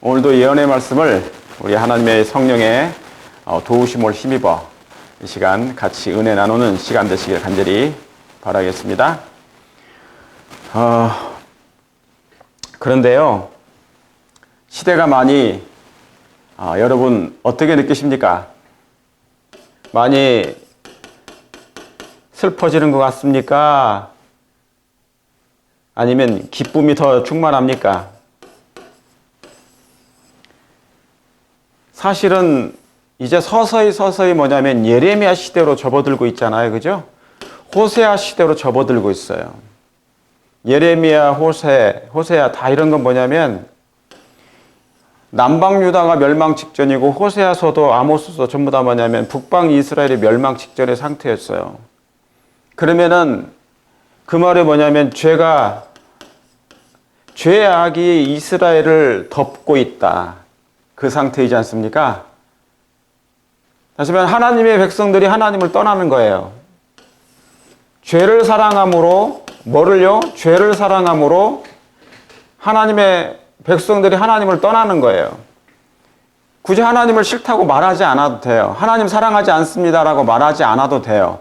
오늘도 예언의 말씀을 우리 하나님의 성령의 도우심을 힘입어 이 시간 같이 은혜 나누는 시간 되시길 간절히 바라겠습니다. 그런데요, 시대가 많이 여러분 어떻게 느끼십니까? 많이 슬퍼지는 것 같습니까? 아니면 기쁨이 더 충만합니까? 사실은 이제 서서히 뭐냐면 예레미야 시대로 접어들고 있잖아요. 그죠? 호세아 시대로 접어들고 있어요. 예레미야, 호세아 다 이런 건 뭐냐면 남방 유다가 멸망 직전이고 호세아서도 아모스서 전부 다 뭐냐면 북방 이스라엘이 멸망 직전의 상태였어요. 그러면은 그 말이 뭐냐면 죄악이 이스라엘을 덮고 있다. 그 상태이지 않습니까? 다시 말하면 하나님의 백성들이 하나님을 떠나는 거예요. 죄를 사랑함으로 뭐를요? 죄를 사랑함으로 하나님의 백성들이 하나님을 떠나는 거예요. 굳이 하나님을 싫다고 말하지 않아도 돼요. 하나님 사랑하지 않습니다라고 말하지 않아도 돼요.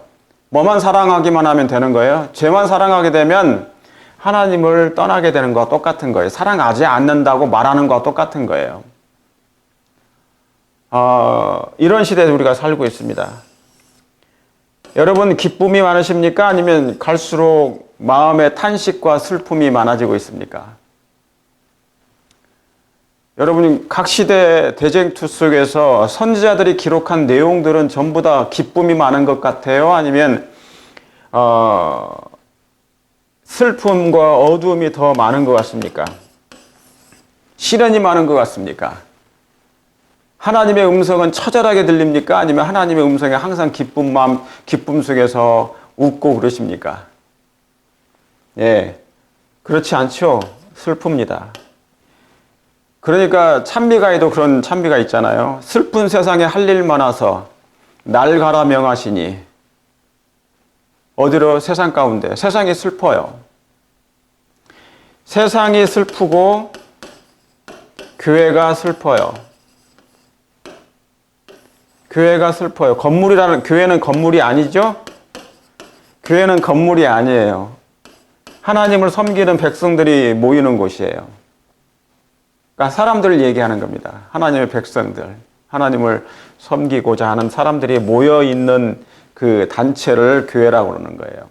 뭐만 사랑하기만 하면 되는 거예요. 죄만 사랑하게 되면 하나님을 떠나게 되는 거와 똑같은 거예요. 사랑하지 않는다고 말하는 거와 똑같은 거예요. 이런 시대에 우리가 살고 있습니다. 여러분 기쁨이 많으십니까? 아니면 갈수록 마음의 탄식과 슬픔이 많아지고 있습니까? 여러분 각 시대 대쟁투 속에서 선지자들이 기록한 내용들은 전부 다 기쁨이 많은 것 같아요? 아니면 슬픔과 어두움이 더 많은 것 같습니까? 시련이 많은 것 같습니까? 하나님의 음성은 처절하게 들립니까? 아니면 하나님의 음성에 항상 기쁨 속에서 웃고 그러십니까? 예, 그렇지 않죠. 슬픕니다. 그러니까 찬미가에도 그런 찬미가 있잖아요. 슬픈 세상에 할 일 많아서 날 가라 명하시니. 어디로? 세상 가운데. 세상이 슬퍼요. 세상이 슬프고 교회가 슬퍼요. 교회가 슬퍼요. 교회는 건물이 아니죠? 교회는 건물이 아니에요. 하나님을 섬기는 백성들이 모이는 곳이에요. 그러니까 사람들을 얘기하는 겁니다. 하나님의 백성들. 하나님을 섬기고자 하는 사람들이 모여있는 그 단체를 교회라고 그러는 거예요.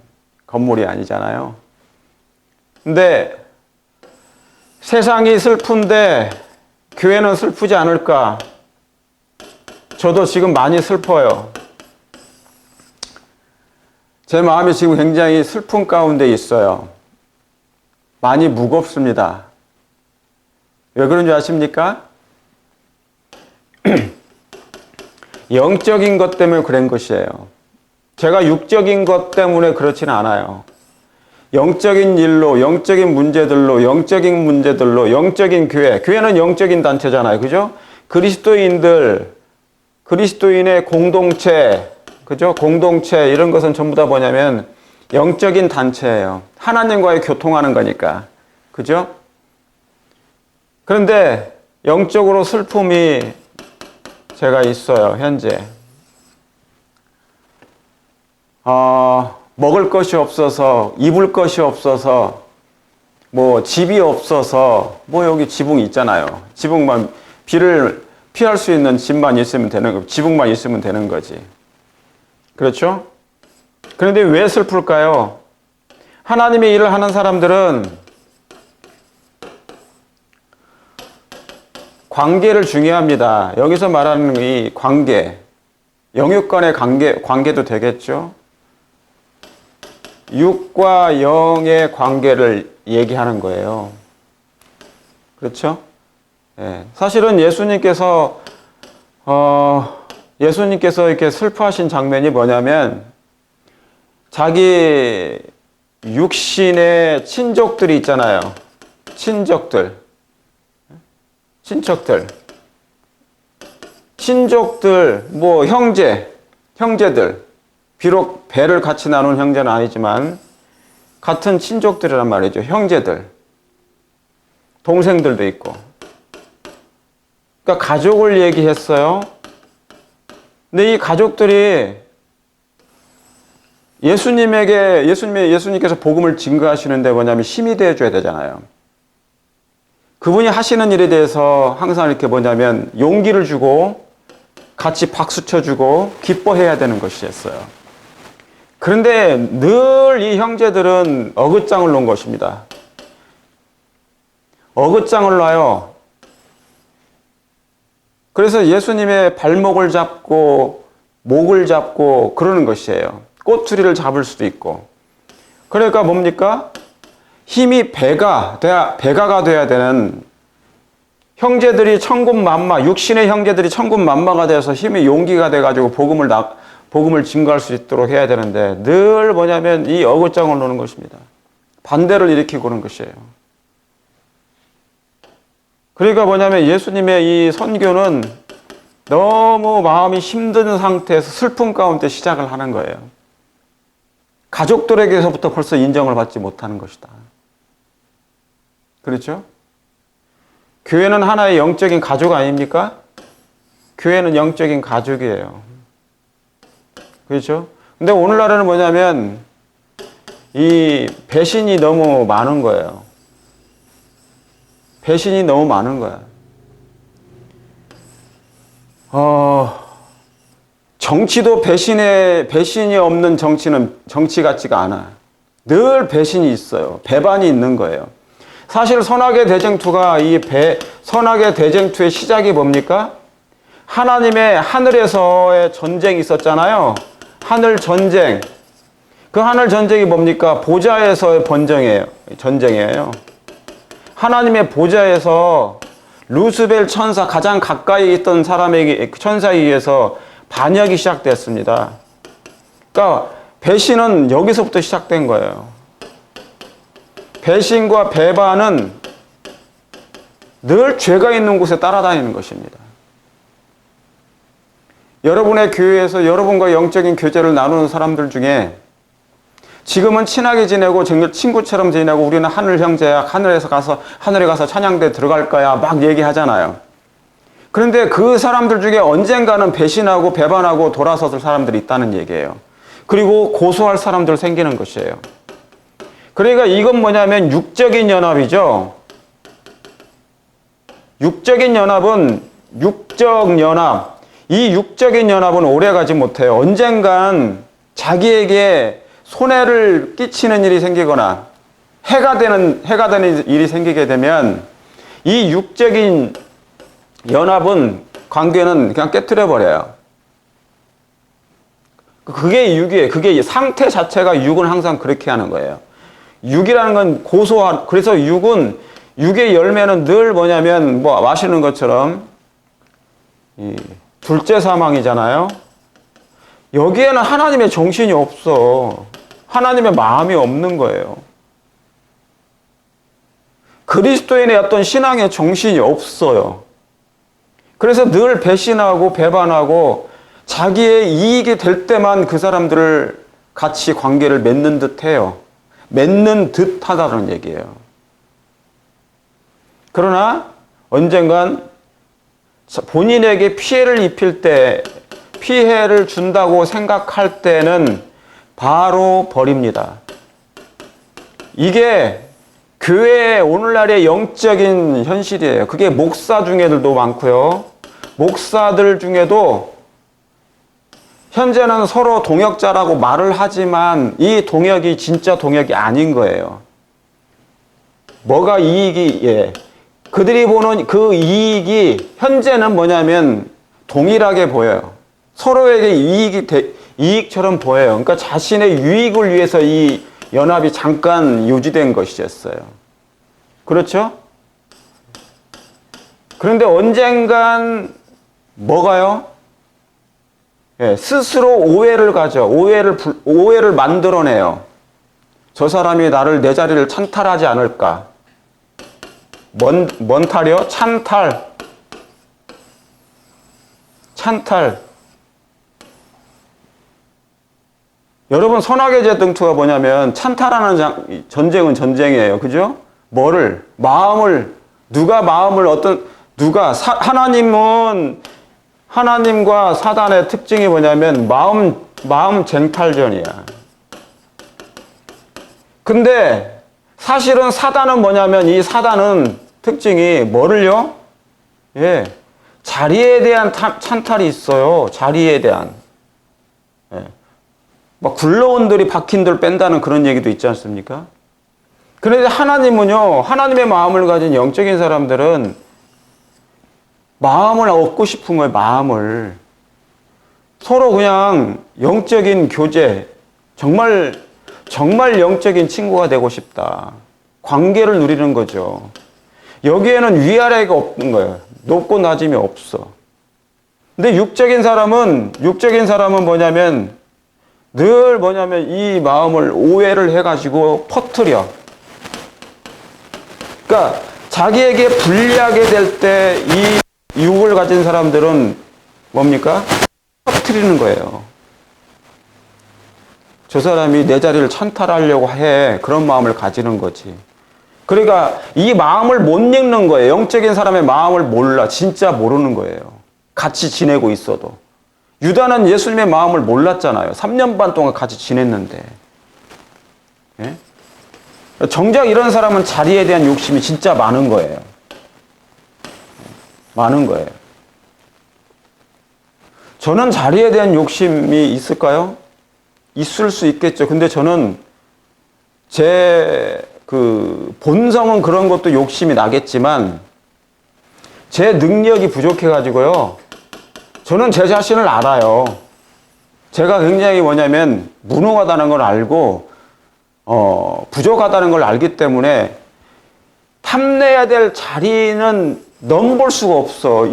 건물이 아니잖아요. 근데 세상이 슬픈데 교회는 슬프지 않을까? 저도 지금 많이 슬퍼요. 제 마음이 지금 굉장히 슬픔 가운데 있어요. 많이 무겁습니다. 왜 그런지 아십니까? 영적인 것 때문에 그런 것이에요. 제가 육적인 것 때문에 그렇지는 않아요. 영적인 일로, 영적인 문제들로, 영적인 교회. 교회는 영적인 단체잖아요. 그죠? 그리스도인의 공동체, 그죠? 공동체, 이런 것은 전부 다 뭐냐면 영적인 단체예요. 하나님과의 교통하는 거니까. 그죠? 그런데 영적으로 슬픔이 제가 있어요, 현재. 먹을 것이 없어서, 입을 것이 없어서, 집이 없어서, 여기 지붕이 있잖아요. 지붕만, 비를 피할 수 있는 집만 있으면 되는 거, 지붕만 있으면 되는 거지. 그렇죠? 그런데 왜 슬플까요? 하나님의 일을 하는 사람들은 관계를 중요합니다. 여기서 말하는 이 관계, 영육 간의 관계도 되겠죠? 육과 영의 관계를 얘기하는 거예요. 그렇죠? 예, 사실은 예수님께서 이렇게 슬퍼하신 장면이 뭐냐면 자기 육신의 친족들이 있잖아요. 친족들, 형제들, 비록 배를 같이 나눈 형제는 아니지만 같은 친족들이란 말이죠. 형제들, 동생들도 있고. 그러니까 가족을 얘기했어요. 근데 이 가족들이 예수님께서 복음을 증거하시는데 뭐냐면 힘이 되어줘야 되잖아요. 그분이 하시는 일에 대해서 항상 이렇게 뭐냐면 용기를 주고 같이 박수 쳐주고 기뻐해야 되는 것이었어요. 그런데 늘 이 형제들은 어긋장을 놓은 것입니다. 어긋장을 놔요. 그래서 예수님의 발목을 잡고 목을 잡고 그러는 것이에요. 꼬투리를 잡을 수도 있고. 그러니까 뭡니까? 힘이 배가가 돼야 되는 형제들이 천군만마, 육신의 형제들이 천군만마가 되어서 힘이 용기가 돼가지고 복음을 증거할 수 있도록 해야 되는데 늘 뭐냐면 이 어긋장을 놓는 것입니다. 반대를 일으키고 그런 것이에요. 그러니까 뭐냐면 예수님의 이 선교는 너무 마음이 힘든 상태에서 슬픔 가운데 시작을 하는 거예요. 가족들에게서부터 벌써 인정을 받지 못하는 것이다. 그렇죠? 교회는 하나의 영적인 가족 아닙니까? 교회는 영적인 가족이에요. 그렇죠? 근데 오늘날에는 뭐냐면 이 배신이 너무 많은 거예요. 배신이 너무 많은 거야. 정치도 배신이 없는 정치는 정치 같지가 않아. 늘 배신이 있어요. 배반이 있는 거예요. 사실 선악의 대쟁투가 선악의 대쟁투의 시작이 뭡니까? 하나님의 하늘에서의 전쟁이 있었잖아요. 하늘 전쟁. 그 하늘 전쟁이 뭡니까? 보좌에서의 전쟁이에요. 하나님의 보좌에서 루스벨 천사 가장 가까이 있던 천사에 의해서 반역이 시작됐습니다. 그러니까 배신은 여기서부터 시작된 거예요. 배신과 배반은 늘 죄가 있는 곳에 따라다니는 것입니다. 여러분의 교회에서 여러분과 영적인 교제를 나누는 사람들 중에 지금은 친하게 지내고 친구처럼 지내고 우리는 하늘 형제야, 하늘에 가서 찬양대 들어갈 거야 막 얘기하잖아요. 그런데 그 사람들 중에 언젠가는 배신하고 배반하고 돌아섰을 사람들이 있다는 얘기예요. 그리고 고소할 사람들 생기는 것이에요. 그러니까 이건 뭐냐면 육적인 연합이죠. 육적인 연합은 이 육적인 연합은 오래가지 못해요. 언젠간 자기에게 손해를 끼치는 일이 생기거나 해가 되는 일이 생기게 되면 이 육적인 관계는 그냥 깨트려 버려요. 그게 육이에요. 그게 상태 자체가 육은 항상 그렇게 하는 거예요. 육이라는 건 그래서 육의 열매는 늘 뭐냐면 마시는 것처럼 둘째 사망이잖아요. 여기에는 하나님의 정신이 없어. 하나님의 마음이 없는 거예요. 그리스도인의 어떤 신앙의 정신이 없어요. 그래서 늘 배신하고 배반하고 자기의 이익이 될 때만 그 사람들을 같이 관계를 맺는 듯 해요. 맺는 듯 하다는 얘기예요. 그러나 언젠간 본인에게 피해를 준다고 생각할 때는 바로 버립니다. 이게 교회의 오늘날의 영적인 현실이에요. 그게 목사 중에도 많고요. 목사들 중에도 현재는 서로 동역자라고 말을 하지만 이 동역이 진짜 동역이 아닌 거예요. 뭐가 그들이 보는 그 이익이 현재는 뭐냐면 동일하게 보여요. 서로에게 이익처럼 보여요. 그러니까 자신의 유익을 위해서 이 연합이 잠깐 유지된 것이었어요. 그렇죠? 그런데 언젠간 뭐가요? 스스로 오해를 가져. 오해를 만들어내요. 저 사람이 내 자리를 찬탈하지 않을까? 뭔 탈이요? 찬탈. 여러분, 선악의 제등투가 뭐냐면 찬탈하는 전쟁은 전쟁이에요. 그죠? 뭐를? 마음을, 하나님과 사단의 특징이 뭐냐면 마음 쟁탈전이야. 근데 사실은 사단은 뭐냐면 이 사단은 특징이 뭐를요? 예. 자리에 대한 찬탈이 있어요. 자리에 대한. 예. 막 굴러온들이 박힌들 뺀다는 그런 얘기도 있지 않습니까? 그런데 하나님은요, 하나님의 마음을 가진 영적인 사람들은 마음을 얻고 싶은 거예요, 마음을. 서로 그냥 영적인 교제, 정말 영적인 친구가 되고 싶다. 관계를 누리는 거죠. 여기에는 위아래가 없는 거예요. 높고 낮음이 없어. 근데 육적인 사람은 뭐냐면 이 마음을 오해를 해가지고 퍼뜨려. 그러니까 자기에게 불리하게 될 때 이 육을 가진 사람들은 뭡니까? 퍼뜨리는 거예요. 저 사람이 내 자리를 찬탈하려고 해. 그런 마음을 가지는 거지. 그러니까 이 마음을 못 읽는 거예요. 영적인 사람의 마음을 몰라. 진짜 모르는 거예요. 같이 지내고 있어도. 유다는 예수님의 마음을 몰랐잖아요. 3년 반 동안 같이 지냈는데. 예? 정작 이런 사람은 자리에 대한 욕심이 진짜 많은 거예요. 많은 거예요. 저는 자리에 대한 욕심이 있을까요? 있을 수 있겠죠. 근데 저는 제 본성은 그런 것도 욕심이 나겠지만 제 능력이 부족해가지고요. 저는 제 자신을 알아요. 제가 굉장히 뭐냐면 무능하다는 걸 알고 부족하다는 걸 알기 때문에 탐내야 될 자리는 넘볼 수가 없어.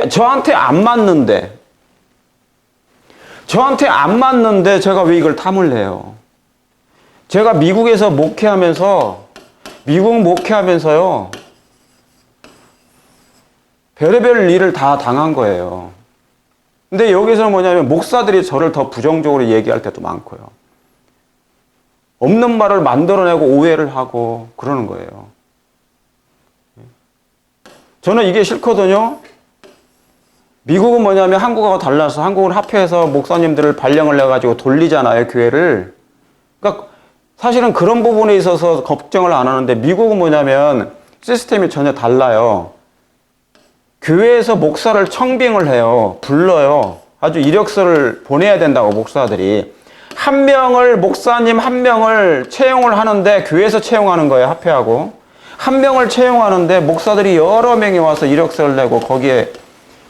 저한테 안 맞는데 제가 왜 이걸 탐을 내요? 제가 미국에서 목회하면서요. 별의별 일을 다 당한 거예요. 근데 여기서 뭐냐면 목사들이 저를 더 부정적으로 얘기할 때도 많고요. 없는 말을 만들어내고 오해를 하고 그러는 거예요. 저는 이게 싫거든요. 미국은 뭐냐면 한국하고 달라서 한국은 합회해서 목사님들을 발령을 내가지고 돌리잖아요, 교회를. 그러니까 사실은 그런 부분에 있어서 걱정을 안 하는데 미국은 뭐냐면 시스템이 전혀 달라요. 교회에서 목사를 청빙을 해요. 불러요. 아주 이력서를 보내야 된다고 목사들이. 목사님 한 명을 채용을 하는데 교회에서 채용하는 거예요. 합회하고. 한 명을 채용하는데 목사들이 여러 명이 와서 이력서를 내고 거기에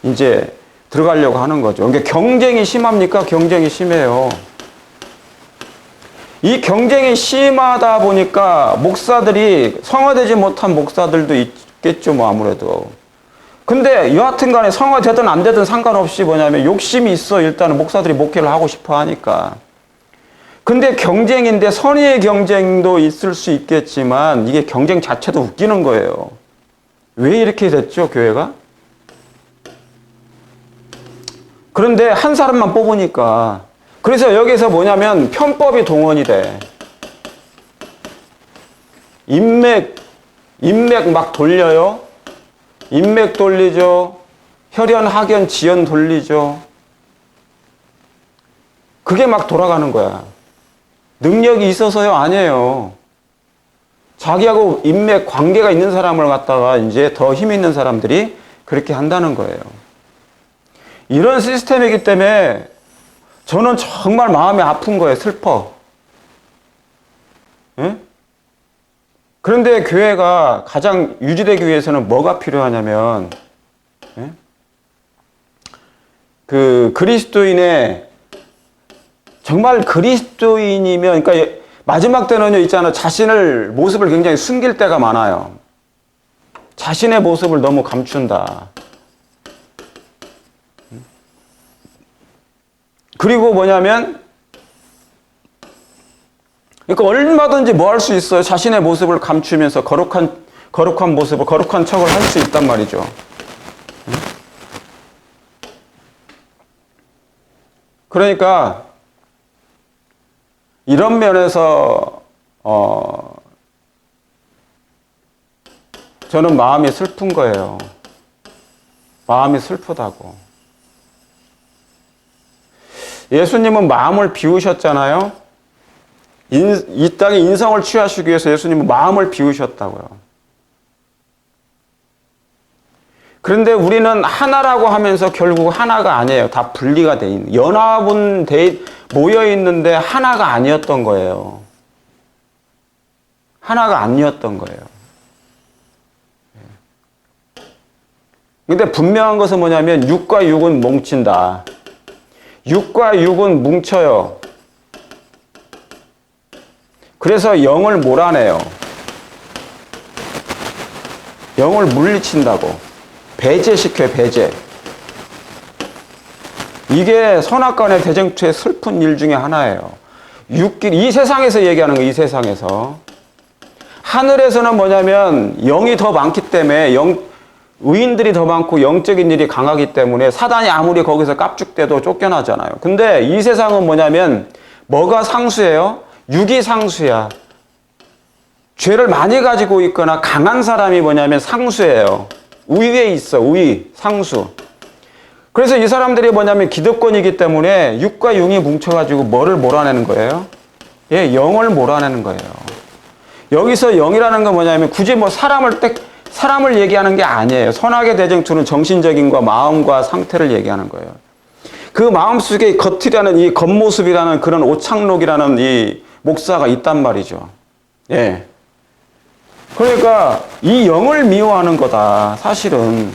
이제 들어가려고 하는 거죠. 그러니까 경쟁이 심합니까? 경쟁이 심해요. 이 경쟁이 심하다 보니까 성화되지 못한 목사들도 있겠죠, 뭐 아무래도. 근데 여하튼 간에 성화되든 안 되든 상관없이 뭐냐면 욕심이 있어. 일단은 목사들이 목회를 하고 싶어 하니까. 근데 경쟁인데 선의의 경쟁도 있을 수 있겠지만 이게 경쟁 자체도 웃기는 거예요. 왜 이렇게 됐죠, 교회가? 그런데 한 사람만 뽑으니까. 그래서 여기서 뭐냐면 편법이 동원이 돼. 인맥 막 돌려요. 인맥 돌리죠. 혈연, 학연, 지연 돌리죠. 그게 막 돌아가는 거야. 능력이 있어서요? 아니에요. 자기하고 인맥 관계가 있는 사람을 갖다가 이제 더 힘 있는 사람들이 그렇게 한다는 거예요. 이런 시스템이기 때문에 저는 정말 마음이 아픈 거예요. 슬퍼. 예? 그런데 교회가 가장 유지되기 위해서는 뭐가 필요하냐면 예? 그리스도인의 정말 그리스도인이면 그러니까 마지막 때는요 있잖아요. 자신을 모습을 굉장히 숨길 때가 많아요. 자신의 모습을 너무 감춘다. 그리고 뭐냐면 그러니까 얼마든지 뭐 할 수 있어요. 자신의 모습을 감추면서 거룩한 모습을 거룩한 척을 할 수 있단 말이죠. 그러니까 이런 면에서 저는 마음이 슬픈 거예요. 마음이 슬프다고. 예수님은 마음을 비우셨잖아요. 이 땅에 인성을 취하시기 위해서 예수님은 마음을 비우셨다고요. 그런데 우리는 하나라고 하면서 결국 하나가 아니에요. 다 분리가 돼 있는, 연합은 모여 있는데 하나가 아니었던 거예요. 하나가 아니었던 거예요. 근데 분명한 것은 뭐냐면 육과 육은 뭉친다. 육과 육은 뭉쳐요. 그래서 영을 몰아내요. 영을 물리친다고. 배제시켜요, 배제. 이게 선악간의 대쟁투의 슬픈 일 중에 하나예요. 이 세상에서 얘기하는 거예요, 이 세상에서. 하늘에서는 뭐냐면 영이 더 많기 때문에 의인들이 더 많고 영적인 일이 강하기 때문에 사단이 아무리 거기서 깝죽대도 쫓겨나잖아요. 근데 이 세상은 뭐냐면 뭐가 상수예요? 육이 상수야. 죄를 많이 가지고 있거나 강한 사람이 뭐냐면 상수예요. 우위에 있어, 우위, 상수. 그래서 이 사람들이 뭐냐면 기득권이기 때문에 육과 육이 뭉쳐가지고 뭐를 몰아내는 거예요? 예, 영을 몰아내는 거예요. 여기서 영이라는 건 뭐냐면 굳이 뭐 사람을 얘기하는 게 아니에요. 선악의 대쟁투는 정신적인과 마음과 상태를 얘기하는 거예요. 그 마음 속에 겉이라는 이 겉모습이라는 그런 오창록이라는 이 목사가 있단 말이죠. 예. 그러니까 이 영을 미워하는 거다. 사실은.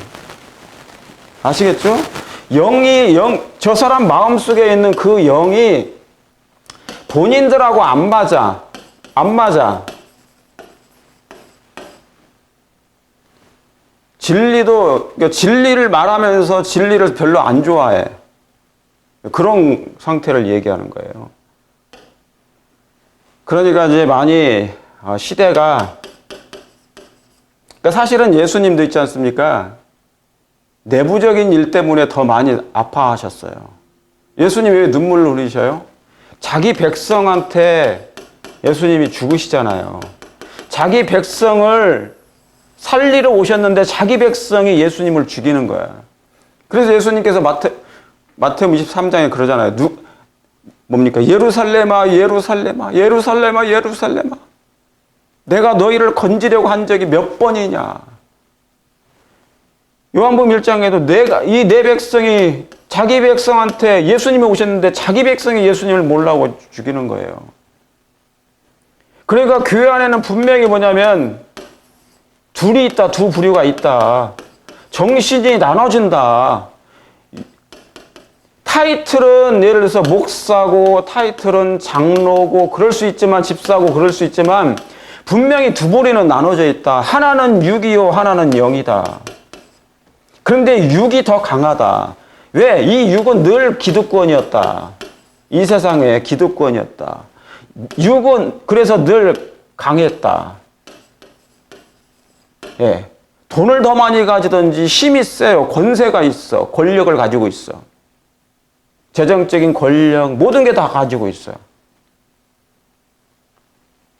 아시겠죠? 저 사람 마음 속에 있는 그 영이 본인들하고 안 맞아. 안 맞아. 그러니까 진리를 말하면서 진리를 별로 안 좋아해. 그런 상태를 얘기하는 거예요. 그러니까 이제 많이 시대가, 그러니까 사실은 예수님도 있지 않습니까? 내부적인 일 때문에 더 많이 아파하셨어요. 예수님이 왜 눈물을 흘리셔요? 자기 백성한테 예수님이 죽으시잖아요. 자기 백성을 살리러 오셨는데 자기 백성이 예수님을 죽이는 거야. 그래서 예수님께서 마태복음 23장에 그러잖아요. 뭡니까? 예루살렘아, 예루살렘아, 예루살렘아, 예루살렘아. 내가 너희를 건지려고 한 적이 몇 번이냐. 요한복음 1장에도 내 백성이 자기 백성한테 예수님이 오셨는데 자기 백성이 예수님을 몰라고 죽이는 거예요. 그러니까 교회 안에는 분명히 뭐냐면 둘이 있다, 두 부류가 있다. 정신이 나눠진다. 타이틀은 예를 들어서 목사고 타이틀은 장로고 그럴 수 있지만 집사고 그럴 수 있지만 분명히 두 부류는 나눠져 있다. 하나는 육이요, 하나는 영이다. 그런데 육이 더 강하다. 왜? 이 육은 늘 기득권이었다. 이 세상의 기득권이었다. 육은 그래서 늘 강했다. 예. 돈을 더 많이 가지든지 힘이 세요. 권세가 있어. 권력을 가지고 있어. 재정적인 권력, 모든 게 다 가지고 있어요.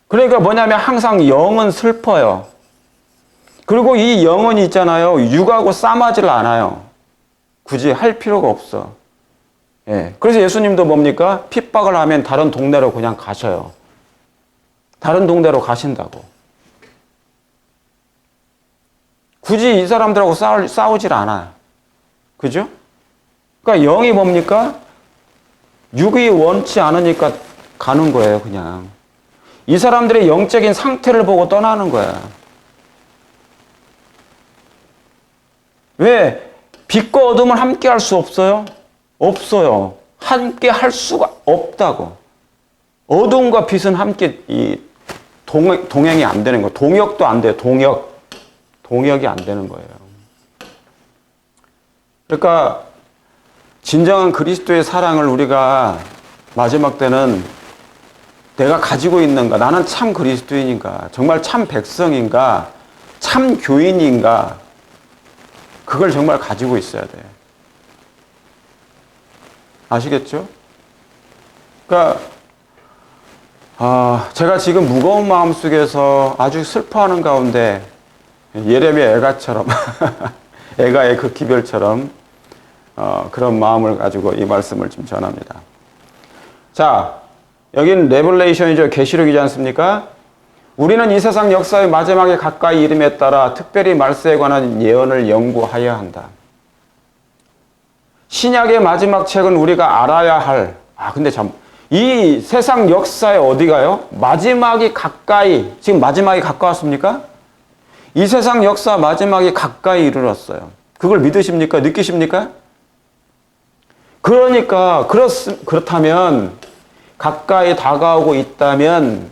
그러니까 뭐냐면 항상 영은 슬퍼요. 그리고 이 영은 있잖아요. 육하고 싸맞질 않아요. 굳이 할 필요가 없어. 예. 그래서 예수님도 뭡니까? 핍박을 하면 다른 동네로 그냥 가셔요. 다른 동네로 가신다고. 굳이 이 사람들하고 싸우질 않아요. 그죠? 그러니까 영이 뭡니까? 육이 원치 않으니까 가는 거예요, 그냥. 이 사람들의 영적인 상태를 보고 떠나는 거야. 왜? 빛과 어둠을 함께 할 수 없어요? 없어요. 함께 할 수가 없다고. 어둠과 빛은 함께 동행이 안 되는 거예요. 동역도 안 돼요. 동역이 안 되는 거예요. 그러니까 진정한 그리스도의 사랑을 우리가 마지막 때는 내가 가지고 있는가? 나는 참 그리스도인인가? 정말 참 백성인가? 참 교인인가? 그걸 정말 가지고 있어야 돼. 아시겠죠? 그러니까 제가 지금 무거운 마음 속에서 아주 슬퍼하는 가운데 예레미야 애가처럼 애가의 그 기별처럼 그런 마음을 가지고 이 말씀을 좀 전합니다. 자, 여기는 레벨레이션이죠. 계시록이지 않습니까? 우리는 이 세상 역사의 마지막에 가까이 이름에 따라 특별히 말세에 관한 예언을 연구하여야 한다. 신약의 마지막 책은 우리가 알아야 할, 근데 이 세상 역사에 어디가요? 마지막이 가까이, 지금 마지막이 가까웠습니까? 이 세상 역사 마지막이 가까이 이르렀어요. 그걸 믿으십니까? 느끼십니까? 그러니까, 그렇다면, 가까이 다가오고 있다면,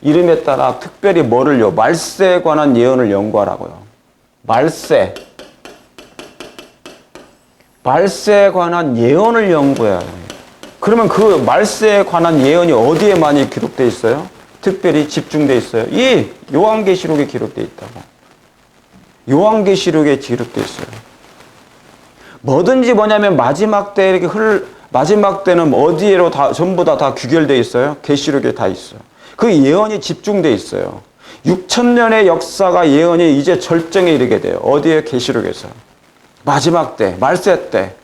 이름에 따라 특별히 뭐를요? 말세에 관한 예언을 연구하라고요. 말세에 관한 예언을 연구해야 해요. 그러면 그 말세에 관한 예언이 어디에 많이 기록되어 있어요? 특별히 집중되어 있어요. 이 요한계시록에 기록되어 있다고. 요한계시록에 기록되어 있어요. 뭐든지 뭐냐면 마지막 때 마지막 때는 어디에로 전부 다 귀결되어 있어요? 계시록에 다 있어요. 그 예언이 집중되어 있어요. 6,000년의 역사가 예언이 이제 절정에 이르게 돼요. 어디에? 계시록에서. 마지막 때, 말세 때.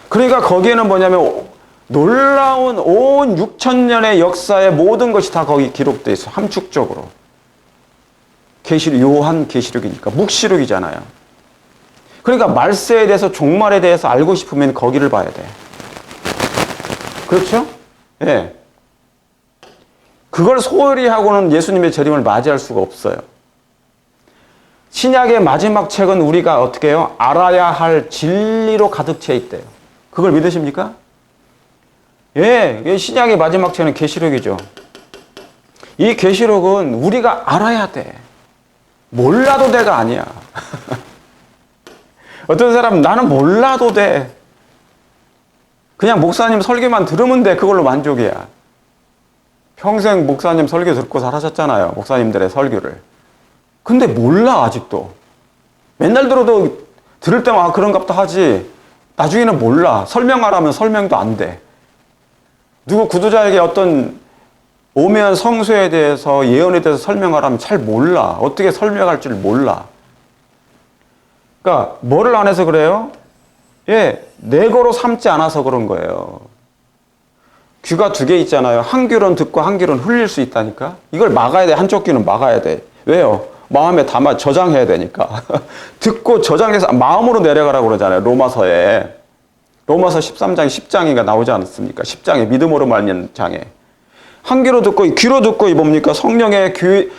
그러니까 거기에는 뭐냐면 놀라운 온 6,000년의 역사의 모든 것이 다 거기 기록되어 있어요. 함축적으로. 요한 계시록이니까 묵시록이잖아요. 그러니까 말세에 대해서 종말에 대해서 알고 싶으면 거기를 봐야 돼. 그렇죠? 예. 네. 그걸 소홀히 하고는 예수님의 재림을 맞이할 수가 없어요. 신약의 마지막 책은 우리가 어떻게 해요? 알아야 할 진리로 가득 채 있대요. 그걸 믿으십니까? 예, 신약의 마지막 책은 계시록이죠. 이 계시록은 우리가 알아야 돼. 몰라도 돼가 아니야. 어떤 사람은 나는 몰라도 돼. 그냥 목사님 설교만 들으면 돼. 그걸로 만족이야. 평생 목사님 설교 듣고 살아셨잖아요. 목사님들의 설교를. 근데 몰라 아직도. 맨날 들어도 들을 때만 그런갑다 하지. 나중에는 몰라. 설명하라면 설명도 안 돼. 누구 구두자에게 어떤 오면 성수에 대해서 예언에 대해서 설명하라면 잘 몰라. 어떻게 설명할 줄 몰라. 그러니까 뭐를 안 해서 그래요? 예, 내거로 삼지 않아서 그런 거예요. 귀가 두 개 있잖아요. 한 귀로는 듣고 한 귀로는 흘릴 수 있다니까. 이걸 막아야 돼. 한쪽 귀는 막아야 돼. 왜요? 마음에 담아 저장해야 되니까. 듣고 저장해서 마음으로 내려가라고 그러잖아요. 로마서에. 로마서 13장 10장인가 나오지 않습니까? 10장에 믿음으로 말미암는 장에. 한 귀로 듣고 귀로 듣고 이 뭡니까?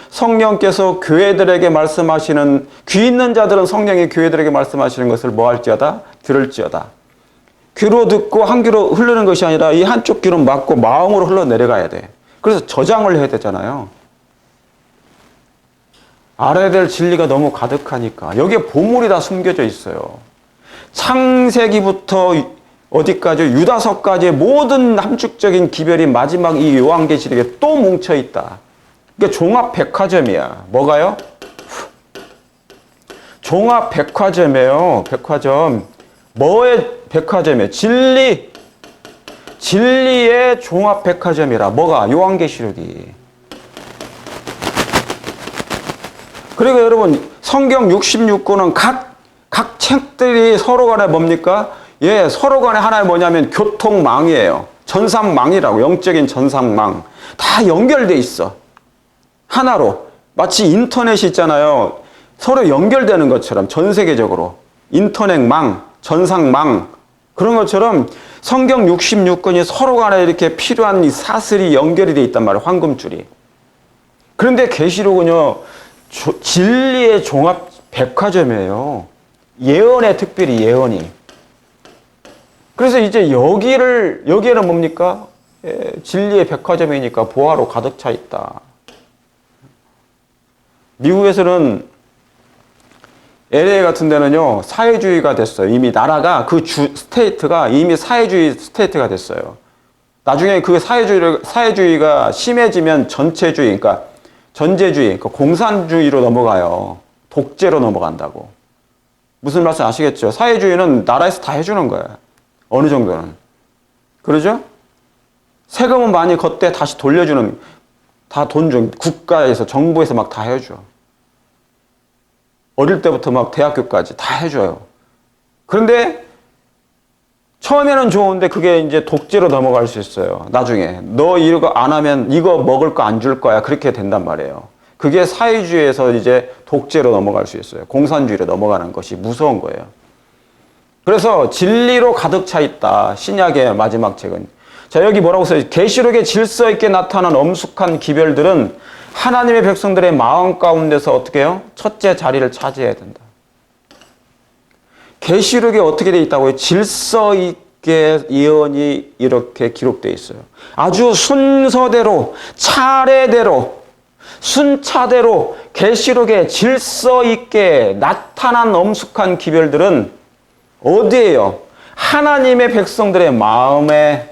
성령께서 교회들에게 말씀하시는 귀 있는 자들은 성령이 교회들에게 말씀하시는 것을 뭐 할지어다? 들을지어다. 귀로 듣고 한 귀로 흐르는 것이 아니라 이 한쪽 귀로 막고 마음으로 흘러내려가야 돼. 그래서 저장을 해야 되잖아요. 알아야 될 진리가 너무 가득하니까. 여기에 보물이 다 숨겨져 있어요. 창세기부터 어디까지? 유다서까지의 모든 함축적인 기별이 마지막 이 요한계시록에 또 뭉쳐있다. 그러니까 종합백화점이야. 뭐가요? 종합백화점이에요. 백화점. 뭐의 백화점이에요? 진리의 종합백화점이라. 뭐가? 요한계시록이. 그리고 여러분 성경 66권은 각 책들이 서로 간에 뭡니까? 예, 서로 간에 하나의 뭐냐면 교통망이에요. 전상망이라고. 영적인 전상망. 다 연결돼 있어. 하나로. 마치 인터넷이 있잖아요. 서로 연결되는 것처럼 전 세계적으로. 인터넷망, 전상망. 그런 것처럼 성경 66권이 서로 간에 이렇게 필요한 이 사슬이 연결이 돼 있단 말이에요. 황금줄이. 그런데 계시록은요. 진리의 종합 백화점이에요. 예언에 특별히 예언이. 그래서 이제 여기에는 뭡니까? 예, 진리의 백화점이니까 보화로 가득 차 있다. 미국에서는 LA 같은 데는요, 사회주의가 됐어요. 이미 나라가 스테이트가 이미 사회주의 스테이트가 됐어요. 나중에 그 사회주의가 심해지면 전체주의, 그러니까 전제주의, 그러니까 공산주의로 넘어가요. 독재로 넘어간다고. 무슨 말씀 아시겠죠? 사회주의는 나라에서 다 해주는 거야. 어느 정도는. 그러죠? 세금은 많이 걷되 다시 돌려주는, 다 돈 좀 국가에서 정부에서 막 다 해줘. 어릴 때부터 막 대학교까지 다 해줘요. 그런데 처음에는 좋은데 그게 이제 독재로 넘어갈 수 있어요. 나중에 너 이거 안 하면 이거 먹을 거 안 줄 거야. 그렇게 된단 말이에요. 그게 사회주의에서 이제 독재로 넘어갈 수 있어요. 공산주의로 넘어가는 것이 무서운 거예요. 그래서 진리로 가득 차 있다. 신약의 마지막 책은. 자, 여기 뭐라고 써요? 계시록에 질서 있게 나타난 엄숙한 기별들은 하나님의 백성들의 마음 가운데서 어떻게 해요? 첫째 자리를 차지해야 된다. 계시록에 어떻게 되어 있다고요? 질서 있게 예언이 이렇게 기록되어 있어요. 아주 순서대로, 차례대로, 순차대로 계시록에 질서 있게 나타난 엄숙한 기별들은 어디예요? 하나님의 백성들의 마음에,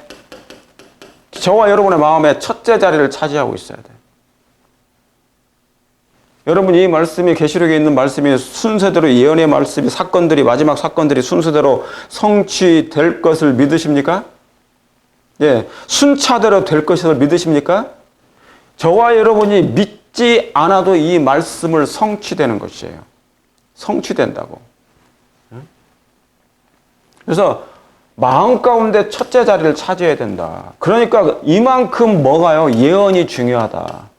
저와 여러분의 마음에 첫째 자리를 차지하고 있어야 돼요. 여러분, 이 말씀이, 계시록에 있는 말씀이 순서대로 예언의 말씀이, 사건들이, 마지막 사건들이 순서대로 성취될 것을 믿으십니까? 예, 순차대로 될 것을 믿으십니까? 저와 여러분이 믿지 않아도 이 말씀을 성취되는 것이에요. 성취된다고. 그래서 마음 가운데 첫째 자리를 차지해야 된다. 그러니까 이만큼 뭐가요? 예언이 중요하다.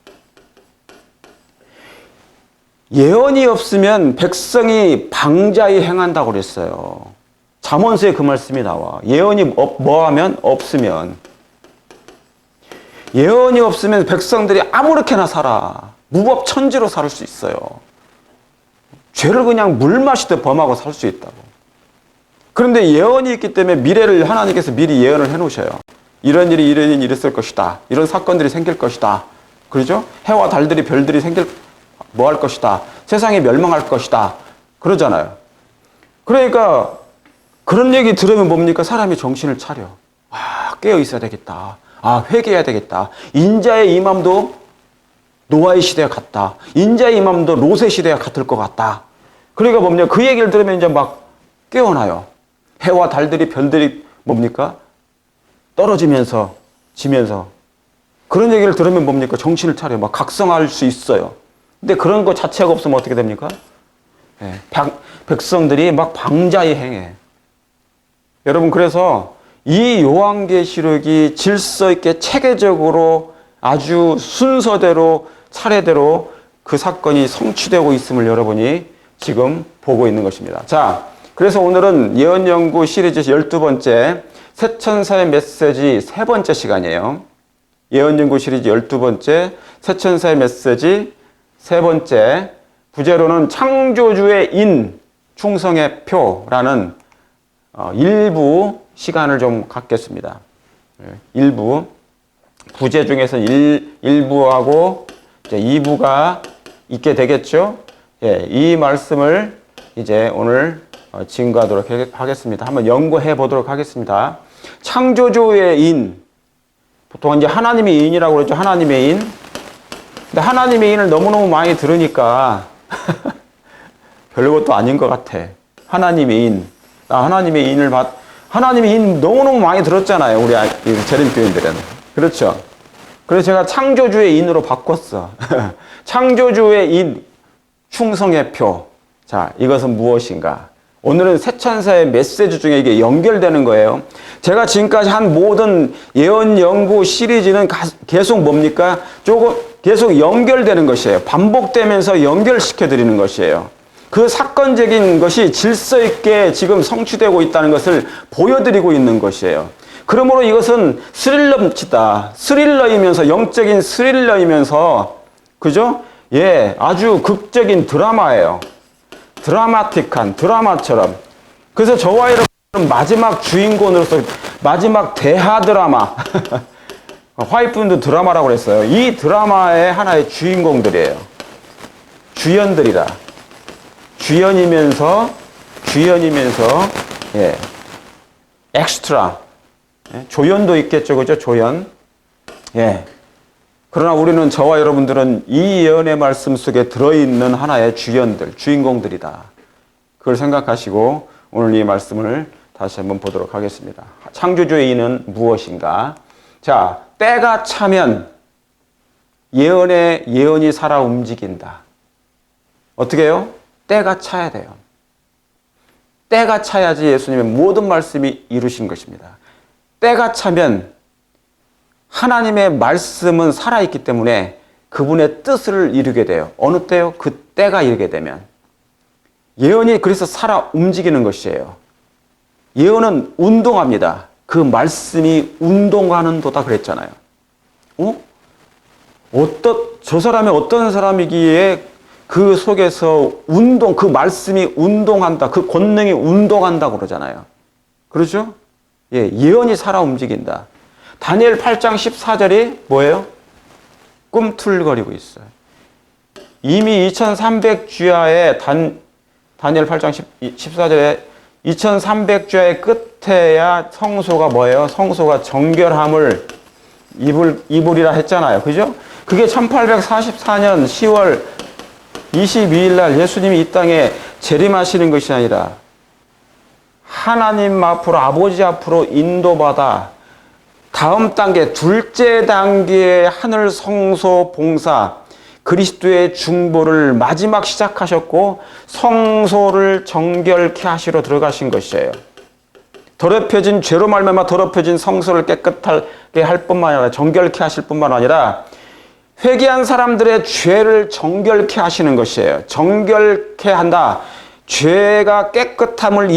예언이 없으면 백성이 방자히 행한다고 그랬어요. 잠언서에 그 말씀이 나와. 예언이 뭐하면? 없으면. 예언이 없으면 백성들이 아무렇게나 살아. 무법천지로 살 수 있어요. 죄를 그냥 물 마시듯 범하고 살 수 있다고. 그런데 예언이 있기 때문에 미래를 하나님께서 미리 예언을 해놓으셔요. 이런 일이 있을 것이다. 이런 사건들이 생길 것이다. 그러죠? 해와 달들이 별들이 뭐 할 것이다. 세상이 멸망할 것이다. 그러잖아요. 그러니까 그런 얘기 들으면 뭡니까? 사람이 정신을 차려. 아, 깨어 있어야 되겠다. 아, 회개해야 되겠다. 인자의 임함도 노아의 시대가 같다. 인자의 임함도 롯의 시대가 같을 것 같다. 그러니까 뭡니까? 그 얘기를 들으면 이제 막 깨어나요. 해와 달들이 별들이 뭡니까? 떨어지면서 지면서 그런 얘기를 들으면 뭡니까? 정신을 차려. 막 각성할 수 있어요. 근데 그런 거 자체가 없으면 어떻게 됩니까? 네, 백성들이 막 방자히 행해. 여러분, 그래서 이 요한계시록이 질서 있게 체계적으로 아주 순서대로 차례대로 그 사건이 성취되고 있음을 여러분이 지금 보고 있는 것입니다. 자, 그래서 오늘은 예언연구 시리즈 12번째 새천사의 메시지 3번째 시간이에요. 예언연구 시리즈 12번째 새천사의 메시지 3번째 부제로는 창조주의 인 충성의 표라는 일부 시간을 좀 갖겠습니다. 일부 부제 중에서 일부하고 이제 2부가 있게 되겠죠. 예, 이 말씀을 이제 오늘 증거하도록 하겠습니다. 한번 연구해 보도록 하겠습니다. 창조주의 인, 보통 이제 하나님의 인이라고 그러죠. 하나님의 인. 근데 하나님의 인을 너무너무 많이 들으니까 별것도 아닌 것 같아. 하나님의 인. 하나님의 인 너무너무 많이 들었잖아요. 우리 재림교인들은. 그렇죠. 그래서 제가 창조주의 인으로 바꿨어. 창조주의 인, 충성의 표. 자, 이것은 무엇인가? 오늘은 새천사의 메시지 중에 이게 연결되는 거예요. 제가 지금까지 한 모든 예언 연구 시리즈는 계속 뭡니까? 계속 연결되는 것이에요. 반복되면서 연결시켜 드리는 것이에요. 그 사건적인 것이 질서 있게 지금 성취되고 있다는 것을 보여드리고 있는 것이에요. 그러므로 이것은 스릴러이면서 영적인 스릴러이면서 그죠? 예, 아주 극적인 드라마예요. 드라마틱한 드라마처럼. 그래서 저와 여러분은 마지막 주인공으로서 마지막 대하 드라마 화이트분도 드라마라고 그랬어요. 이 드라마의 하나의 주인공들이에요. 주연들이라. 주연이면서 예, 엑스트라. 예, 조연도 있겠죠, 그죠? 조연. 예. 그러나 우리는 저와 여러분들은 이 예언의 말씀 속에 들어있는 하나의 주연들, 주인공들이다. 그걸 생각하시고 오늘 이 말씀을 다시 한번 보도록 하겠습니다. 창조주의 인은 무엇인가? 자, 때가 차면 예언이 살아 움직인다. 어떻게 해요? 때가 차야 돼요. 때가 차야지 예수님의 모든 말씀이 이루신 것입니다. 때가 차면 하나님의 말씀은 살아있기 때문에 그분의 뜻을 이루게 돼요. 어느 때요? 그 때가 이르게 되면. 예언이 그래서 살아 움직이는 것이에요. 예언은 운동합니다. 그 말씀이 운동하는도다 그랬잖아요. 저 사람이 어떤 사람이기에 그 속에서 그 말씀이 운동한다. 그 권능이 운동한다고 그러잖아요. 그렇죠? 예, 예언이 살아 움직인다. 다니엘 8장 14절이 뭐예요? 꿈틀거리고 있어요. 이미 2300주야에 다니엘 8장 14절에 2300주야의 끝에야 성소가 뭐예요? 성소가 정결함을 입으리라 했잖아요. 그죠? 그게 1844년 10월 22일 날 예수님이 이 땅에 재림하시는 것이 아니라 하나님 앞으로, 아버지 앞으로 인도받아 다음 단계, 둘째 단계의 하늘 성소 봉사, 그리스도의 중보를 마지막 시작하셨고 성소를 정결케 하시러 들어가신 것이에요. 더럽혀진 죄로 말미암아 더럽혀진 성소를 깨끗하게 할 뿐만 아니라 정결케 하실 뿐만 아니라 회개한 사람들의 죄를 정결케 하시는 것이에요. 정결케 한다. 죄가 깨끗함을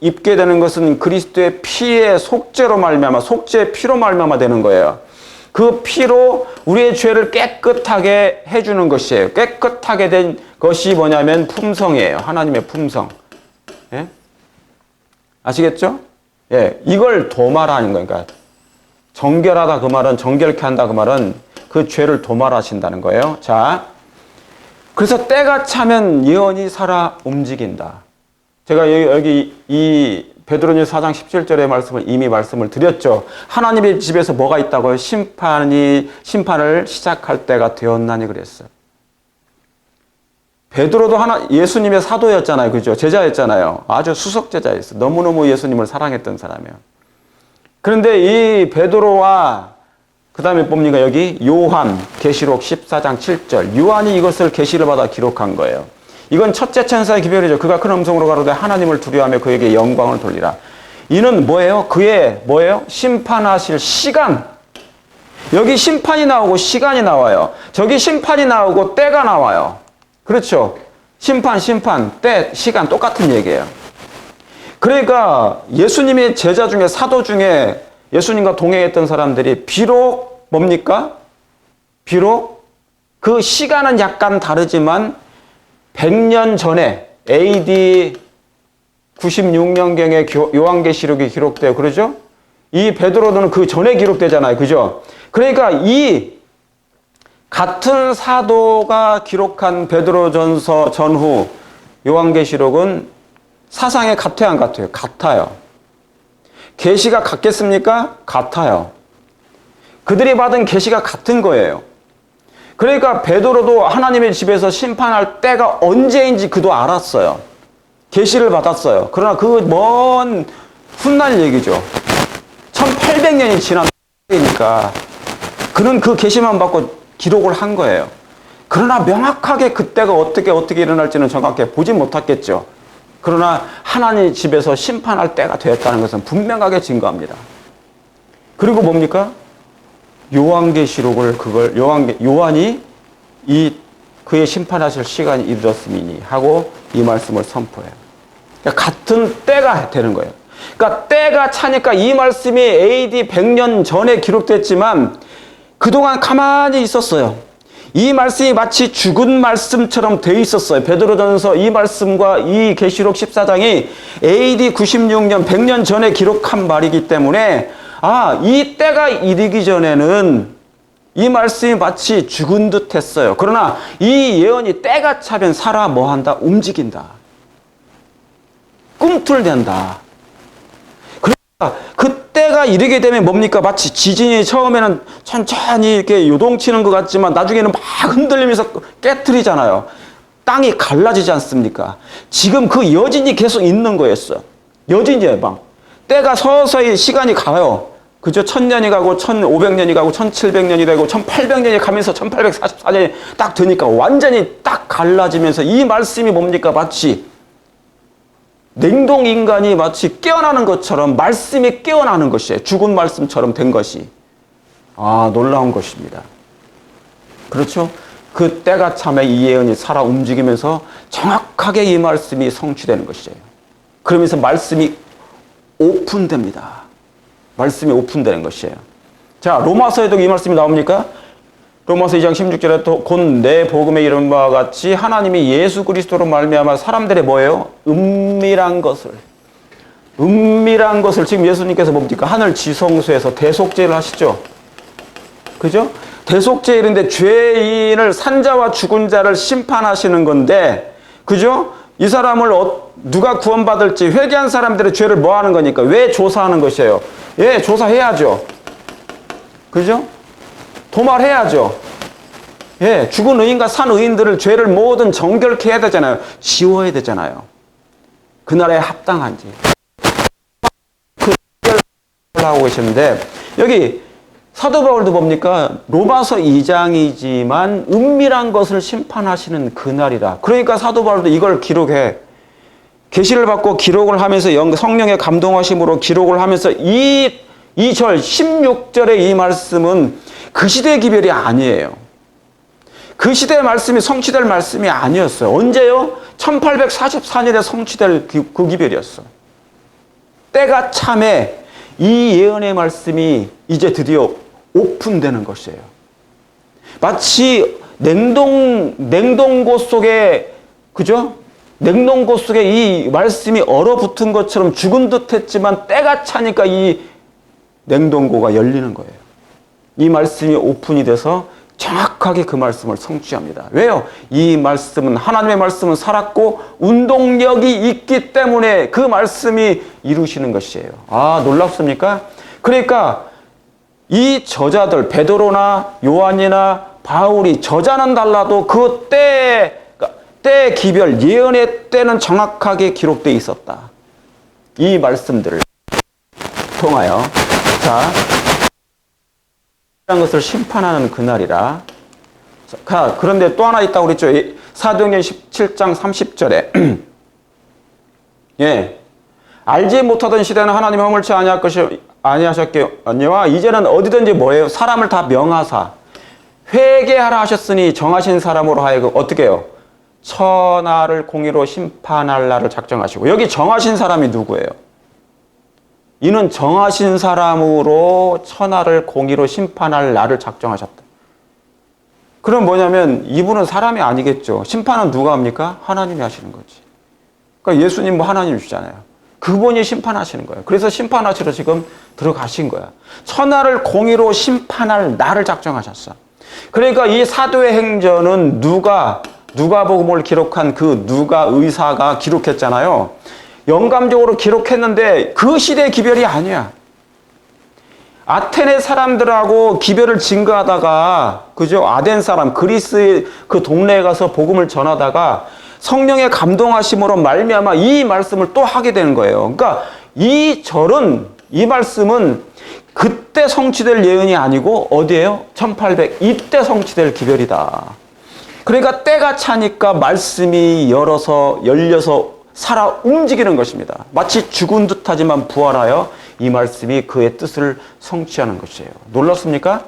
입게 되는 것은 그리스도의 피의 속죄로 말미암아, 속죄의 피로 말미암아 되는 거예요. 그 피로 우리의 죄를 깨끗하게 해주는 것이에요. 깨끗하게 된 것이 뭐냐면 품성이에요. 하나님의 품성. 예? 아시겠죠? 예, 이걸 도말하는 거니까 정결하다 그 말은, 정결케 한다 그 말은 그 죄를 도말하신다는 거예요. 자, 그래서 때가 차면 예언이 살아 움직인다. 제가 여기 이 베드로전서 4장 17절의 말씀을 이미 말씀을 드렸죠. 하나님의 집에서 뭐가 있다고요? 심판을 시작할 때가 되었나니 그랬어요. 베드로도 예수님의 사도였잖아요. 그죠? 제자였잖아요. 아주 수석 제자였어요. 너무너무 예수님을 사랑했던 사람이에요. 그런데 이 베드로와 그 다음에 뭡니까? 여기 요한, 계시록 14장 7절. 요한이 이것을 계시를 받아 기록한 거예요. 이건 첫째 천사의 기별이죠. 그가 큰 음성으로 가로되 하나님을 두려워하며 그에게 영광을 돌리라. 이는 뭐예요? 그의 뭐예요? 심판하실 시간. 여기 심판이 나오고 시간이 나와요. 저기 심판이 나오고 때가 나와요. 그렇죠? 심판, 때, 시간 똑같은 얘기예요. 그러니까 예수님의 제자 중에, 사도 중에 예수님과 동행했던 사람들이 비록 뭡니까? 비록 그 시간은 약간 다르지만 100년 전에 AD 96년경에 요한계시록이 기록돼요. 그러죠? 이 베드로는 그 전에 기록되잖아요. 그죠? 그러니까 이 같은 사도가 기록한 베드로전서 전후 요한계시록은 사상에 같아요, 안 같아요? 같아요. 계시가 같겠습니까? 같아요. 그들이 받은 계시가 같은 거예요. 그러니까 베드로도 하나님의 집에서 심판할 때가 언제인지 그도 알았어요. 계시를 받았어요. 그러나 그 먼 훗날 얘기죠. 1800년이 지난 때니까 그는 그 계시만 받고 기록을 한 거예요. 그러나 명확하게 그때가 어떻게 일어날지는 정확히 보지 못했겠죠. 그러나 하나님 집에서 심판할 때가 되었다는 것은 분명하게 증거합니다. 그리고 뭡니까? 요한계시록을 요한이 그의 심판하실 시간이 이르렀음이니 하고 이 말씀을 선포해요. 그러니까 같은 때가 되는 거예요. 그러니까 때가 차니까 이 말씀이 AD 100년 전에 기록됐지만 그동안 가만히 있었어요. 이 말씀이 마치 죽은 말씀처럼 돼 있었어요. 베드로전서 이 말씀과 이 계시록 14장이 AD 96년 100년 전에 기록한 말이기 때문에 이 때가 이르기 전에는 이 말씀이 마치 죽은 듯 했어요. 그러나 이 예언이 때가 차면 살아 뭐한다? 움직인다. 꿈틀댄다. 그러니까 그 때가 이르게 되면 뭡니까? 마치 지진이 처음에는 천천히 이렇게 요동치는 것 같지만 나중에는 막 흔들리면서 깨트리잖아요. 땅이 갈라지지 않습니까? 지금 그 여진이 계속 있는 거였어요. 여진이에요, 막. 때가 서서히 시간이 가요. 그죠? 1000년이 가고 1500년이 가고 1700년이 되고 1800년이 가면서 1844년이 딱 되니까 완전히 딱 갈라지면서 이 말씀이 뭡니까? 마치 냉동인간이 마치 깨어나는 것처럼 말씀이 깨어나는 것이에요. 죽은 말씀처럼 된 것이. 아, 놀라운 것입니다. 그렇죠? 그 때가 참에 이 예언이 살아 움직이면서 정확하게 이 말씀이 성취되는 것이에요. 그러면서 말씀이 오픈됩니다. 말씀이 오픈되는 것이에요. 자, 로마서에도 이 말씀이 나옵니까? 로마서 2장 16절에 또 곧 내 복음에 이른 바와 같이 하나님이 예수 그리스도로 말미암아 사람들의 뭐예요? 은밀한 것을 지금 예수님께서 뭡니까? 하늘 지성소에서 대속죄를 하시죠. 그죠? 대속죄일인데 죄인을 산자와 죽은 자를 심판하시는 건데, 그죠? 이 사람을 누가 구원받을지 회개한 사람들의 죄를 뭐 하는 거니까? 왜 조사하는 것이에요? 예, 조사해야죠. 그죠? 도말해야죠. 예, 죽은 의인과 산 의인들을 죄를 모든 정결케 해야 되잖아요. 지워야 되잖아요. 그날에 합당한지. 그 하고 계시는데, 여기 사도 바울도 뭡니까? 로마서 2장이지만 은밀한 것을 심판하시는 그날이라. 그러니까 사도 바울도 이걸 기록해. 계시를 받고 기록을 하면서 성령의 감동하심으로 기록을 하면서 이 절 16절의 이 말씀은 그 시대의 기별이 아니에요. 그 시대의 말씀이 성취될 말씀이 아니었어요. 언제요? 1844년에 성취될 그 기별이었어. 때가 참에 이 예언의 말씀이 이제 드디어 오픈되는 것이에요. 마치 냉동고 속에, 그죠? 냉동고 속에 이 말씀이 얼어붙은 것처럼 죽은 듯 했지만 때가 차니까 이 냉동고가 열리는 거예요. 이 말씀이 오픈이 돼서 정확하게 그 말씀을 성취합니다. 왜요? 이 말씀은, 하나님의 말씀은 살았고 운동력이 있기 때문에 그 말씀이 이루시는 것이에요. 아, 놀랍습니까? 그러니까 이 저자들, 베드로나 요한이나 바울이 저자는 달라도 그 때 기별, 예언의 때는 정확하게 기록되어 있었다. 이 말씀들을 통하여. 자, 이런 것을 심판하는 그날이라. 그런데 또 하나 있다고 그랬죠. 사도행전 17장 30절에 예, 알지 못하던 시대는 하나님이 허물치 아니하셨겠거니와 이제는 어디든지 뭐예요? 사람을 다 명하사 회개하라 하셨으니 정하신 사람으로 하여금 어떻게 해요? 천하를 공의로 심판할 날을 작정하시고. 여기 정하신 사람이 누구예요? 이는 정하신 사람으로 천하를 공의로 심판할 날을 작정하셨다. 그럼 뭐냐면 이분은 사람이 아니겠죠. 심판은 누가 합니까? 하나님이 하시는 거지. 그러니까 예수님 뭐 하나님이시잖아요. 그분이 심판하시는 거예요. 그래서 심판하시러 지금 들어가신 거야. 천하를 공의로 심판할 날을 작정하셨어. 그러니까 이 사도의 행전은 누가복음을 기록한 그 누가 의사가 기록했잖아요. 영감적으로 기록했는데 그 시대의 기별이 아니야. 아테네 사람들하고 기별을 증거하다가, 그죠? 아덴 사람, 그리스의 그 동네에 가서 복음을 전하다가 성령의 감동하심으로 말미암아 이 말씀을 또 하게 되는 거예요. 그러니까 이 말씀은 그때 성취될 예언이 아니고 어디예요? 1800 이때 성취될 기별이다. 그러니까 때가 차니까 말씀이 열려서 살아 움직이는 것입니다. 마치 죽은 듯하지만 부활하여 이 말씀이 그의 뜻을 성취하는 것이에요. 놀랍습니까?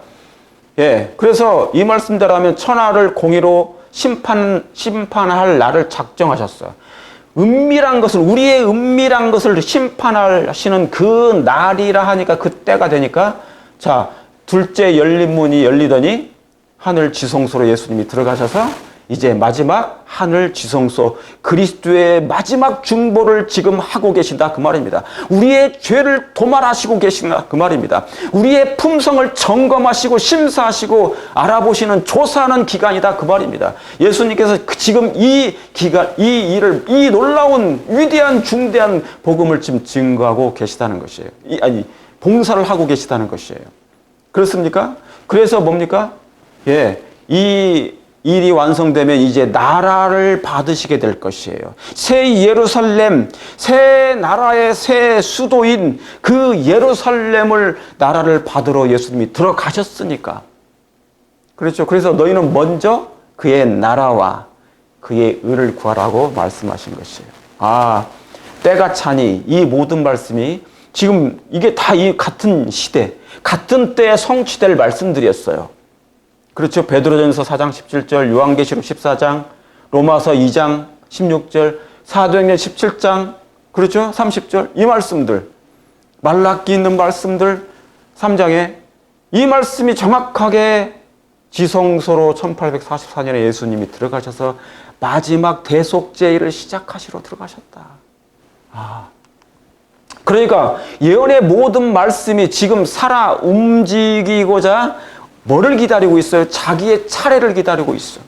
예. 그래서 이 말씀대로 하면 천하를 공의로 심판할 날을 작정하셨어요. 우리의 은밀한 것을 심판하시는 그 날이라 하니까 그 때가 되니까, 자, 둘째 열린 문이 열리더니 하늘 지성소로 예수님이 들어가셔서 이제 마지막 하늘 지성소, 그리스도의 마지막 중보를 지금 하고 계신다 그 말입니다. 우리의 죄를 도말하시고 계신다 그 말입니다. 우리의 품성을 점검하시고 심사하시고 알아보시는 조사하는 기간이다 그 말입니다. 예수님께서 지금 이 놀라운 위대한 중대한 복음을 지금 증거하고 계시다는 것이에요. 봉사를 하고 계시다는 것이에요. 그렇습니까? 그래서 뭡니까? 예, 이 일이 완성되면 이제 나라를 받으시게 될 것이에요. 새 예루살렘, 새 나라의 새 수도인 그 예루살렘을 나라를 받으러 예수님이 들어가셨으니까. 그렇죠. 그래서 너희는 먼저 그의 나라와 그의 의를 구하라고 말씀하신 것이에요. 아, 때가 차니 이 모든 말씀이 지금 이게 다 이 같은 시대, 같은 때에 성취될 말씀들이었어요. 그렇죠. 베드로전서 4장 17절, 요한계시록 14장, 로마서 2장 16절, 사도행전 17장, 그렇죠. 30절, 이 말씀들, 말라기 있는 말씀들 3장에 이 말씀이 정확하게 지성소로 1844년에 예수님이 들어가셔서 마지막 대속제일을 시작하시러 들어가셨다. 그러니까 예언의 모든 말씀이 지금 살아 움직이고자 뭐를 기다리고 있어요? 자기의 차례를 기다리고 있어요.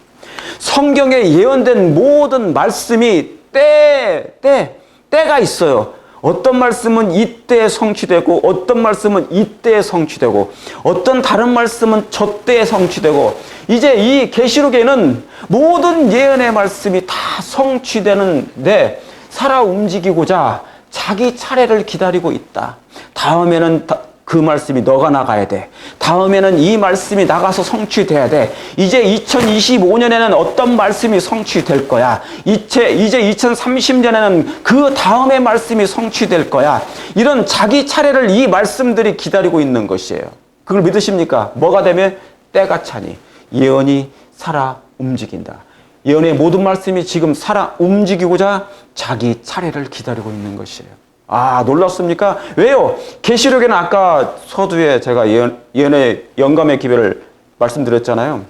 성경에 예언된 모든 말씀이 때가 있어요. 어떤 말씀은 이때에 성취되고 어떤 말씀은 이때에 성취되고 어떤 다른 말씀은 저때에 성취되고 이제 이 계시록에는 모든 예언의 말씀이 다 성취되는데 살아 움직이고자 자기 차례를 기다리고 있다. 다음에는 그 말씀이 너가 나가야 돼. 다음에는 이 말씀이 나가서 성취돼야 돼. 이제 2025년에는 어떤 말씀이 성취될 거야. 이제 2030년에는 그 다음의 말씀이 성취될 거야. 이런 자기 차례를 이 말씀들이 기다리고 있는 것이에요. 그걸 믿으십니까? 뭐가 되면 때가 차니 예언이 살아 움직인다. 예언의 모든 말씀이 지금 살아 움직이고자 자기 차례를 기다리고 있는 것이에요. 아, 놀랍습니까? 왜요? 계시록에는 아까 서두에 제가 예언의 영감의 기별을 말씀드렸잖아요.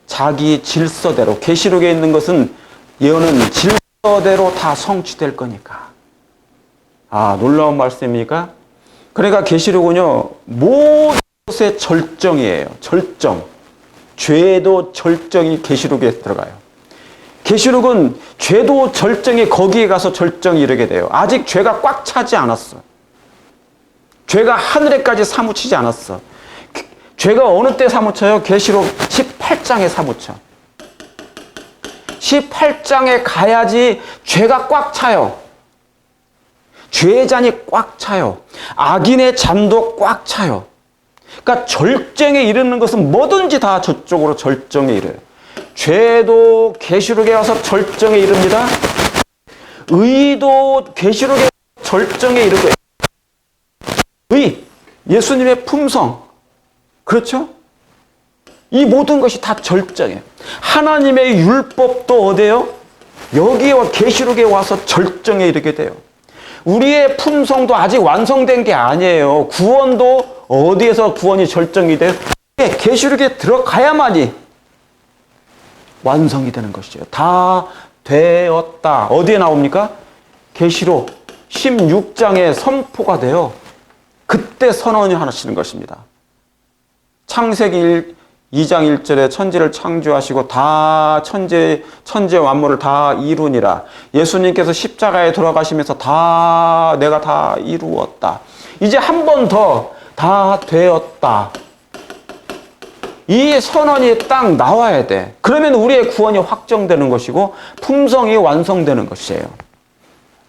자기 질서대로, 계시록에 있는 것은 예언은 질서대로 다 성취될 거니까. 아, 놀라운 말씀입니까? 그러니까 계시록은요, 모든 것의 절정이에요. 절정. 죄도 절정이 계시록에 들어가요. 계시록은 죄도 절정에 거기에 가서 절정이 이르게 돼요. 아직 죄가 꽉 차지 않았어. 죄가 하늘에까지 사무치지 않았어. 죄가 어느 때 사무쳐요? 계시록 18장에 사무쳐. 18장에 가야지 죄가 꽉 차요. 죄의 잔이 꽉 차요. 악인의 잔도 꽉 차요. 그러니까 절정에 이르는 것은 뭐든지 다 저쪽으로 절정에 이르요. 죄도 계시록에 와서 절정에 이릅니다. 의도 계시록에 절정에 이르고, 예수님의 품성, 그렇죠? 이 모든 것이 다 절정이에요. 하나님의 율법도 어디에요? 여기에 계시록에 와서 절정에 이르게 돼요. 우리의 품성도 아직 완성된 게 아니에요. 구원도 어디에서 구원이 절정이 돼요? 계시록에 들어가야만이 완성이 되는 것이죠. 다 되었다. 어디에 나옵니까? 계시록 16장에 선포가 돼요. 그때 선언이 하시는 것입니다. 창세기 2장 1절에 천지를 창조하시고 다 천재 만물을 다 이루니라. 예수님께서 십자가에 돌아가시면서 내가 다 이루었다. 이제 한 번 더 다 되었다. 이 선언이 딱 나와야 돼. 그러면 우리의 구원이 확정되는 것이고 품성이 완성되는 것이에요.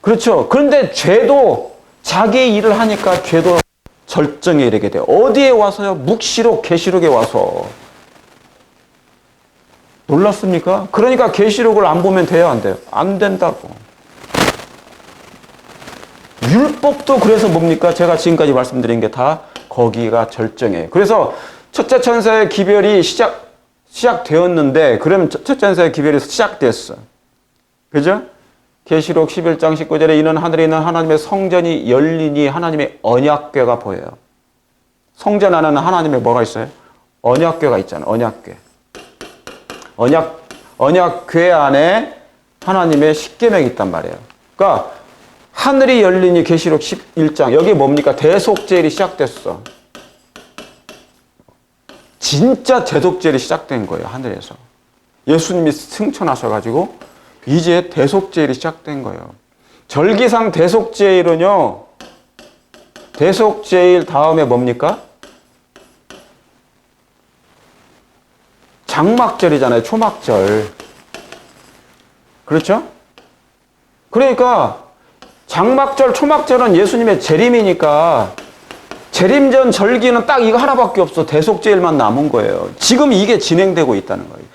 그렇죠. 그런데 죄도 자기 일을 하니까 죄도 절정에 이르게 돼요. 어디에 와서요? 묵시록, 계시록에 와서. 놀랐습니까? 그러니까 계시록을 안 보면 돼요, 안 돼요? 안 된다고. 율법도 그래서 뭡니까? 제가 지금까지 말씀드린 게 다 거기가 절정이에요. 그래서 첫째 천사의 기별이 시작되었는데, 그럼 첫째 천사의 기별이 시작됐어. 그죠? 계시록 11장 19절에 이는 하늘에 있는 하나님의 성전이 열리니 하나님의 언약궤가 보여요. 성전 안에는 하나님의 뭐가 있어요? 언약궤가 있잖아요. 언약궤. 언약궤 안에 하나님의 십계명이 있단 말이에요. 그러니까 하늘이 열리니 계시록 11장. 여기 뭡니까? 대속제일이 시작됐어. 진짜 대속제일이 시작된 거예요. 하늘에서. 예수님이 승천하셔가지고 이제 대속제일이 시작된 거예요. 절기상 대속제일은요. 대속제일 다음에 뭡니까? 장막절이잖아요. 초막절. 그렇죠? 그러니까 장막절, 초막절은 예수님의 재림이니까 재림전 절기는 딱 이거 하나밖에 없어. 대속죄일만 남은 거예요. 지금 이게 진행되고 있다는 거예요.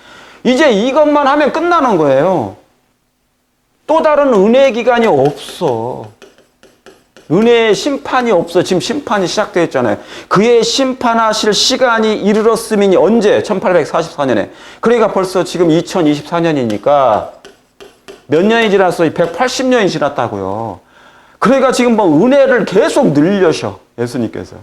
이제 이것만 하면 끝나는 거예요. 또 다른 은혜의 기간이 없어. 은혜의 심판이 없어. 지금 심판이 시작되어 있잖아요. 그의 심판하실 시간이 이르렀음이니 언제? 1844년에. 그러니까 벌써 지금 2024년이니까 몇 년이 지났어요? 180년이 지났다고요. 그러니까 지금 뭐 은혜를 계속 늘려셔. 예수님께서.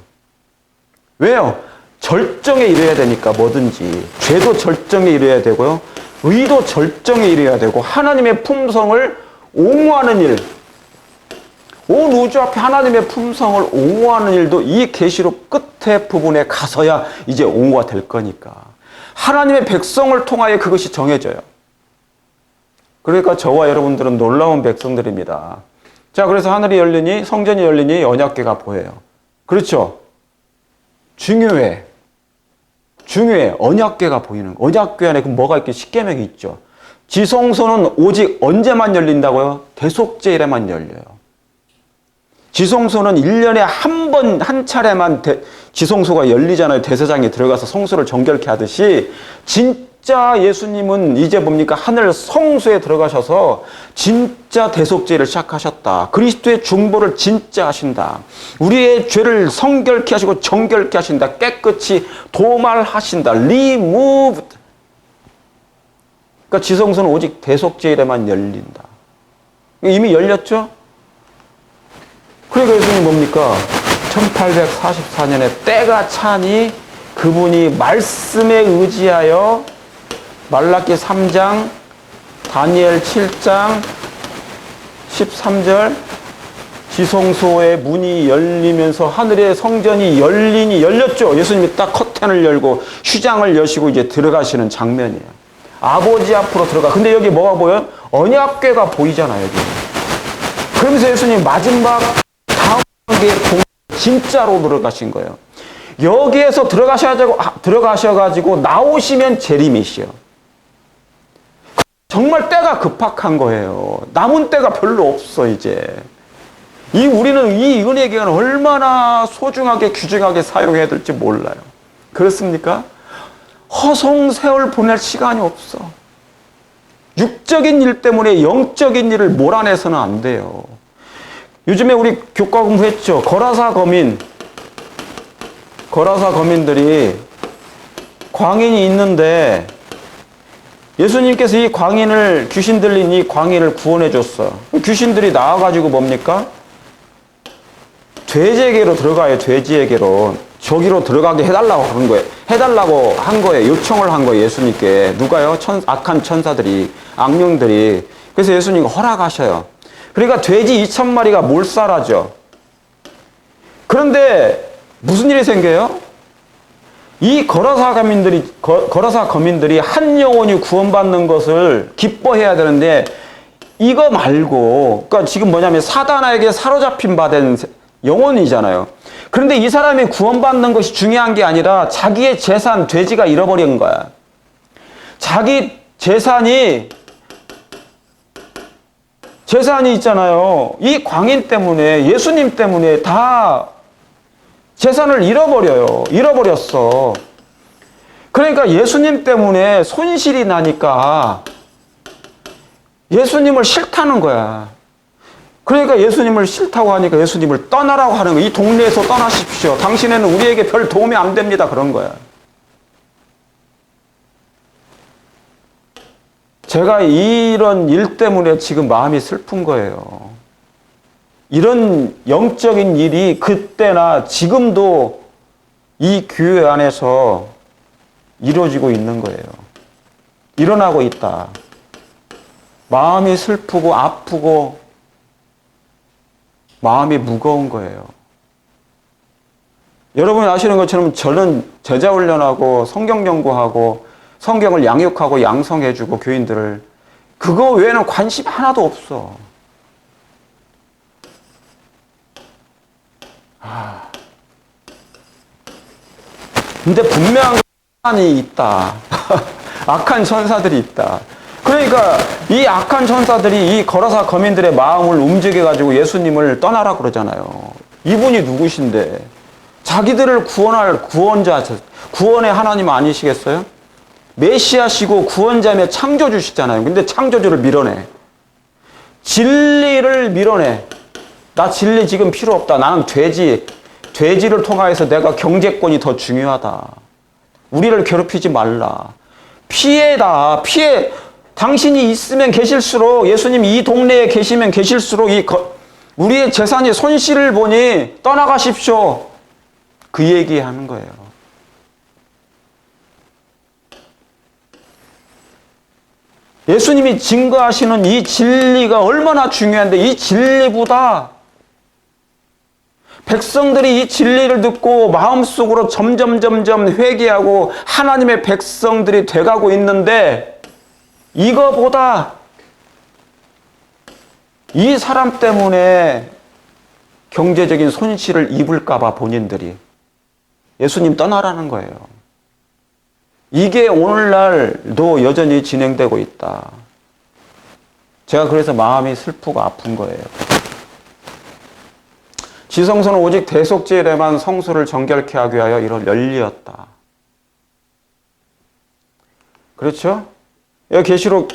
왜요? 절정에 이르러야 되니까 뭐든지. 죄도 절정에 이르러야 되고요. 의도 절정에 이르러야 되고 하나님의 품성을 옹호하는 일. 온 우주 앞에 하나님의 품성을 옹호하는 일도 이 계시록 끝에 부분에 가서야 이제 옹호가 될 거니까. 하나님의 백성을 통하여 그것이 정해져요. 그러니까 저와 여러분들은 놀라운 백성들입니다. 자, 그래서 하늘이 열리니 성전이 열리니 언약궤가 보여요. 그렇죠? 중요해. 언약궤가 보이는 거. 언약궤 안에 그럼 뭐가 있겠? 십계명이 있죠. 지성소는 오직 언제만 열린다고요? 대속죄일에만 열려요. 지성소는 1년에 한 차례만 지성소가 열리잖아요. 대제사장이 들어가서 성소를 정결케 하듯이 진짜 예수님은 이제 뭡니까? 하늘 성소에 들어가셔서 진짜 대속죄를 시작하셨다. 그리스도의 중보를 진짜 하신다. 우리의 죄를 성결케 하시고 정결케 하신다. 깨끗이 도말하신다. removed. 그러니까 지성소는 오직 대속죄일에만 열린다. 이미 열렸죠? 그러니까 예수님이 뭡니까? 1844년에 때가 차니 그분이 말씀에 의지하여 말라기 3장, 다니엘 7장, 13절 지성소의 문이 열리면서 하늘의 성전이 열렸죠. 예수님이 딱 커튼을 열고 휘장을 여시고 이제 들어가시는 장면이에요. 아버지 앞으로 들어가. 근데 여기 뭐가 보여요? 언약궤가 보이잖아요. 여기. 그러면서 예수님 마지막 진짜로 들어가신 거예요. 여기에서 들어가셔가지고 나오시면 재림이시요. 정말 때가 급박한 거예요. 남은 때가 별로 없어 이제. 우리는 이 은혜의 기간을 얼마나 소중하게 귀중하게 사용해야 될지 몰라요. 그렇습니까? 허송세월 보낼 시간이 없어. 육적인 일 때문에 영적인 일을 몰아내서는 안 돼요. 요즘에 우리 교과 공부했죠. 거라사 거민들이 광인이 있는데 예수님께서 이 광인을, 귀신 들린 이 광인을 구원해 줬어. 귀신들이 나와가지고 뭡니까? 돼지에게로 들어가요. 돼지에게로. 저기로 들어가게 해달라고 한 거예요. 해달라고 한 거예요. 요청을 한 거예요. 예수님께. 누가요? 악한 천사들이, 악령들이. 그래서 예수님이 허락하셔요. 그러니까 돼지 2,000마리가 몰살하죠. 그런데 무슨 일이 생겨요? 이 거라사 거민들이 한 영혼이 구원받는 것을 기뻐해야 되는데 이거 말고, 그러니까 지금 뭐냐면 사단에게 사로잡힌 바 된 영혼이잖아요. 그런데 이 사람이 구원받는 것이 중요한 게 아니라 자기의 재산, 돼지가 잃어버린 거야. 자기 재산이 있잖아요. 이 광인 때문에, 예수님 때문에 다 재산을 잃어버렸어. 그러니까 예수님 때문에 손실이 나니까 예수님을 싫다는 거야. 그러니까 예수님을 싫다고 하니까 예수님을 떠나라고 하는 거야. 이 동네에서 떠나십시오. 당신에는 우리에게 별 도움이 안 됩니다. 그런 거야. 제가 이런 일 때문에 지금 마음이 슬픈 거예요. 이런 영적인 일이 그때나 지금도 이 교회 안에서 이루어지고 있는 거예요. 일어나고 있다. 마음이 슬프고 아프고 마음이 무거운 거예요. 여러분이 아시는 것처럼 저는 제자 훈련하고 성경 연구하고 성경을 양육하고 양성해주고 교인들을, 그거 외에는 관심 하나도 없어. 근데 분명한 시간이 있다. 악한 천사들이 있다. 그러니까 이 악한 천사들이 이 거라사 거민들의 마음을 움직여가지고 예수님을 떠나라 그러잖아요. 이분이 누구신데? 자기들을 구원할 구원자, 구원의 하나님 아니시겠어요? 메시아시고 구원자며 창조주시잖아요. 근데 창조주를 밀어내. 진리를 밀어내. 나 진리 지금 필요 없다. 나는 돼지를 통하여서 내가 경제권이 더 중요하다. 우리를 괴롭히지 말라. 피해다. 피해. 당신이 있으면 계실수록, 예수님이 이 동네에 계시면 계실수록 우리의 재산이 손실을 보니 떠나가십시오. 그 얘기하는 거예요. 예수님이 증거하시는 이 진리가 얼마나 중요한데, 이 진리보다 백성들이 이 진리를 듣고 마음속으로 점점 회개하고 하나님의 백성들이 돼가고 있는데, 이거보다 이 사람 때문에 경제적인 손실을 입을까봐 본인들이 예수님 떠나라는 거예요. 이게 오늘날도 여전히 진행되고 있다. 제가 그래서 마음이 슬프고 아픈 거예요. 지성소는 오직 대속죄에만 성소를 정결케 하기 위하여 이런 열리였다. 그렇죠? 여기 계시록,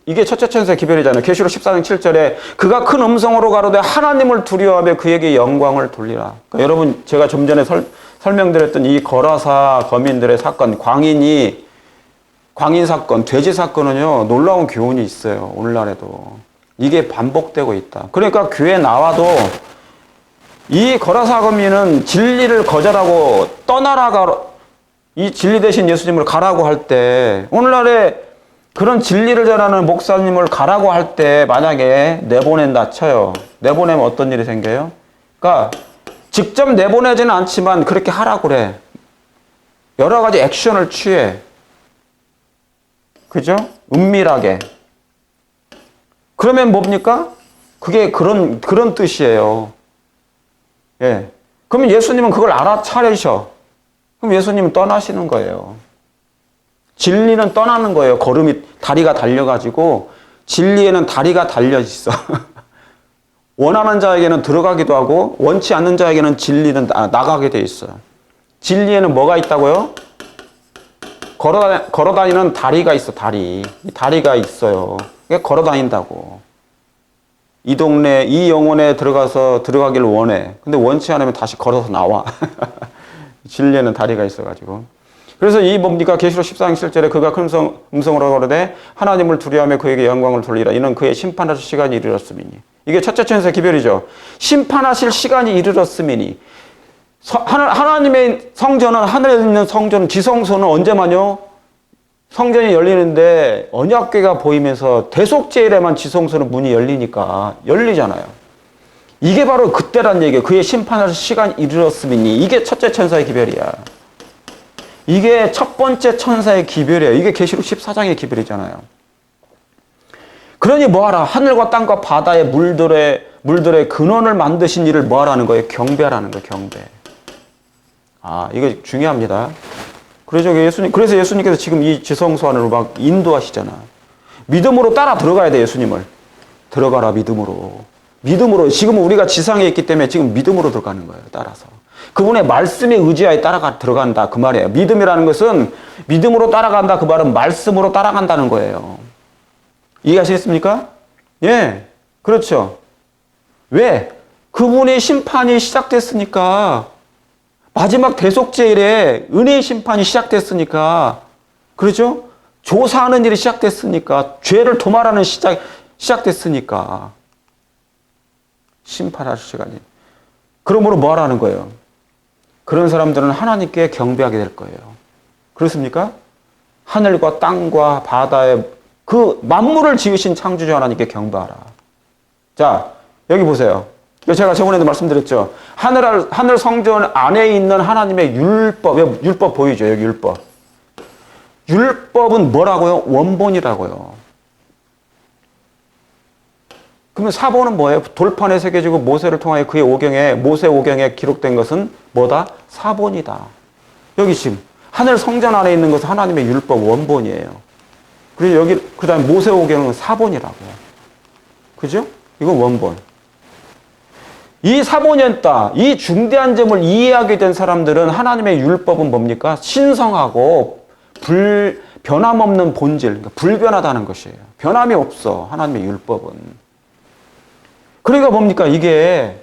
이게 첫째 천사의 기별이잖아요. 계시록 14장 7절에 그가 큰 음성으로 가로되 하나님을 두려워하며 그에게 영광을 돌리라. 그러니까 여러분, 제가 좀 전에 설명드렸던 이 거라사 거민들의 사건, 광인 사건, 돼지 사건은요, 놀라운 교훈이 있어요. 오늘날에도. 이게 반복되고 있다. 그러니까 교회 나와도 이 거라사 거민은 진리를 거절하고 이 진리 대신 예수님을 가라고 할 때, 오늘날에 그런 진리를 전하는 목사님을 가라고 할 때 만약에 내보낸다 쳐요. 내보내면 어떤 일이 생겨요? 그러니까 직접 내보내지는 않지만 그렇게 하라고 그래. 여러 가지 액션을 취해. 그죠? 은밀하게. 그러면 뭡니까? 그게 그런 뜻이에요. 예. 그러면 예수님은 그걸 알아차리셔. 그럼 예수님은 떠나시는 거예요. 진리는 떠나는 거예요. 다리가 달려가지고, 진리에는 다리가 달려있어. 원하는 자에게는 들어가기도 하고, 원치 않는 자에게는 진리는 나가게 돼 있어요. 진리에는 뭐가 있다고요? 걸어다니는 다리가 있어, 다리가 있어요. 그게 걸어다닌다고. 이 동네, 이 영혼에 들어가기를 원해. 근데 원치 않으면 다시 걸어서 나와. 진리에는 다리가 있어가지고. 그래서 이 뭡니까? 계시록 14장 7절에 그가 큰 음성으로 가로되 하나님을 두려워하며 그에게 영광을 돌리라. 이는 그의 심판하실 시간이 이르렀음이니. 이게 첫째 천사의 기별이죠. 심판하실 시간이 이르렀음이니. 하나님의 성전은, 하늘에 있는 성전은, 지성소는 언제만요? 성전이 열리는데 언약궤가 보이면서 대속죄일에만 지성소는 문이 열리잖아요. 이게 바로 그때란 얘기예요. 그의 심판하실 시간이 이르렀음이니. 이게 첫째 천사의 기별이야. 이게 첫 번째 천사의 기별이에요. 이게 계시록 14장의 기별이잖아요. 그러니 뭐하라? 하늘과 땅과 바다의 물들의 근원을 만드신 이를 뭐하라는 거예요? 경배하라는 거예요. 경배. 이거 중요합니다. 그래서 예수님께서 지금 이 지성소 안으로 막 인도하시잖아. 믿음으로 따라 들어가야 돼, 예수님을. 들어가라, 믿음으로. 지금 우리가 지상에 있기 때문에 지금 믿음으로 들어가는 거예요, 따라서. 그분의 말씀에 의지하여 들어간다, 그 말이에요. 믿음이라는 것은 믿음으로 따라간다, 그 말은 말씀으로 따라간다는 거예요. 이해하시겠습니까? 예, 그렇죠. 왜? 그분의 심판이 시작됐으니까. 마지막 대속죄일에 은혜의 심판이 시작됐으니까. 그렇죠? 조사하는 일이 시작됐으니까. 죄를 도말하는 시작됐으니까. 심판하실 시간이. 그러므로 뭐 하라는 거예요? 그런 사람들은 하나님께 경배하게 될 거예요. 그렇습니까? 하늘과 땅과 바다의 그 만물을 지으신 창조주 하나님께 경배하라. 자, 여기 보세요. 제가 저번에도 말씀드렸죠. 하늘 성전 안에 있는 하나님의 율법 보이죠? 여기 율법. 율법은 뭐라고요? 원본이라고요. 그러면 사본은 뭐예요? 돌판에 새겨지고 모세를 통하여 모세 오경에 기록된 것은 뭐다? 사본이다. 여기 지금 하늘 성전 안에 있는 것은 하나님의 율법 원본이에요. 그리고 여기, 그 다음에 모세오경은 사본이라고. 그죠? 이건 원본. 이 사본이었다. 이 중대한 점을 이해하게 된 사람들은 하나님의 율법은 뭡니까? 신성하고 변함없는 본질, 그러니까 불변하다는 것이에요. 변함이 없어, 하나님의 율법은. 그러니까 뭡니까? 이게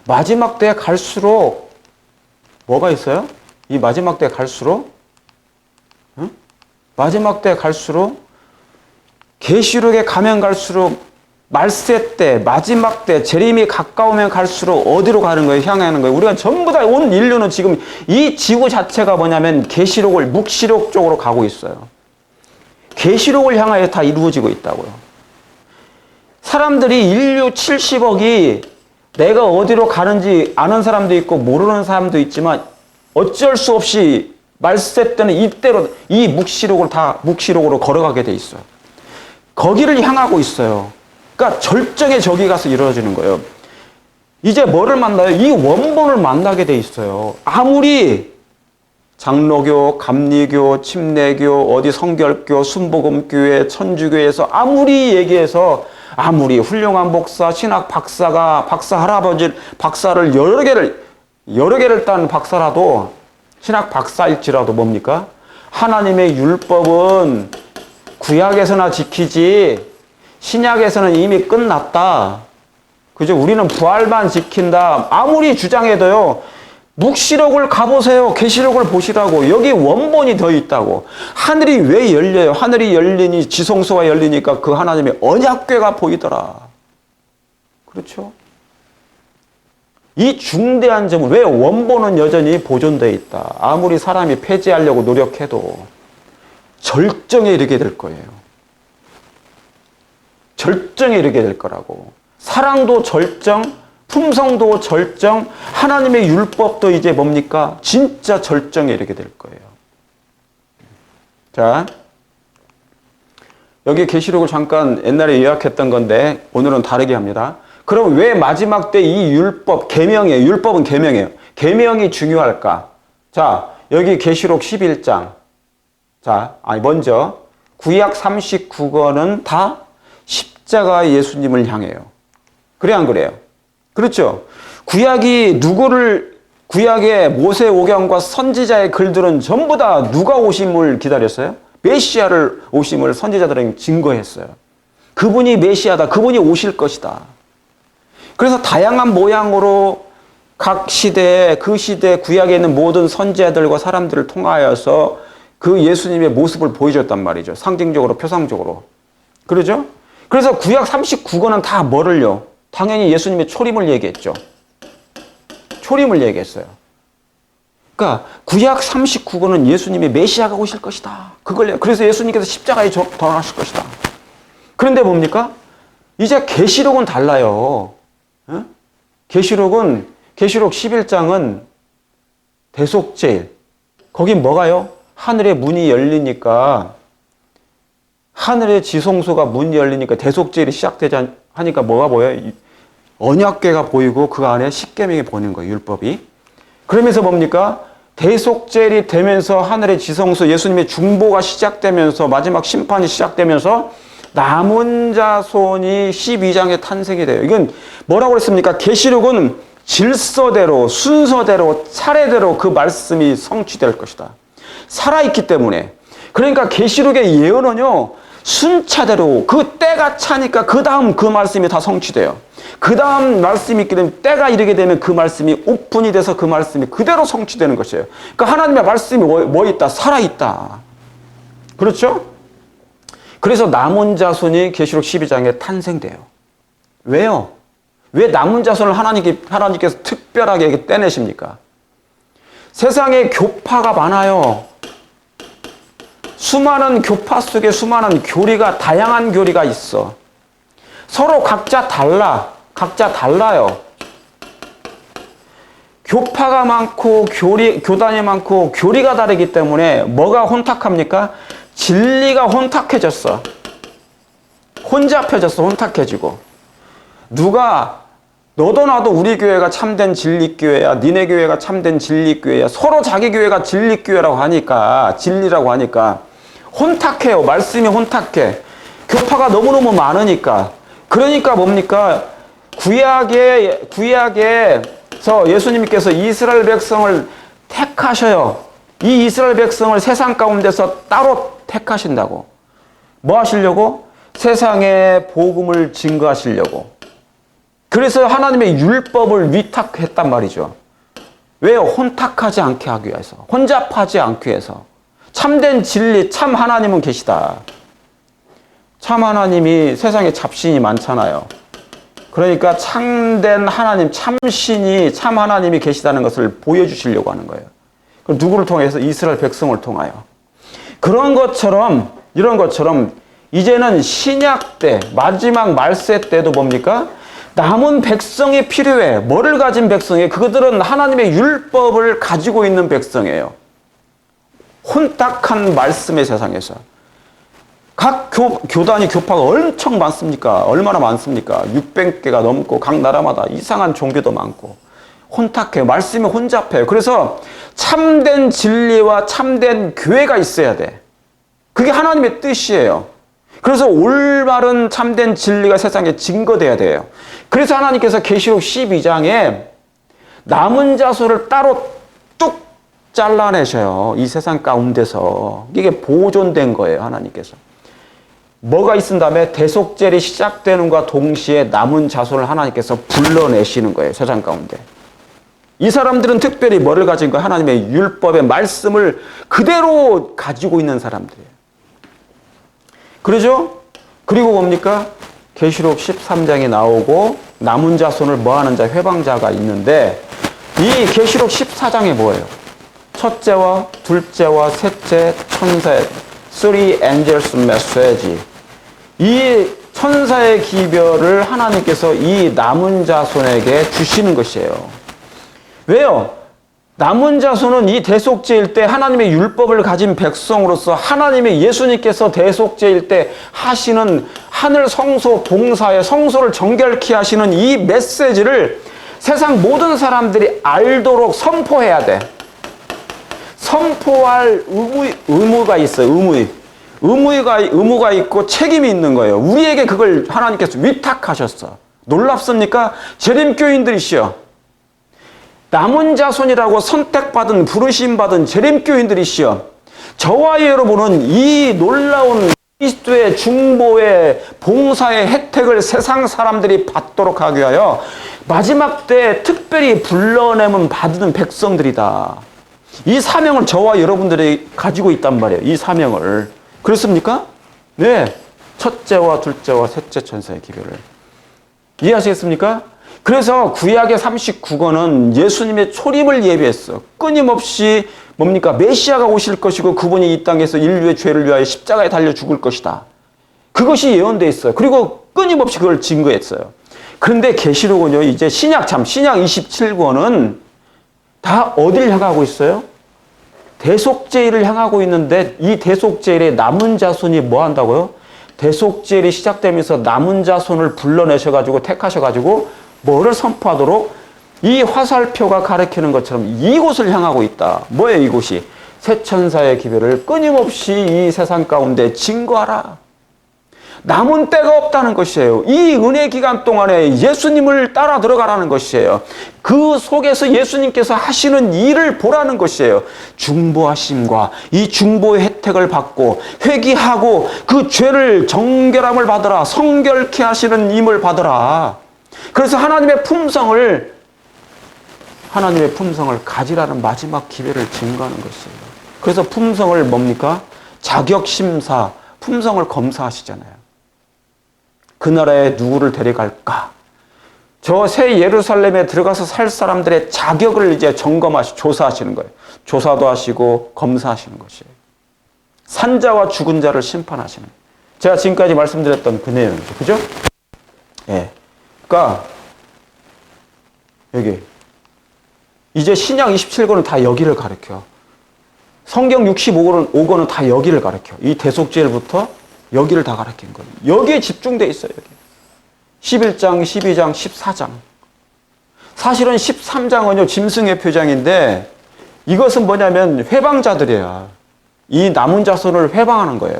마지막 때에 갈수록 뭐가 있어요? 이 마지막 때에 갈수록 응? 마지막 때에 갈수록 계시록에 가면 갈수록 말세 때, 마지막 때, 재림이 가까우면 갈수록 어디로 가는 거예요? 향하는 거예요. 우리가 전부 다 온 인류는 지금 이 지구 자체가 뭐냐면 계시록을 묵시록 쪽으로 가고 있어요. 계시록을 향하여 다 이루어지고 있다고요. 사람들이 인류 70억이 내가 어디로 가는지 아는 사람도 있고 모르는 사람도 있지만 어쩔 수 없이 말세 때는 이때로 이 묵시록으로 걸어가게 돼 있어요. 거기를 향하고 있어요. 그러니까 절정의 저기 가서 이루어지는 거예요. 이제 뭐를 만나요? 이 원본을 만나게 돼 있어요. 아무리 장로교, 감리교, 침례교, 어디 성결교, 순복음교회, 천주교에서 아무리 얘기해서 아무리 훌륭한 목사, 신학 박사가 박사 할아버지 박사를 여러 개를 딴 박사라도 신학 박사일지라도 뭡니까? 하나님의 율법은 구약에서나 지키지 신약에서는 이미 끝났다. 그죠? 우리는 부활만 지킨다. 아무리 주장해도요. 묵시록을 가보세요. 계시록을 보시라고. 여기 원본이 더 있다고. 하늘이 왜 열려요? 하늘이 열리니 지성소가 열리니까 그 하나님의 언약궤가 보이더라. 그렇죠? 이 중대한 점은 왜 원본은 여전히 보존되어 있다. 아무리 사람이 폐지하려고 노력해도 절정에 이르게 될 거예요. 절정에 이르게 될 거라고. 사랑도 절정, 품성도 절정, 하나님의 율법도 이제 뭡니까? 진짜 절정에 이르게 될 거예요. 자, 여기 계시록을 잠깐 옛날에 요약했던 건데 오늘은 다르게 합니다. 그럼 왜 마지막 때 이 율법, 계명이에요. 율법은 계명이에요. 계명이 중요할까? 자, 여기 계시록 11장. 자, 먼저 구약 39권은 다 십자가 예수님을 향해요. 그래 안 그래요? 그렇죠? 구약의 모세오경과 선지자의 글들은 전부 다 누가 오심을 기다렸어요? 메시아를 오심을 선지자들은 증거했어요. 그분이 메시아다. 그분이 오실 것이다. 그래서 다양한 모양으로 각 시대에 그 시대 구약에 있는 모든 선지자들과 사람들을 통하여서 그 예수님의 모습을 보여줬단 말이죠. 상징적으로 표상적으로. 그러죠? 그래서 구약 39권은 다 뭐를요? 당연히 예수님의 초림을 얘기했죠. 초림을 얘기했어요. 그러니까 구약 39권은 예수님이 메시아가 오실 것이다. 그래서 예수님께서 십자가에 돌아가실 것이다. 그런데 뭡니까? 이제 계시록은 달라요. 계시록 11장은 대속죄일. 거긴 뭐가요? 하늘의 문이 열리니까 하늘의 지성소가 문이 열리니까 대속죄일이 시작되지 하니까 뭐가 보여요? 언약궤가 보이고 그 안에 십계명이 보이는 거예요. 율법이. 그러면서 뭡니까? 대속죄일이 되면서 하늘의 지성소 예수님의 중보가 시작되면서 마지막 심판이 시작되면서 남은 자손이 12장에 탄생이 돼요. 이건 뭐라고 그랬습니까? 계시록은 질서대로 순서대로 차례대로 그 말씀이 성취될 것이다. 살아있기 때문에. 그러니까 계시록의 예언은요. 순차대로 그 때가 차니까 그 다음 그 말씀이 다 성취돼요. 그 다음 말씀이 있게 되면 때가 이르게 되면 그 말씀이 오픈이 돼서 그 말씀이 그대로 성취되는 것이에요. 그러니까 하나님의 말씀이 뭐 있다? 살아있다. 그렇죠? 그래서 남은 자손이 계시록 12장에 탄생돼요. 왜요? 왜 남은 자손을 하나님께서 특별하게 떼내십니까? 세상에 교파가 많아요. 수많은 교파 속에 수많은 교리가, 다양한 교리가 있어. 서로 각자 달라요. 교파가 많고 교단이 많고 교리가 다르기 때문에 뭐가 혼탁합니까? 진리가 혼탁해졌어. 혼잡해졌어. 혼탁해지고. 누가 너도 나도 우리 교회가 참된 진리교회야. 니네 교회가 참된 진리교회야. 서로 자기 교회가 진리교회라고 하니까 진리라고 하니까 혼탁해요. 말씀이 혼탁해. 교파가 너무너무 많으니까. 그러니까 뭡니까? 구약에서 예수님께서 이스라엘 백성을 택하셔요. 이 이스라엘 백성을 세상 가운데서 따로 택하신다고. 뭐 하시려고? 세상에 복음을 증거하시려고. 그래서 하나님의 율법을 위탁했단 말이죠. 왜요? 혼탁하지 않게 하기 위해서. 혼잡하지 않기 위해서. 참된 진리, 참 하나님은 계시다. 참 하나님이 세상에 잡신이 많잖아요. 그러니까 참된 하나님, 참신이, 참 하나님이 계시다는 것을 보여주시려고 하는 거예요. 그럼 누구를 통해서? 이스라엘 백성을 통하여. 이런 것처럼 이제는 신약 때, 마지막 말세 때도 뭡니까? 남은 백성이 필요해. 뭐를 가진 백성이에요? 그들은 하나님의 율법을 가지고 있는 백성이에요. 혼탁한 말씀의 세상에서. 각 교단이 교파가 엄청 많습니까? 얼마나 많습니까? 600개가 넘고 각 나라마다 이상한 종교도 많고 혼탁해요. 말씀이 혼잡해요. 그래서 참된 진리와 참된 교회가 있어야 돼. 그게 하나님의 뜻이에요. 그래서 올바른 참된 진리가 세상에 증거돼야 돼요. 그래서 하나님께서 계시록 12장에 남은 자손을 따로 뚝 잘라내셔요. 이 세상 가운데서. 이게 보존된 거예요. 하나님께서. 뭐가 있은 다음에 대속죄일이 시작되는과 동시에 남은 자손을 하나님께서 불러내시는 거예요. 세상 가운데. 이 사람들은 특별히 뭐를 가진 거예요? 하나님의 율법의 말씀을 그대로 가지고 있는 사람들이에요. 그러죠? 그리고 뭡니까? 계시록 13장이 나오고 남은 자손을 뭐하는 자, 회방자가 있는데 이 계시록 14장에 뭐예요? 첫째와 둘째와 셋째 천사의 Three Angels Message. 이 천사의 기별을 하나님께서 이 남은 자손에게 주시는 것이에요. 왜요? 남은 자손은 이 대속죄일 때 하나님의 율법을 가진 백성으로서 하나님의 예수님께서 대속죄일 때 하시는 하늘 성소 봉사의 성소를 정결케 하시는 이 메시지를 세상 모든 사람들이 알도록 선포해야 돼. 선포할 의무가 있어요. 의무가 있고 책임이 있는 거예요. 우리에게 그걸 하나님께서 위탁하셨어. 놀랍습니까? 재림교인들이시여. 남은 자손이라고 선택받은 부르심받은 재림교인들이시여. 저와 여러분은 이 놀라운 그리스도의 중보의 봉사의 혜택을 세상 사람들이 받도록 하기 위하여 마지막 때 특별히 불러내면 받는 백성들이다. 이 사명을 저와 여러분들이 가지고 있단 말이에요. 이 사명을. 그렇습니까? 네. 첫째와 둘째와 셋째 천사의 기별을. 이해하시겠습니까? 그래서 구약의 39권은 예수님의 초림을 예비했어. 끊임없이 뭡니까? 메시아가 오실 것이고 그분이 이 땅에서 인류의 죄를 위하여 십자가에 달려 죽을 것이다. 그것이 예언되어 있어요. 그리고 끊임없이 그걸 증거했어요. 그런데 계시록은요, 이제 신약 27권은 다 어디를 향하고 있어요? 대속죄일을 향하고 있는데 이 대속죄일에 남은 자손이 뭐 한다고요? 대속죄일이 시작되면서 남은 자손을 불러내셔가지고 택하셔가지고 뭐를 선포하도록 이 화살표가 가리키는 것처럼 이곳을 향하고 있다. 뭐예요 이곳이? 새 천사의 기별을 끊임없이 이 세상 가운데 증거하라. 남은 때가 없다는 것이에요. 이 은혜 기간 동안에 예수님을 따라 들어가라는 것이에요. 그 속에서 예수님께서 하시는 일을 보라는 것이에요. 중보하심과 이 중보의 혜택을 받고 회개하고 그 죄를 정결함을 받으라. 성결케 하시는 힘을 받으라. 그래서 하나님의 품성을 가지라는 마지막 기회를 증거하는 것이에요. 그래서 품성을 뭡니까? 자격심사, 품성을 검사하시잖아요. 그 나라에 누구를 데려갈까? 저 새 예루살렘에 들어가서 살 사람들의 자격을 이제 조사하시는 거예요. 조사도 하시고 검사하시는 것이에요. 산자와 죽은 자를 심판하시는. 제가 지금까지 말씀드렸던 그 내용이죠. 그죠? 예. 그러니까 여기 이제 신약 27권은 다 여기를 가르쳐. 성경 65권은 다 여기를 가르쳐. 이 대속죄일부터 여기를 다 가르친 거예요. 여기에 집중돼 있어요. 여기. 11장, 12장, 14장. 사실은 13장은요 짐승의 표장인데 이것은 뭐냐면 회방자들이야. 이 남은 자손을 회방하는 거예요.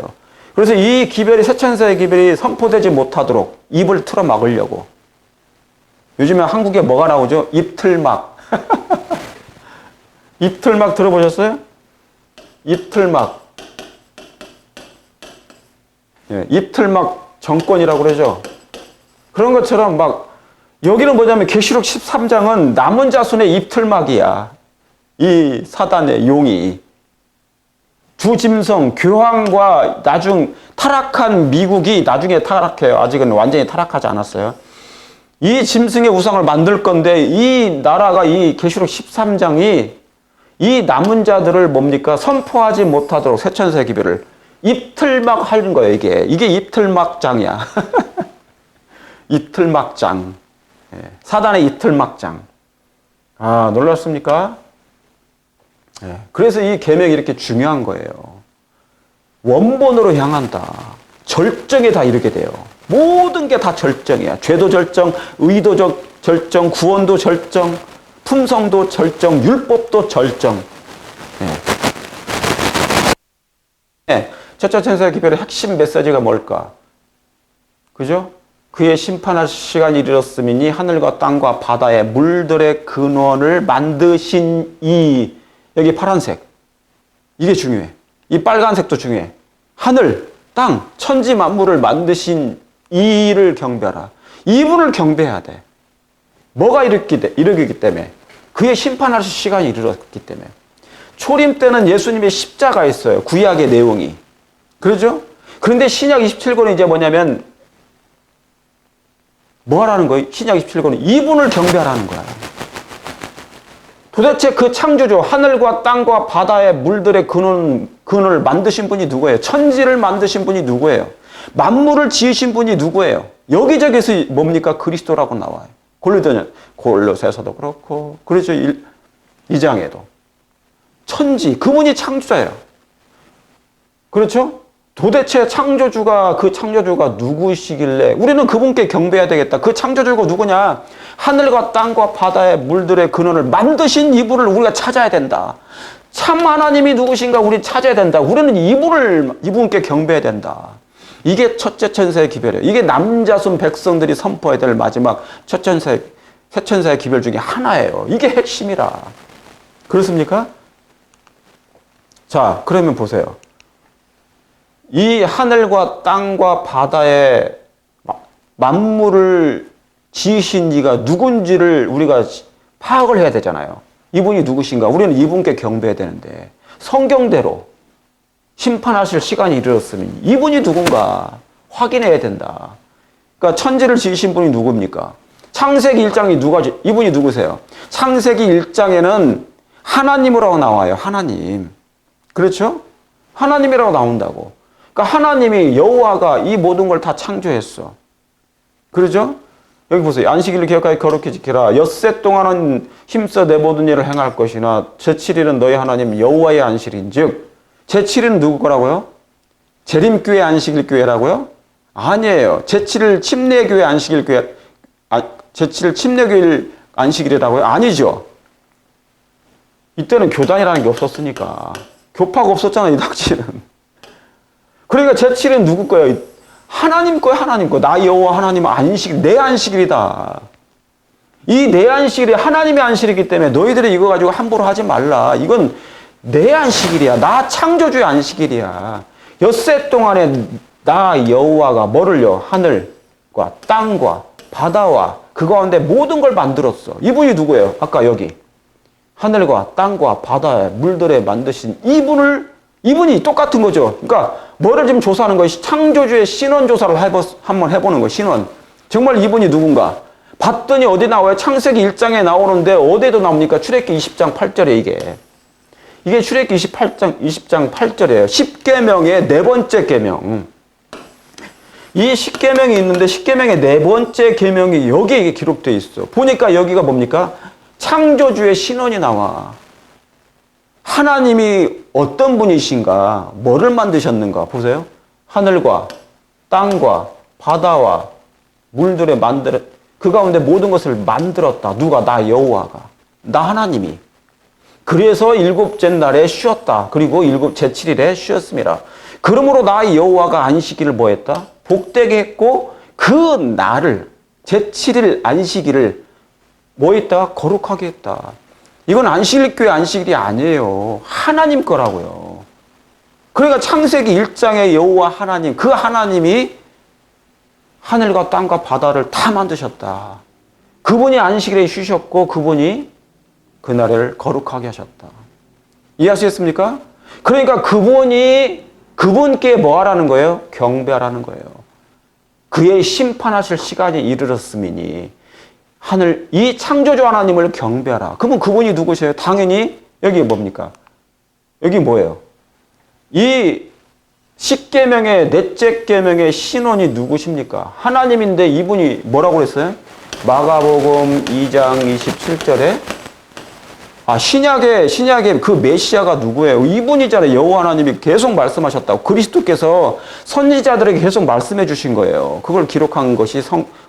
그래서 이 기별이, 새 천사의 기별이 선포되지 못하도록 입을 틀어 막으려고. 요즘에 한국에 뭐가 나오죠? 입틀막. 입틀막 들어보셨어요? 입틀막. 예, 입틀막 정권이라고 그러죠. 그런 것처럼 막 여기는 뭐냐면 계시록 13장은 남은 자손의 입틀막이야. 이 사단의 용이. 주짐승, 교황과 나중 타락한 미국이 나중에 타락해요. 아직은 완전히 타락하지 않았어요. 이 짐승의 우상을 만들 건데 이 나라가 이 계시록 13장이 이 남은 자들을 뭡니까? 선포하지 못하도록 새 천사의 기별을 입틀막 하는 거예요. 이게 입틀막장이야. 입틀막장. 사단의 입틀막장. 아, 놀랐습니까? 그래서 이 계명이 이렇게 중요한 거예요. 원본으로 향한다. 절정에 다 이르게 돼요. 모든 게 다 절정이야. 죄도 절정, 의도적 절정, 구원도 절정, 품성도 절정, 율법도 절정. 첫째 천사의 기별의 핵심 메시지가 뭘까? 그죠? 그의 심판할 시간이 이르렀음이니 하늘과 땅과 바다의 물들의 근원을 만드신 이, 여기 파란색. 이게 중요해. 이 빨간색도 중요해. 하늘, 땅, 천지 만물을 만드신 이를 경배하라. 이분을 경배해야 돼. 뭐가 이르기 때문에? 그의 심판하실 시간이 이르렀기 때문에. 초림 때는 예수님의 십자가 있어요. 구약의 내용이. 그러죠? 그런데 신약 27권은 이제 뭐냐면 뭐 하라는 거예요? 신약 27권은 이분을 경배하라는 거야. 도대체 그 창조주, 하늘과 땅과 바다의 물들의 근원을 만드신 분이 누구예요? 천지를 만드신 분이 누구예요? 만물을 지으신 분이 누구예요? 여기저기서 뭡니까? 그리스도라고 나와요. 골로새서도 그렇고, 그렇죠. 2장에도. 천지, 그분이 창조자예요. 그렇죠? 도대체 그 창조주가 누구시길래 우리는 그분께 경배해야 되겠다. 그 창조주가 누구냐? 하늘과 땅과 바다의 물들의 근원을 만드신 이분을 우리가 찾아야 된다. 참 하나님이 누구신가 우리 찾아야 된다. 우리는 이분께 경배해야 된다. 이게 첫째 천사의 기별이에요. 이게 남자손 백성들이 선포해야 될 마지막 새 천사의 기별 중에 하나예요. 이게 핵심이라. 그렇습니까? 자, 그러면 보세요. 이 하늘과 땅과 바다의 만물을 지으신 이가 누군지를 우리가 파악을 해야 되잖아요. 이분이 누구신가? 우리는 이분께 경배해야 되는데 성경대로 심판하실 시간이 이르렀으니 이분이 누군가 확인해야 된다. 그러니까 천지를 지으신 분이 누굽니까? 창세기 1장이 이분이 누구세요? 창세기 1장에는 하나님이라고 나와요. 하나님. 그렇죠? 하나님이라고 나온다고. 그러니까 하나님이 여호와가 이 모든 걸 다 창조했어. 그러죠? 여기 보세요. 안식일을 기억하여 거룩히 지키라. 엿새 동안은 힘써 내 모든 일을 행할 것이나 제7일은 너희 하나님 여호와의 안식일인즉 제7일은 누구 거라고요? 재림교회 안식일교회라고요? 아니에요. 제7일 침례교회 안식일교회 제7일 침례교회 안식일이라고요? 아니죠. 이때는 교단이라는 게 없었으니까. 교파가 없었잖아, 이 당시에는. 그러니까 제7일은 누구 거예요? 하나님 거예요, 하나님 거. 나 여호와 하나님은 안식일, 내 안식일이다. 이 내 안식일이 하나님의 안식일이기 때문에 너희들이 이거 가지고 함부로 하지 말라. 이건 내 안식일이야. 나 창조주의 안식일이야. 엿새 동안에 나 여호와가 뭐를요? 하늘과 땅과 바다와 그 가운데 모든 걸 만들었어. 이분이 누구예요? 아까 여기. 하늘과 땅과 바다에 물들에 만드신 이분이 똑같은 거죠. 그러니까 뭐를 지금 조사하는 거예요? 창조주의 신원 조사를 한번 해보는 거예요. 신원. 정말 이분이 누군가. 봤더니 어디 나와요? 창세기 1장에 나오는데 어디에도 나옵니까? 출애굽기 20장 8절에 이게 출애굽기 20장 8절이에요. 10계명의 네 번째 계명. 이 10계명이 있는데 10계명의 네 번째 계명이 여기에 기록되어 있어. 보니까 여기가 뭡니까? 창조주의 신원이 나와. 하나님이 어떤 분이신가? 뭐를 만드셨는가? 보세요. 하늘과 땅과 바다와 물들에 그 가운데 모든 것을 만들었다. 누가? 나 여호와가. 나 하나님이. 그래서 일곱째 날에 쉬었다. 그리고 제7일에 쉬었습니다. 그러므로 나 여호와가 안식일을 뭐 했다? 복되게 했고 그 날을 제7일 안식일을 뭐 했다? 거룩하게 했다. 이건 안식일 교회 안식일이 아니에요. 하나님 거라고요. 그러니까 창세기 1장의 여호와 하나님, 그 하나님이 하늘과 땅과 바다를 다 만드셨다. 그분이 안식일에 쉬셨고 그분이 그날을 거룩하게 하셨다. 이해하시겠습니까? 그러니까 그분께 뭐 하라는 거예요? 경배하라는 거예요. 그의 심판하실 시간이 이르렀음이니 이 창조주 하나님을 경배하라. 그러면 그분이 누구세요? 당연히 여기 뭡니까? 여기 뭐예요? 이 십계명의 넷째 계명의 신원이 누구십니까? 하나님인데 이분이 뭐라고 그랬어요? 마가복음 2장 27절에 신약의 그 메시아가 누구예요? 이분이잖아요. 여호와 하나님이 계속 말씀하셨다고. 그리스도께서 선지자들에게 계속 말씀해 주신 거예요. 그걸 기록한 것이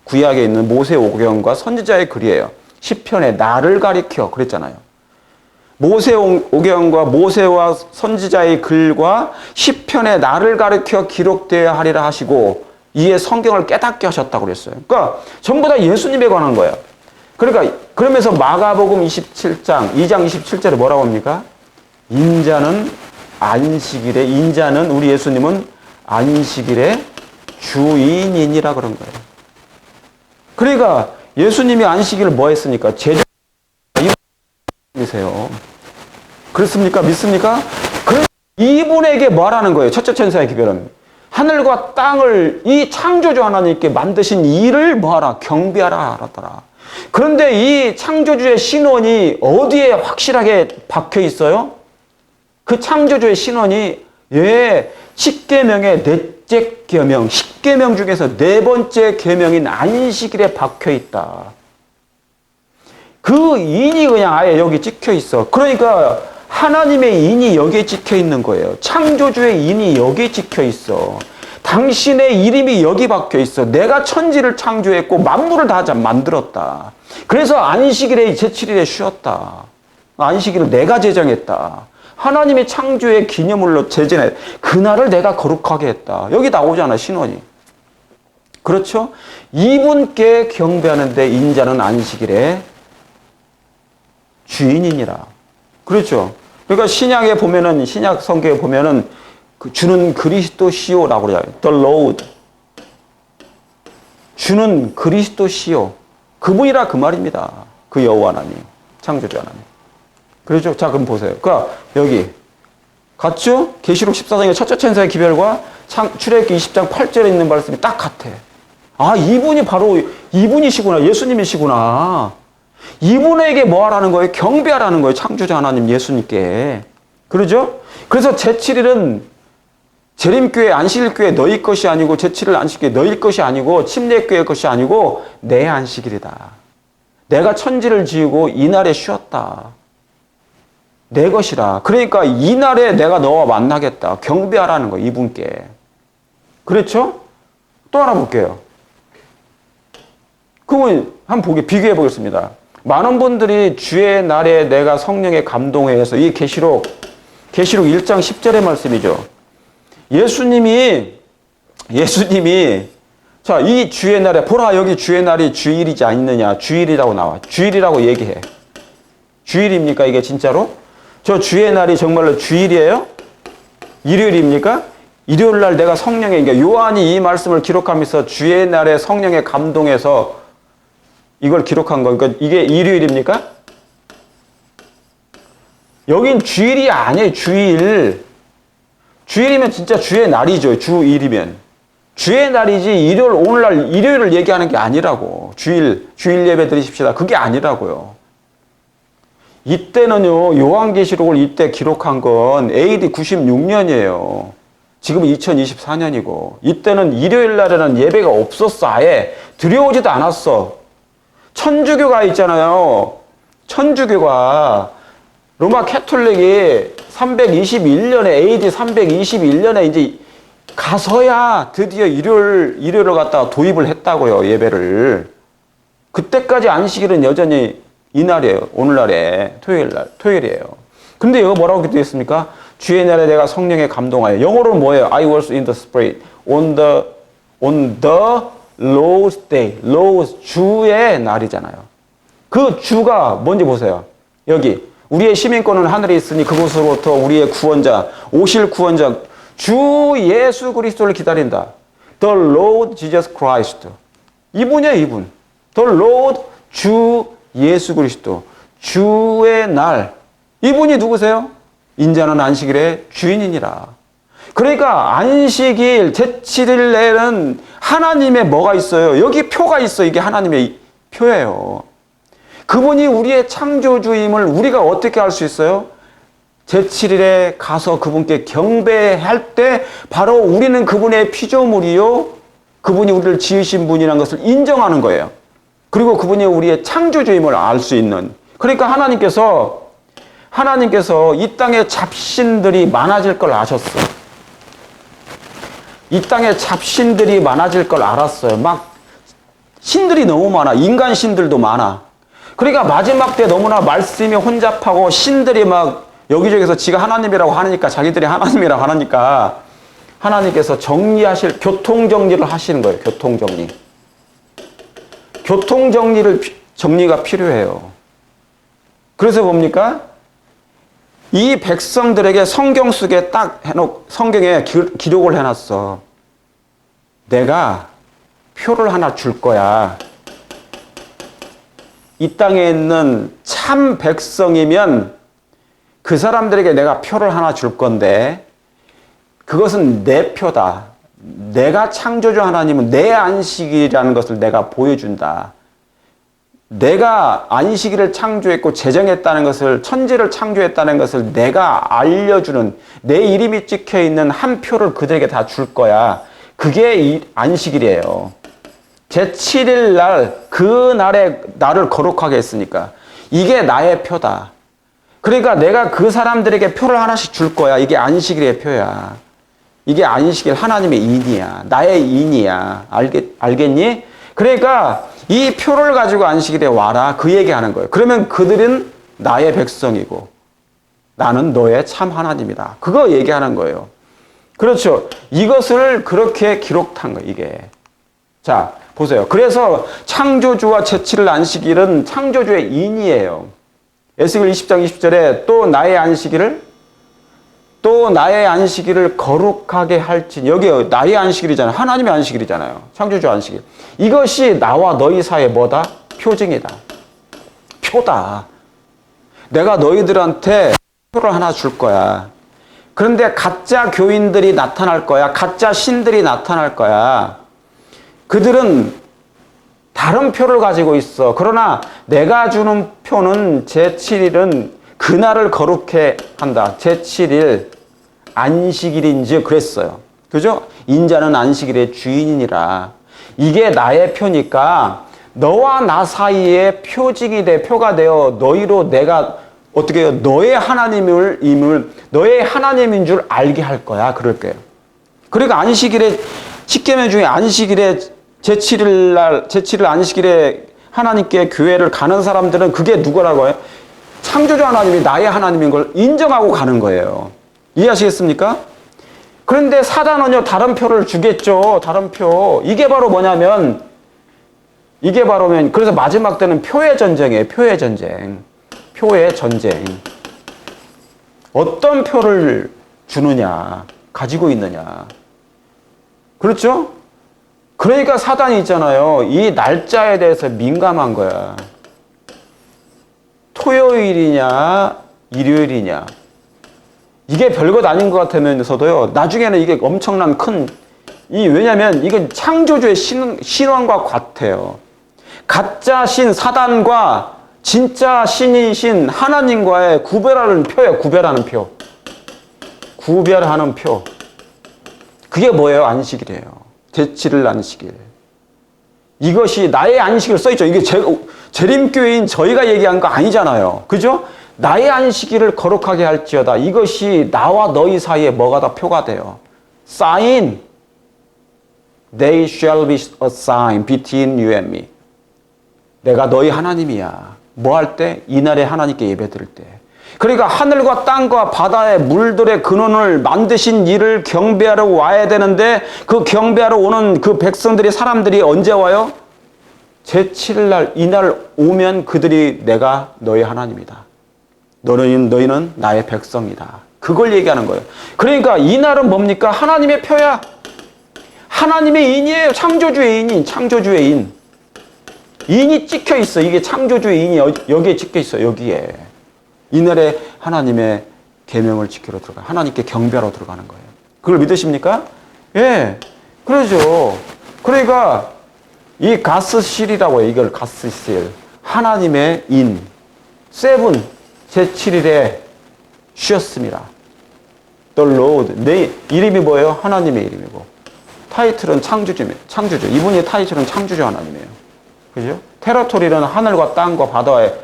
구약에 있는 모세오경과 선지자의 글이에요. 시편에 나를 가리켜 그랬잖아요. 모세오경과 모세와 선지자의 글과 시편에 나를 가리켜 기록되어야 하리라 하시고 이에 성경을 깨닫게 하셨다고 그랬어요. 그러니까 전부 다 예수님에 관한 거예요. 그러면서 마가복음 27장 2장 27절에 뭐라고 합니까? 인자는 우리 예수님은 안식일의 주인이니라 그런 거예요. 그러니까 예수님이 안식일을 뭐 했습니까? 제자이세요. 그렇습니까? 믿습니까? 그래서 이분에게 뭐라는 거예요? 첫째 천사의 기별은 하늘과 땅을 이 창조주 하나님께 만드신 이를 뭐하라? 경배하라 하더라. 그런데 이 창조주의 신원이 어디에 확실하게 박혀 있어요? 그 창조주의 신원이 십계명의 넷째 계명, 십계명 중에서 네 번째 계명인 안식일에 박혀 있다. 그 인이 그냥 아예 여기 찍혀 있어. 그러니까 하나님의 인이 여기에 찍혀 있는 거예요. 창조주의 인이 여기에 찍혀 있어. 당신의 이름이 여기 박혀 있어. 내가 천지를 창조했고 만물을 다 만들었다. 그래서 안식일에 제7일에 쉬었다. 안식일을 내가 제정했다. 하나님의 창조의 기념물로 제정해. 그날을 내가 거룩하게 했다. 여기 나오잖아, 신원이. 그렇죠? 이분께 경배하는데 인자는 안식일에 주인이니라. 그렇죠? 그러니까 신약 성경에 보면은 주는 그리스도시요라고 그래요. The Lord. 주는 그리스도시요. 그분이라 그 말입니다. 그 여호와 하나님, 창조주 하나님. 그렇죠? 자, 그럼 보세요. 그러니까 여기 같죠? 계시록 14장의 첫째 천사의 기별과 출애굽기 20장 8절에 있는 말씀이 딱 같아. 이분이 바로 이분이시구나. 예수님이시구나. 이분에게 뭐 하라는 거예요? 경배하라는 거예요. 창조주 하나님 예수님께. 그러죠? 그래서 제7일은 재림교회, 안식일교회 너희 것이 아니고 제7일 안식교회 너희 것이 아니고 침례교회 것이 아니고 내 안식일이다. 내가 천지를 지으고 이날에 쉬었다. 내 것이라. 그러니까 이날에 내가 너와 만나겠다. 경배하라는 거 이분께. 그렇죠? 또 하나 볼게요. 그러면 한번 비교해 보겠습니다. 많은 분들이 주의 날에 내가 성령의 감동에 의해서 이 계시록 1장 10절의 말씀이죠. 예수님이 자, 이 주의 날에 보라 여기 주의 날이 주일이지 않느냐. 주일이라고 나와. 주일이라고 얘기해. 주일입니까 이게 진짜로? 저 주의 날이 정말로 주일이에요? 일요일입니까? 일요일 날 내가 그러니까 요한이 이 말씀을 기록하면서 주의 날에 성령의 감동에서 이걸 기록한 거. 그러니까 이게 일요일입니까? 여긴 주일이 아니에요. 주일이면 진짜 주의 날이죠. 주일이면. 주의 날이지 오늘날 일요일을 얘기하는 게 아니라고. 주일 예배 드리십시다. 그게 아니라고요. 이때는요. 요한계시록을 이때 기록한 건 AD 96년이에요. 지금은 2024년이고 이때는 일요일 날에는 예배가 없었어. 아예 들여오지도 않았어. 천주교가 있잖아요. 천주교가 로마 캐톨릭이 321년에 AD 321년에 이제 가서야 드디어 일요일을 갖다가 도입을 했다고요. 예배를. 그때까지 안식일은 여전히 이날이에요. 오늘날에 토요일이에요. 근데 여기 뭐라고 되어 있습니까? 주의 날에 내가 성령에 감동하여. 영어로는 뭐예요? I was in the Spirit on the Lord's day. Lord's 주의 날이잖아요. 그 주가 뭔지 보세요. 여기 우리의 시민권은 하늘에 있으니 그곳으로부터 우리의 구원자, 오실 구원자 주 예수 그리스도를 기다린다. The Lord Jesus Christ. 이분이에요, 이분. The Lord 주 예수 그리스도. 주의 날. 이분이 누구세요? 인자는 안식일의 주인이니라. 그러니까 안식일 제7일에는 하나님의 뭐가 있어요? 여기 표가 있어. 이게 하나님의 표예요. 그분이 우리의 창조주임을 우리가 어떻게 알 수 있어요? 제7일에 가서 그분께 경배할 때 바로 우리는 그분의 피조물이요. 그분이 우리를 지으신 분이라는 것을 인정하는 거예요. 그리고 그분이 우리의 창조주임을 알 수 있는. 그러니까 하나님께서 이 땅에 잡신들이 많아질 걸 아셨어. 이 땅에 잡신들이 많아질 걸 알았어요. 막 신들이 너무 많아. 인간 신들도 많아. 그러니까 마지막 때 너무나 말씀이 혼잡하고 신들이 막 여기저기서 지가 하나님이라고 하니까 자기들이 하나님이라고 하니까 하나님께서 교통정리를 하시는 거예요. 정리가 필요해요. 그래서 뭡니까? 이 백성들에게 성경 속에 성경에 기록을 해놨어. 내가 표를 하나 줄 거야. 이 땅에 있는 참 백성이면 그 사람들에게 내가 표를 하나 줄 건데 그것은 내 표다. 내가 창조주 하나님은 내 안식일이라는 것을 내가 보여준다. 내가 안식일을 창조했고 제정했다는 것을, 천지를 창조했다는 것을 내가 알려주는, 내 이름이 찍혀있는 한 표를 그들에게 다 줄 거야. 그게 안식일이에요. 제7일 날, 그 날에 나를 거룩하게 했으니까 이게 나의 표다. 그러니까 내가 그 사람들에게 표를 하나씩 줄 거야. 이게 안식일의 표야. 이게 안식일 하나님의 인이야. 나의 인이야. 알겠니? 그러니까 이 표를 가지고 안식일에 와라. 그 얘기하는 거예요. 그러면 그들은 나의 백성이고 나는 너의 참 하나님이다. 그거 얘기하는 거예요. 그렇죠. 이것을 그렇게 기록한 거예요. 이게. 자, 보세요. 그래서 창조주와 제7일 안식일은 창조주의 인이에요. 에스겔 20장 20절에 또 나의 안식일을 거룩하게 할지니. 여기 나의 안식일이잖아요. 하나님의 안식일이잖아요. 창조주 안식일. 이것이 나와 너희 사이에 뭐다? 표징이다. 표다. 내가 너희들한테 표를 하나 줄 거야. 그런데 가짜 교인들이 나타날 거야. 가짜 신들이 나타날 거야. 그들은 다른 표를 가지고 있어. 그러나 내가 주는 표는 제7일은 그날을 거룩해 한다. 제7일 안식일인지 그랬어요. 그죠? 인자는 안식일의 주인이니라. 이게 나의 표니까 너와 나 사이에 표징이 돼, 표가 되어 너희로 내가 어떻게 해요? 너의 하나님인 줄 알게 할 거야. 그럴 거예요. 그러니까 안식일에, 십계명 중에 안식일에 제7일 안식일에 하나님께 교회를 가는 사람들은 그게 누구라고 해요? 창조주 하나님이 나의 하나님인 걸 인정하고 가는 거예요. 이해하시겠습니까? 그런데 사단은요, 다른 표를 주겠죠. 다른 표. 이게 바로 뭐냐면, 그래서 마지막 때는 표의 전쟁이에요. 표의 전쟁. 어떤 표를 주느냐, 가지고 있느냐. 그렇죠? 그러니까 사단이 있잖아요. 이 날짜에 대해서 민감한 거야. 토요일이냐, 일요일이냐. 이게 별것 아닌 것 같으면서도요, 나중에는 이게 엄청난 왜냐면 이건 창조주의 신원과 같아요. 가짜 신, 사단과 진짜 신이신 하나님과의 구별하는 표예요, 구별하는 표. 그게 뭐예요? 안식일이에요. 제7일 안식일. 이것이 나의 안식일 써있죠. 이게 재림교회인 저희가 얘기한 거 아니잖아요. 그죠? 나의 안식일을 거룩하게 할지어다. 이것이 나와 너희 사이에 뭐가 다 표가 돼요. sign. They shall be a sign between you and me. 내가 너희 하나님이야. 뭐 할 때? 이날에 하나님께 예배 드릴 때. 그러니까 하늘과 땅과 바다의 물들의 근원을 만드신 이를 경배하러 와야 되는데 그 경배하러 오는 그 백성들이 사람들이 언제 와요? 제7날 이날 오면 그들이 내가 너의 하나님이다. 너희는 나의 백성이다. 그걸 얘기하는 거예요. 그러니까 이날은 뭡니까? 하나님의 표야. 하나님의 인이에요. 창조주의 인이. 창조주의 인. 인이 찍혀 있어. 이게 창조주의 인이 여기에 찍혀 있어. 여기에. 이날에 하나님의 계명을 지키러 들어가. 하나님께 경배하러 들어가는 거예요. 그걸 믿으십니까? 예. 그러죠. 그러니까 이 가스실이라고 해요. 이걸 가스실. 하나님의 인. 세븐. 제7일에 쉬었습니다. The Lord. 내 이름이 뭐예요? 하나님의 이름이고. 타이틀은 창조주. 이분의 타이틀은 창조주 하나님이에요. 그죠? 테라토리는 하늘과 땅과 바다의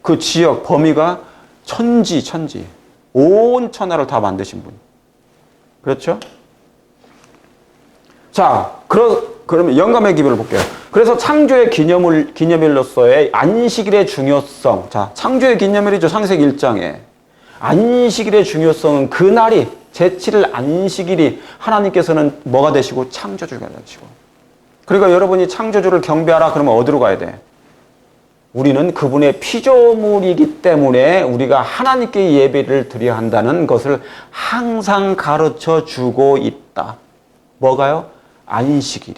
그 지역 범위가 천지. 온 천하를 다 만드신 분. 그렇죠? 자, 그러면 영감의 기별을 볼게요. 그래서 창조의 기념일로서의 안식일의 중요성. 자, 창조의 기념일이죠. 창세기 1장에. 안식일의 중요성은 그날이 제7일 안식일이 하나님께서는 뭐가 되시고 창조주가 되시고. 그러니까 여러분이 창조주를 경배하라 그러면 어디로 가야 돼? 우리는 그분의 피조물이기 때문에 우리가 하나님께 예배를 드려야 한다는 것을 항상 가르쳐 주고 있다. 뭐가요? 안식일이.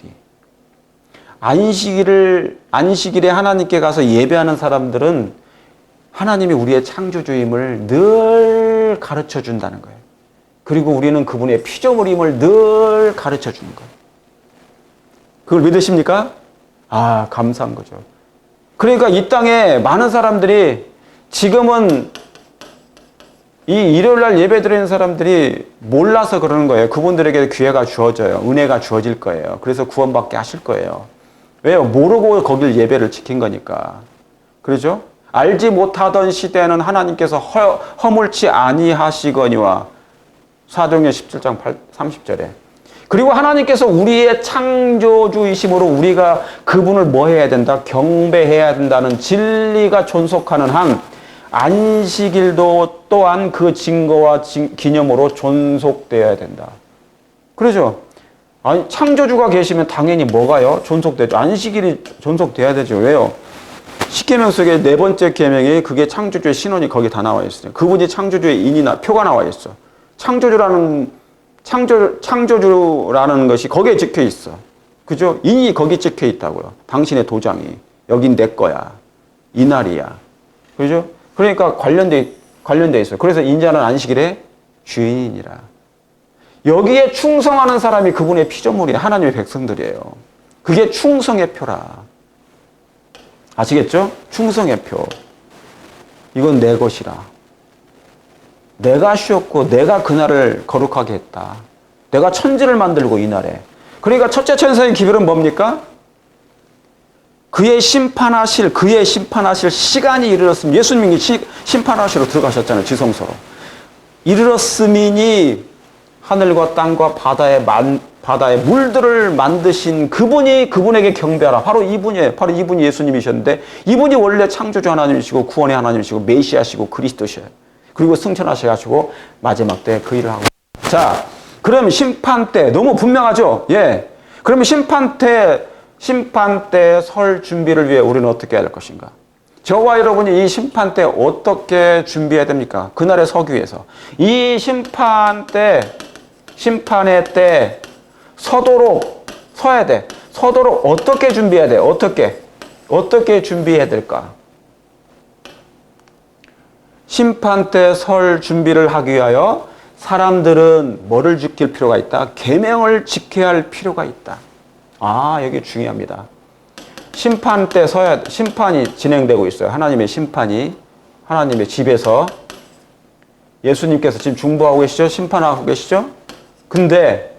안식일에 하나님께 가서 예배하는 사람들은 하나님이 우리의 창조주임을 늘 가르쳐 준다는 거예요. 그리고 우리는 그분의 피조물임을 늘 가르쳐 주는 거예요. 그걸 믿으십니까? 아, 감사한 거죠. 그러니까 이 땅에 많은 사람들이 지금은 이 일요일날 예배 드리는 사람들이 몰라서 그러는 거예요. 그분들에게 기회가 주어져요. 은혜가 주어질 거예요. 그래서 구원받게 하실 거예요. 왜요? 모르고 거길 예배를 지킨 거니까. 그렇죠? 알지 못하던 시대에는 하나님께서 허물치 아니하시거니와 사도행전 17장 30절에. 그리고 하나님께서 우리의 창조주이심으로 우리가 그분을 뭐 해야 된다? 경배해야 된다는 진리가 존속하는 한 안식일도 또한 그 증거와 기념으로 존속되어야 된다. 그렇죠? 아니, 창조주가 계시면 당연히 뭐가요? 존속되죠. 안식일이 존속돼야 되죠. 왜요? 십계명 속에 네 번째 계명이 그게 창조주의 신원이 거기 다 나와 있어요. 그분이 창조주의 인이나 표가 나와 있어. 창조주라는 것이 거기에 찍혀 있어. 그죠? 인이 거기 찍혀 있다고요. 당신의 도장이. 여긴 내 거야. 이날이야. 그죠? 그러니까 관련돼 있어요. 그래서 인자는 안식일의 주인이라. 여기에 충성하는 사람이 그분의 피조물이 하나님의 백성들이에요. 그게 충성의 표라. 아시겠죠? 충성의 표. 이건 내 것이라. 내가 쉬었고 내가 그날을 거룩하게 했다. 내가 천지를 만들고 이날에. 그러니까 첫째 천사의 기별은 뭡니까? 그의 심판하실 시간이 이르렀으면 예수님이 심판하시러 들어가셨잖아요. 지성소로. 이르렀으니 하늘과 땅과 바다의 물들을 만드신 그분에게 경배하라. 바로 이분이에요. 바로 이분이 예수님이셨는데 이분이 원래 창조주 하나님이시고 구원의 하나님이시고 메시아시고 그리스도셔요. 그리고 승천하셔가지고 마지막 때 그 일을 하고. 자, 그럼 심판 때 너무 분명하죠? 예. 그러면 심판 때 설 준비를 위해 우리는 어떻게 해야 될 것인가? 저와 여러분이 이 심판 때 어떻게 준비해야 됩니까? 그날에 서기 위해서. 이 심판의 때 서야 돼. 서도록 어떻게 준비해야 돼? 어떻게 준비해야 될까? 심판 때 설 준비를 하기 위하여 사람들은 뭐를 지킬 필요가 있다? 계명을 지켜야 할 필요가 있다. 아, 여기 중요합니다. 심판 때 심판이 진행되고 있어요. 하나님의 심판이. 하나님의 집에서. 예수님께서 지금 중보하고 계시죠? 심판하고 계시죠? 근데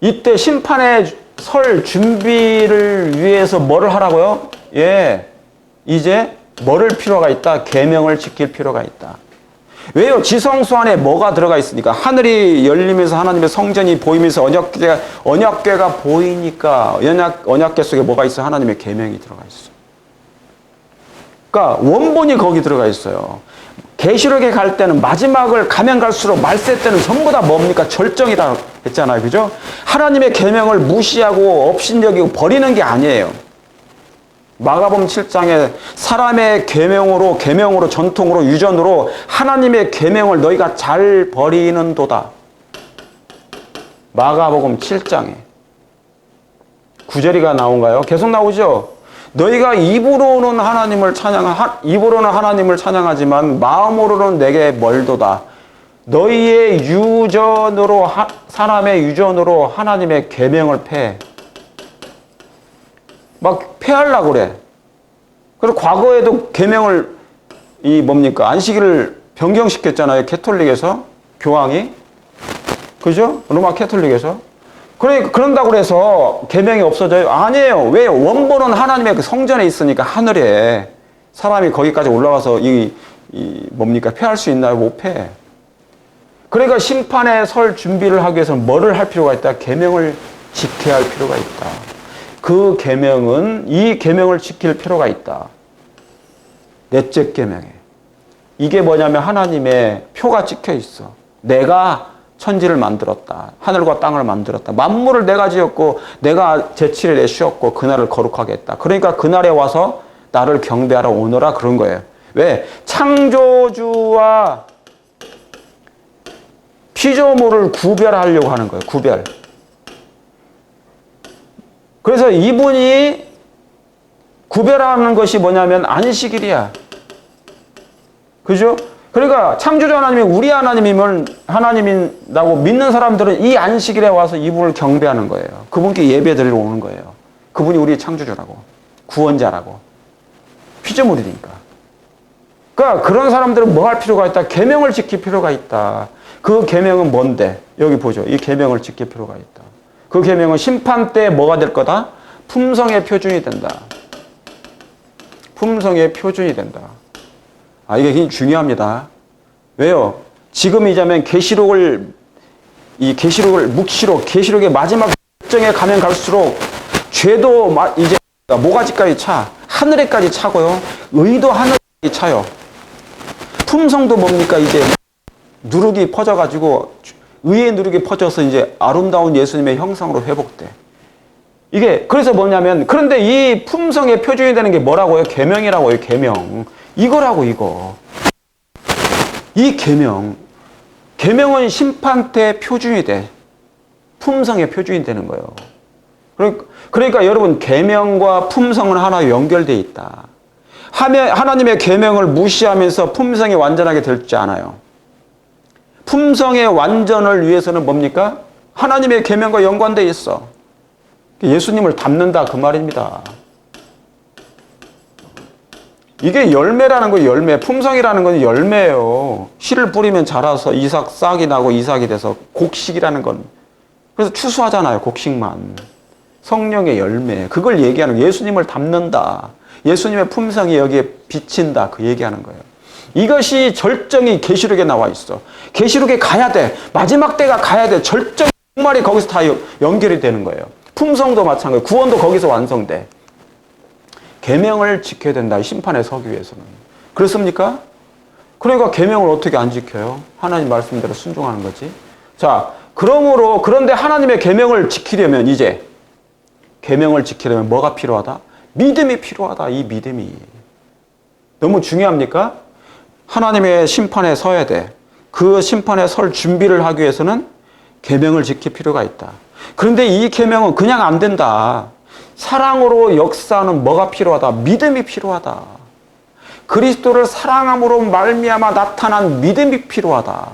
이때 심판의 설 준비를 위해서 뭐를 하라고요? 예. 이제 뭐를 필요가 있다? 계명을 지킬 필요가 있다. 왜요? 지성소 안에 뭐가 들어가 있으니까. 하늘이 열리면서 하나님의 성전이 보이면서 언약궤가 보이니까 언약궤 속에 뭐가 있어? 하나님의 계명이 들어가 있어. 그러니까 원본이 거기 들어가 있어요. 계시록에 갈 때는 마지막을 가면 갈수록 말세 때는 전부 다 뭡니까? 절정이다 했잖아요. 그죠? 하나님의 계명을 무시하고 업신여기고 버리는 게 아니에요. 마가복음 7장에 사람의 계명으로 전통으로 유전으로 하나님의 계명을 너희가 잘 버리는도다. 마가복음 7장에 9절이가 나온가요? 계속 나오죠. 너희가 입으로는 하나님을 찬양하지만 마음으로는 내게 멀도다. 너희의 유전으로 사람의 유전으로 하나님의 계명을 막 폐하려고 그래. 그리고 과거에도 계명을 안식일을 변경시켰잖아요. 캐톨릭에서 교황이. 그죠? 로마 캐톨릭에서. 그런다고 해서 계명이 없어져요? 아니에요. 왜요? 원본은 하나님의 그 성전에 있으니까 하늘에 사람이 거기까지 올라가서 폐할 수 있나요? 못 폐. 그러니까 심판에 설 준비를 하기 위해서는 뭐를 할 필요가 있다? 계명을 지켜야 할 필요가 있다. 그 계명은 이 계명을 지킬 필요가 있다. 넷째 계명에. 이게 뭐냐면 하나님의 표가 찍혀 있어. 내가 천지를 만들었다. 하늘과 땅을 만들었다. 만물을 내가 지었고 내가 제7일에 쉬었고 그날을 거룩하게 했다. 그러니까 그날에 와서 나를 경배하러 오너라 그런 거예요. 왜? 창조주와 피조물을 구별하려고 하는 거예요. 구별. 그래서 이분이 구별하는 것이 뭐냐면 안식일이야. 그죠? 그러니까 창조주 하나님이 우리 하나님이라고 믿는 사람들은 이 안식일에 와서 이분을 경배하는 거예요. 그분께 예배 드리러 오는 거예요. 그분이 우리 창조주라고. 구원자라고. 피조물이니까. 그러니까 그런 사람들은 뭐 할 필요가 있다? 계명을 지킬 필요가 있다. 그 계명은 뭔데? 여기 보죠. 이 계명을 지킬 필요가 있다. 그 계명은 심판 때 뭐가 될 거다? 품성의 표준이 된다. 품성의 표준이 된다. 이게 굉장히 중요합니다. 왜요? 지금이자면 계시록의 마지막 절정에 가면 갈수록 죄도 이제 모가지까지 차. 하늘에까지 차고요. 의도 하늘까지 차요. 품성도 뭡니까? 이제 누룩이 퍼져가지고 의의 누룩이 퍼져서 이제 아름다운 예수님의 형상으로 회복돼. 이게 그래서 뭐냐면 그런데 이 품성의 표준이 되는 게 뭐라고요? 계명이라고요. 계명. 이거라고 이거. 이 계명은 심판 때 표준이 돼. 품성의 표준이 되는 거예요. 그러니까 여러분 계명과 품성은 하나 연결돼 있다. 하나님의 계명을 무시하면서 품성이 완전하게 될지 않아요. 품성의 완전을 위해서는 뭡니까? 하나님의 계명과 연관돼 있어. 예수님을 닮는다 그 말입니다. 이게 열매라는 거예요. 열매. 품성이라는 건 열매예요. 씨를 뿌리면 자라서 싹이 나고 이삭이 돼서 곡식이라는 건. 그래서 추수하잖아요. 곡식만. 성령의 열매. 그걸 얘기하는 거예요. 예수님을 닮는다. 예수님의 품성이 여기에 비친다. 그 얘기하는 거예요. 이것이 절정이 계시록에 나와 있어. 계시록에 가야 돼. 마지막 때가 가야 돼. 절정 정말이 거기서 다 연결이 되는 거예요. 품성도 마찬가지. 구원도 거기서 완성돼. 계명을 지켜야 된다. 심판에 서기 위해서는. 그렇습니까? 그러니까 계명을 어떻게 안 지켜요? 하나님 말씀대로 순종하는 거지. 자, 그런데 하나님의 계명을 지키려면 계명을 지키려면 뭐가 필요하다? 믿음이 필요하다. 이 믿음이. 너무 중요합니까? 하나님의 심판에 서야 돼. 그 심판에 설 준비를 하기 위해서는 계명을 지킬 필요가 있다. 그런데 이 계명은 그냥 안 된다. 사랑으로 역사하는 뭐가 필요하다? 믿음이 필요하다. 그리스도를 사랑함으로 말미암아 나타난 믿음이 필요하다.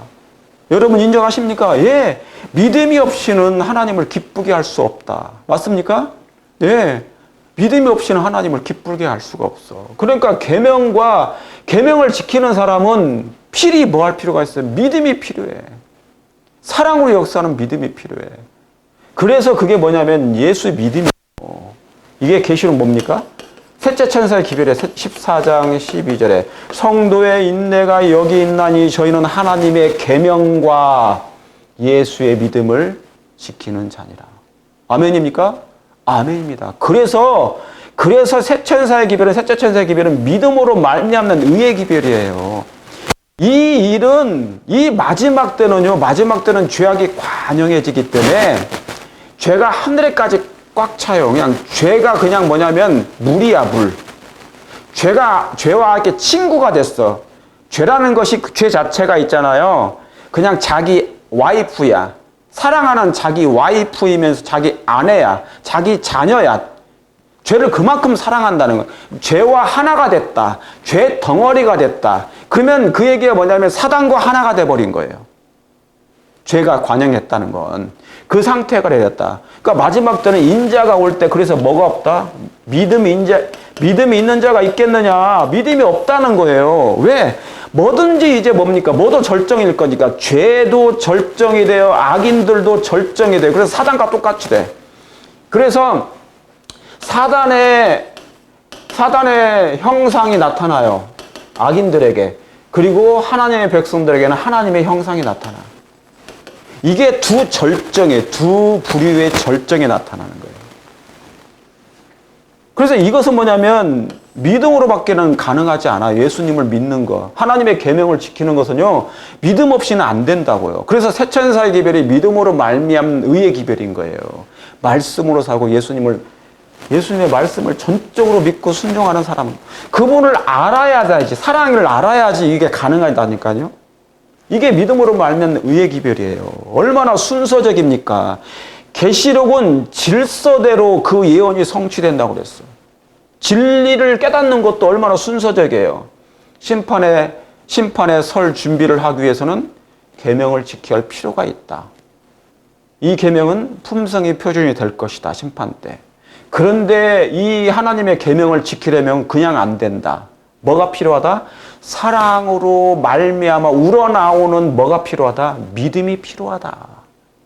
여러분 인정하십니까? 예. 믿음이 없이는 하나님을 기쁘게 할 수 없다. 맞습니까? 예. 믿음이 없이는 하나님을 기쁘게 할 수가 없어. 그러니까 계명을 지키는 사람은 필히 뭐 할 필요가 있어요? 믿음이 필요해. 사랑으로 역사하는 믿음이 필요해. 그래서 그게 뭐냐면 예수의 믿음이에요. 이게 계시록 뭡니까? 셋째 천사의 기별에 14장 12절에 성도의 인내가 여기 있나니 저희는 하나님의 계명과 예수의 믿음을 지키는 자니라. 아멘입니까? 아멘입니다. 그래서 셋째 천사의 기별은 믿음으로 말미암는 의의 기별이에요. 이 일은 이 마지막 때는요. 마지막 때는 죄악이 관영해지기 때문에 죄가 하늘에까지 꽉 차요. 그냥 죄가 그냥 뭐냐면 물이야 물. 죄와 이렇게 친구가 됐어. 죄라는 것이 그 죄 자체가 있잖아요. 그냥 자기 와이프야. 사랑하는 자기 와이프이면서 자기 아내야. 자기 자녀야. 죄를 그만큼 사랑한다는 거예요. 죄와 하나가 됐다. 죄 덩어리가 됐다. 그러면 그 얘기가 뭐냐면 사단과 하나가 돼버린 거예요. 죄가 관영했다는 건. 그 상태가 되었다. 그러니까 마지막 때는 인자가 올 때 그래서 뭐가 없다? 믿음이 있는 자가 있겠느냐? 믿음이 없다는 거예요. 왜? 뭐든지 이제 뭡니까? 뭐도 절정일 거니까. 죄도 절정이 돼요. 악인들도 절정이 돼요. 그래서 사단과 똑같이 돼. 그래서 사단의 형상이 나타나요. 악인들에게. 그리고 하나님의 백성들에게는 하나님의 형상이 나타나. 이게 두 부류의 절정에 나타나는 거예요. 그래서 이것은 뭐냐면 믿음으로밖에는 가능하지 않아요. 예수님을 믿는 거. 하나님의 계명을 지키는 것은요. 믿음 없이는 안 된다고요. 그래서 새 천사의 기별이 믿음으로 말미암는 의의 기별인 거예요. 말씀으로 살고 예수님의 말씀을 전적으로 믿고 순종하는 사람. 그분을 알아야지. 사랑을 알아야지 이게 가능하다니까요. 이게 믿음으로 말면 의의 기별이에요. 얼마나 순서적입니까? 계시록은 질서대로 그 예언이 성취된다고 그랬어. 진리를 깨닫는 것도 얼마나 순서적이에요. 심판에 설 준비를 하기 위해서는 계명을 지켜야 할 필요가 있다. 이 계명은 품성의 표준이 될 것이다. 심판 때. 그런데 이 하나님의 계명을 지키려면 그냥 안 된다. 뭐가 필요하다? 사랑으로 말미암아 우러나오는 뭐가 필요하다? 믿음이 필요하다.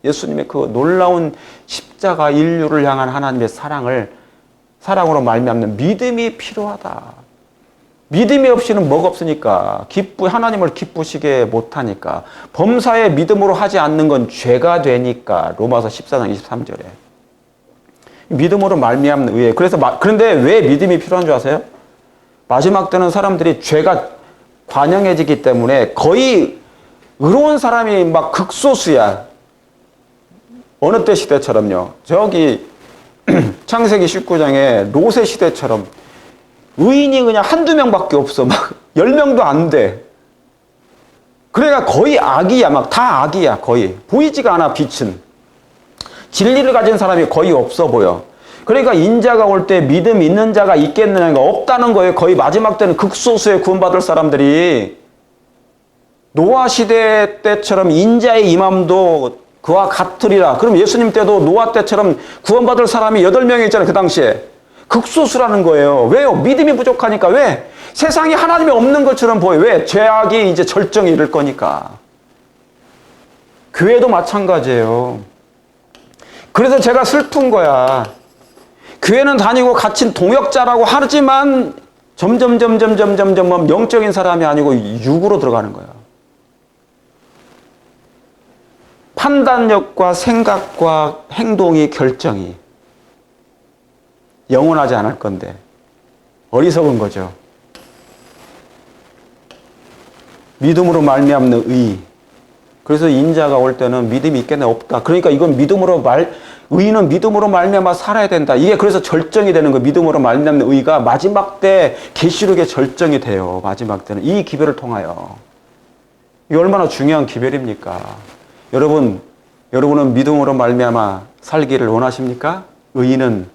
예수님의 그 놀라운 십자가 인류를 향한 하나님의 사랑으로 말미암는 믿음이 필요하다. 믿음이 없이는 뭐가 없으니까 하나님을 기쁘시게 못하니까 범사에 믿음으로 하지 않는 건 죄가 되니까 로마서 14장 23절에 믿음으로 말미암는 의에. 그런데 왜 믿음이 필요한 줄 아세요? 마지막 때는 사람들이 죄가 관영해지기 때문에 거의 의로운 사람이 막 극소수야. 어느 때 시대처럼요. 저기 창세기 19장에 롯의 시대처럼 의인이 그냥 한두 명밖에 없어. 막 10명도 안 돼. 그러니까 거의 악이야. 막 다 악이야. 거의. 보이지가 않아, 빛은. 진리를 가진 사람이 거의 없어 보여. 그러니까 인자가 올 때 믿음 있는 자가 있겠느냐가 없다는 거예요. 거의 마지막 때는 극소수의 구원받을 사람들이. 노아 시대 때처럼 인자의 임함도 그와 같으리라. 그럼 예수님 때도 노아 때처럼 구원받을 사람이 8명이 있잖아요. 그 당시에. 극소수라는 거예요. 왜요? 믿음이 부족하니까. 왜? 세상에 하나님이 없는 것처럼 보여요. 왜? 죄악이 이제 절정에 이를 거니까. 교회도 마찬가지예요. 그래서 제가 슬픈 거야. 교회는 다니고 갇힌 동역자라고 하지만 점점 영적인 사람이 아니고 육으로 들어가는 거야. 판단력과 생각과 행동이 결정이 영원하지 않을 건데 어리석은 거죠. 믿음으로 말미암는 의. 그래서 인자가 올 때는 믿음이 있겠네 없다. 그러니까 이건 의는 믿음으로 말미암아 살아야 된다. 이게 그래서 절정이 되는 거예요. 믿음으로 말미암는 의가 마지막 때 계시록의 절정이 돼요. 마지막 때는 이 기별을 통하여. 이게 얼마나 중요한 기별입니까? 여러분은 믿음으로 말미암아 살기를 원하십니까? 의인은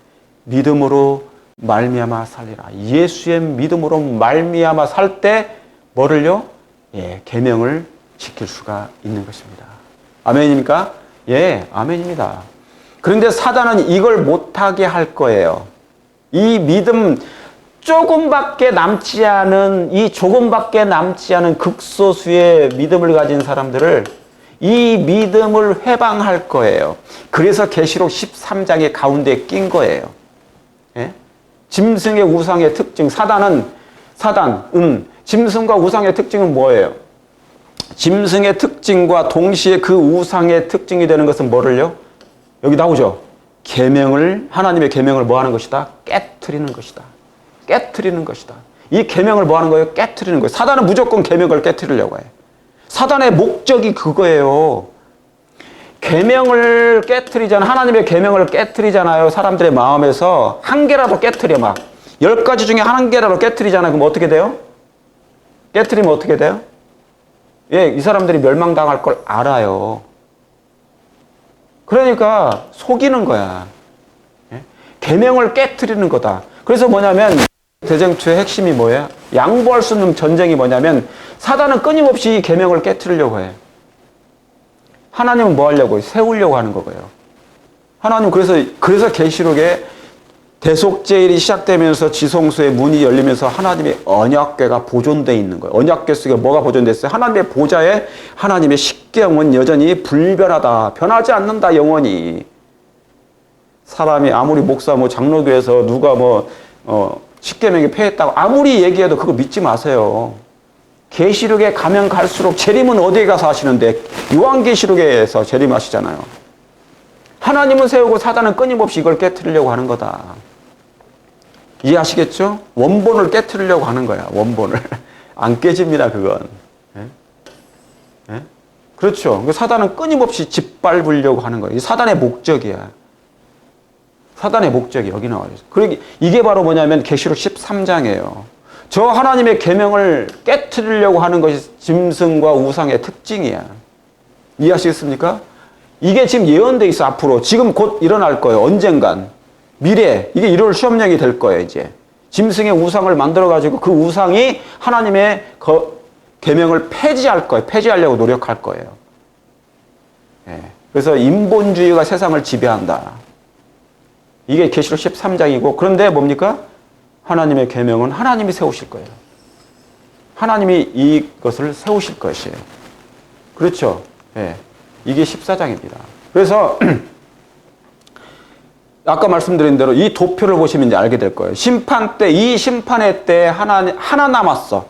믿음으로 말미암아 살리라. 예수의 믿음으로 말미암아 살 때 뭐를요? 계명을 지킬 수가 있는 것입니다. 아멘입니까? 예, 아멘입니다. 그런데 사단은 이걸 못하게 할 거예요. 이 믿음 조금밖에 남지 않은 극소수의 믿음을 가진 사람들을 이 믿음을 회방할 거예요. 그래서 계시록 13장의 가운데에 낀 거예요. 예? 짐승의 우상의 특징, 짐승과 우상의 특징은 뭐예요? 짐승의 특징과 동시에 그 우상의 특징이 되는 것은 뭐를요? 여기 나오죠. 하나님의 계명을 뭐 하는 것이다? 깨트리는 것이다. 깨트리는 것이다. 이 계명을 뭐 하는 거예요? 깨트리는 거예요. 사단은 무조건 계명을 깨트리려고 해요. 사단의 목적이 그거예요. 계명을 깨트리잖아. 하나님의 계명을 깨트리잖아요. 사람들의 마음에서 한 개라도 깨트려 막. 10가지 중에 한 개라도 깨트리잖아요. 그럼 어떻게 돼요? 깨트리면 어떻게 돼요? 예, 이 사람들이 멸망당할 걸 알아요. 그러니까 속이는 거야. 예? 계명을 깨트리는 거다. 그래서 뭐냐면 대쟁투의 핵심이 뭐예요? 양보할 수 없는 전쟁이 뭐냐면 사단은 끊임없이 계명을 깨트리려고 해. 하나님은 뭐 하려고 해요? 세우려고 하는 거고요. 하나님 그래서 계시록에 대속제일이 시작되면서 지성소의 문이 열리면서 하나님의 언약궤가 보존되어 있는 거예요. 언약궤 속에 뭐가 보존됐어요? 하나님의 보좌에 하나님의 십계명은 여전히 불변하다. 변하지 않는다, 영원히. 사람이 아무리 목사 장로교에서 누가 십계명이 폐했다고 아무리 얘기해도 그거 믿지 마세요. 계시록에 가면 갈수록 재림은 어디에 가서 하시는데 요한계시록에서 재림하시잖아요. 하나님은 세우고 사단은 끊임없이 이걸 깨트리려고 하는 거다. 이해하시겠죠? 원본을 깨트리려고 하는 거야. 원본을. 안 깨집니다, 그건. 예? 예? 그렇죠. 사단은 끊임없이 짓밟으려고 하는 거예요. 사단의 목적이야. 사단의 목적이 여기 나와 있어요. 그리고 이게 바로 뭐냐면 계시록 13장이에요. 저 하나님의 계명을 깨트리려고 하는 것이 짐승과 우상의 특징이야. 이해하시겠습니까? 이게 지금 예언돼 있어. 앞으로 지금 곧 일어날 거예요. 언젠간 미래 이게 이룰 시험령이 될 거예요. 이제 짐승의 우상을 만들어 가지고 그 우상이 하나님의 계명을 폐지할 거예요. 폐지하려고 노력할 거예요. 예. 그래서 인본주의가 세상을 지배한다. 이게 계시록 13장이고 그런데 뭡니까? 하나님의 계명은 하나님이 세우실 거예요. 하나님이 이것을 세우실 것이에요. 그렇죠? 예. 이게 14장입니다. 그래서 아까 말씀드린 대로 이 도표를 보시면 이제 알게 될 거예요. 심판 때, 이 심판의 때 하나 남았어.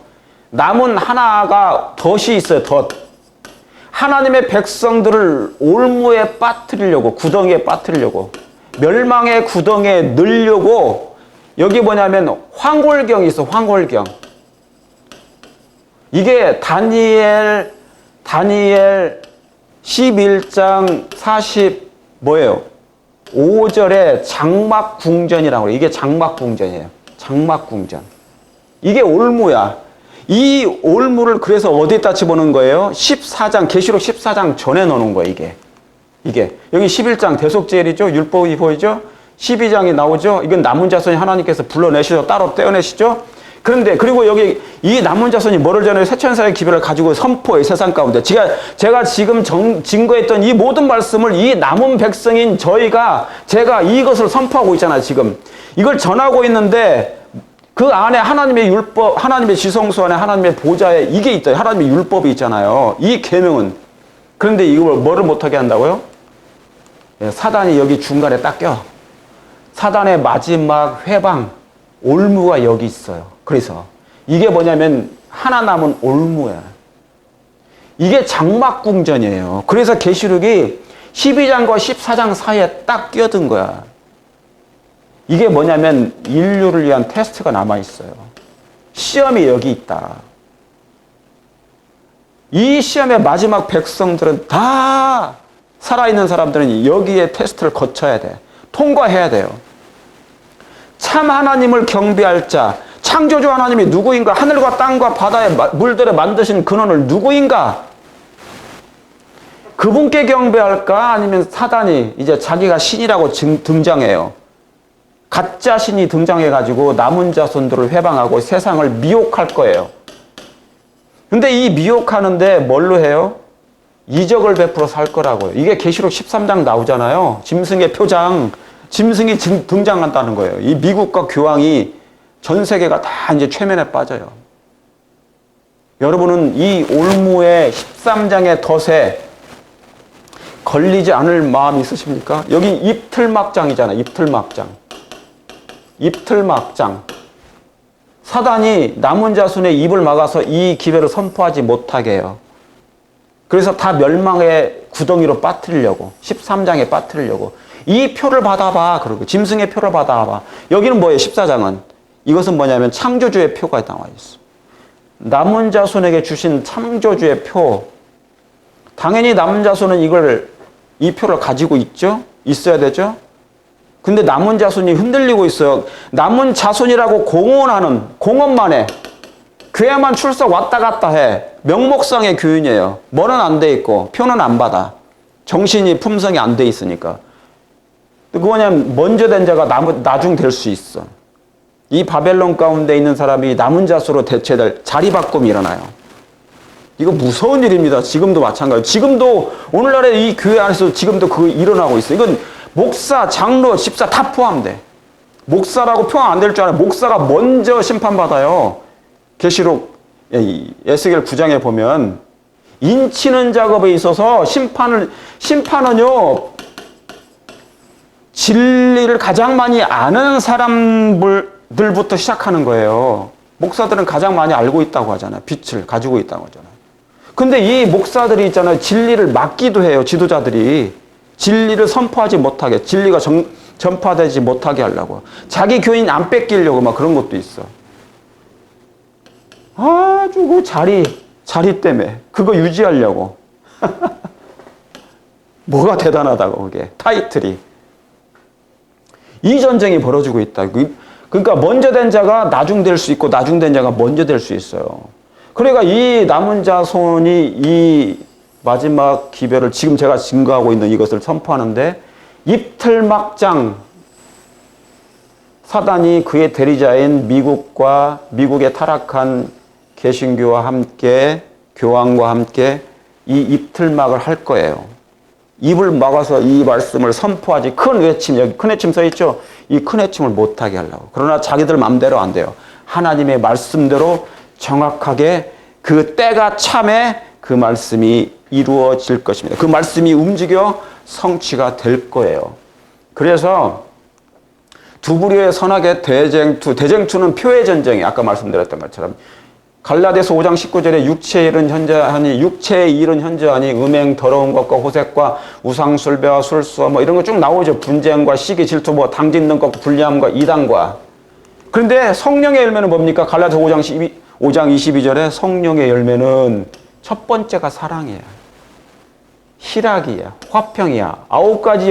남은 하나가 덫이 있어요. 덫. 하나님의 백성들을 올무에 빠뜨리려고, 구덩이에 빠뜨리려고, 멸망의 구덩이에 넣으려고 여기 뭐냐면 황홀경이 있어. 황홀경. 이게 다니엘 11장 40 뭐예요? 5절에 장막궁전이라고 그래요. 이게 장막궁전이에요. 장막궁전. 이게 올무야. 이 올무를 그래서 어디에다 집어넣은 거예요? 14장, 계시록 14장 전에 넣는 거예요, 이게. 여기 11장 대속제일이죠. 율법이 보이죠? 12장이 나오죠. 이건 남은 자손이 하나님께서 불러내시죠. 따로 떼어내시죠. 그런데 그리고 여기 이 남은 자손이 뭐를 전해요? 새천사의 기별을 가지고 선포해요. 세상 가운데. 제가 지금 증거했던 이 모든 말씀을 이 남은 백성인 제가 이것을 선포하고 있잖아요. 지금. 이걸 전하고 있는데 그 안에 하나님의 율법, 하나님의 지성소 안에 하나님의 보좌에 이게 있다. 하나님의 율법이 있잖아요. 이 계명은. 그런데 이걸 뭐를 못하게 한다고요? 사단이 여기 중간에 딱 껴. 사단의 마지막 회방, 올무가 여기 있어요. 그래서 이게 뭐냐면 하나 남은 올무야. 이게 장막궁전이에요. 그래서 계시록이 12장과 14장 사이에 딱 끼어든 거야. 이게 뭐냐면 인류를 위한 테스트가 남아있어요. 시험이 여기 있다. 이 시험의 마지막 백성들은 다 살아있는 사람들은 여기에 테스트를 거쳐야 돼. 통과해야 돼요. 참 하나님을 경배할 자, 창조주 하나님이 누구인가? 하늘과 땅과 바다의 물들에 만드신 근원을 누구인가? 그분께 경배할까? 아니면 사단이 이제 자기가 신이라고 등장해요. 가짜 신이 등장해가지고 남은 자손들을 회방하고 세상을 미혹할 거예요. 근데 이 미혹하는데 뭘로 해요? 이적을 베풀어 살 거라고요. 이게 계시록 13장 나오잖아요. 짐승의 표장, 짐승이 등장한다는 거예요. 이 미국과 교황이 전 세계가 다 이제 최면에 빠져요. 여러분은 이 올무의 13장의 덫에 걸리지 않을 마음이 있으십니까? 여기 입틀막장이잖아요. 입틀막장. 사단이 남은 자손의 입을 막아서 이 기회를 선포하지 못하게 해요. 그래서 다 멸망의 구덩이로 빠뜨리려고, 13장에 빠뜨리려고. 이 표를 받아봐. 그러고 짐승의 표를 받아봐. 여기는 뭐예요? 14장은 이것은 뭐냐면 창조주의 표가 나와 있어. 남은 자손에게 주신 창조주의 표. 당연히 남은 자손은 이 표를 가지고 있죠? 있어야 되죠? 근데 남은 자손이 흔들리고 있어요. 남은 자손이라고 공언만 해. 교회만 출석 왔다 갔다 해. 명목상의 교인이에요. 뭐는 안 돼 있고, 표는 안 받아. 정신이 품성이 안 돼 있으니까. 그거냐면 먼저 된 자가 나중 될 수 있어. 이 바벨론 가운데 있는 사람이 남은 자수로 대체될 자리바꿈이 일어나요. 이거 무서운 일입니다. 지금도 마찬가지예요. 지금도 오늘날의 이 교회 안에서 지금도 그거 일어나고 있어요. 이건 목사, 장로, 집사 다 포함돼. 목사라고 표현 안 될 줄 알아요. 목사가 먼저 심판받아요. 계시록 에스겔 9장에 보면 인치는 작업에 있어서 심판은요 진리를 가장 많이 아는 사람들부터 시작하는 거예요. 목사들은 가장 많이 알고 있다고 하잖아요. 빛을 가지고 있다고 하잖아요. 근데 이 목사들이 있잖아요. 진리를 막기도 해요. 지도자들이. 진리를 선포하지 못하게, 진리가 전파되지 못하게 하려고. 자기 교인 안 뺏기려고 막 그런 것도 있어. 아주 그 자리 때문에 그거 유지하려고. 뭐가 대단하다고 그게. 타이틀이. 이 전쟁이 벌어지고 있다. 그러니까 먼저 된 자가 나중 될 수 있고 나중 된 자가 먼저 될 수 있어요. 그러니까 이 남은 자손이 이 마지막 기별을 지금 제가 증거하고 있는 이것을 선포하는데 입틀막장 사단이 그의 대리자인 미국의 타락한 개신교와 함께 교황과 함께 이 입틀막을 할 거예요. 입을 막아서 이 말씀을 선포하지 큰 외침, 여기 큰 외침 써 있죠? 이 큰 외침을 못하게 하려고. 그러나 자기들 마음대로 안 돼요. 하나님의 말씀대로 정확하게 그 때가 참에 그 말씀이 이루어질 것입니다. 그 말씀이 움직여 성취가 될 거예요. 그래서 두 부류의 선악의 대쟁투는 표의 전쟁이 아까 말씀드렸던 것처럼 갈라디아서 5장 19절에 육체의 일은 현저하니 음행 더러운 것과 호색과 우상술배와 술수와 뭐 이런 거 쭉 나오죠. 분쟁과 시기 질투 뭐 당짓는 것 불리함과 이단과. 그런데 성령의 열매는 뭡니까? 갈라디아서 5장 22절에 성령의 열매는 첫 번째가 사랑이야. 희락이야. 화평이야. 9가지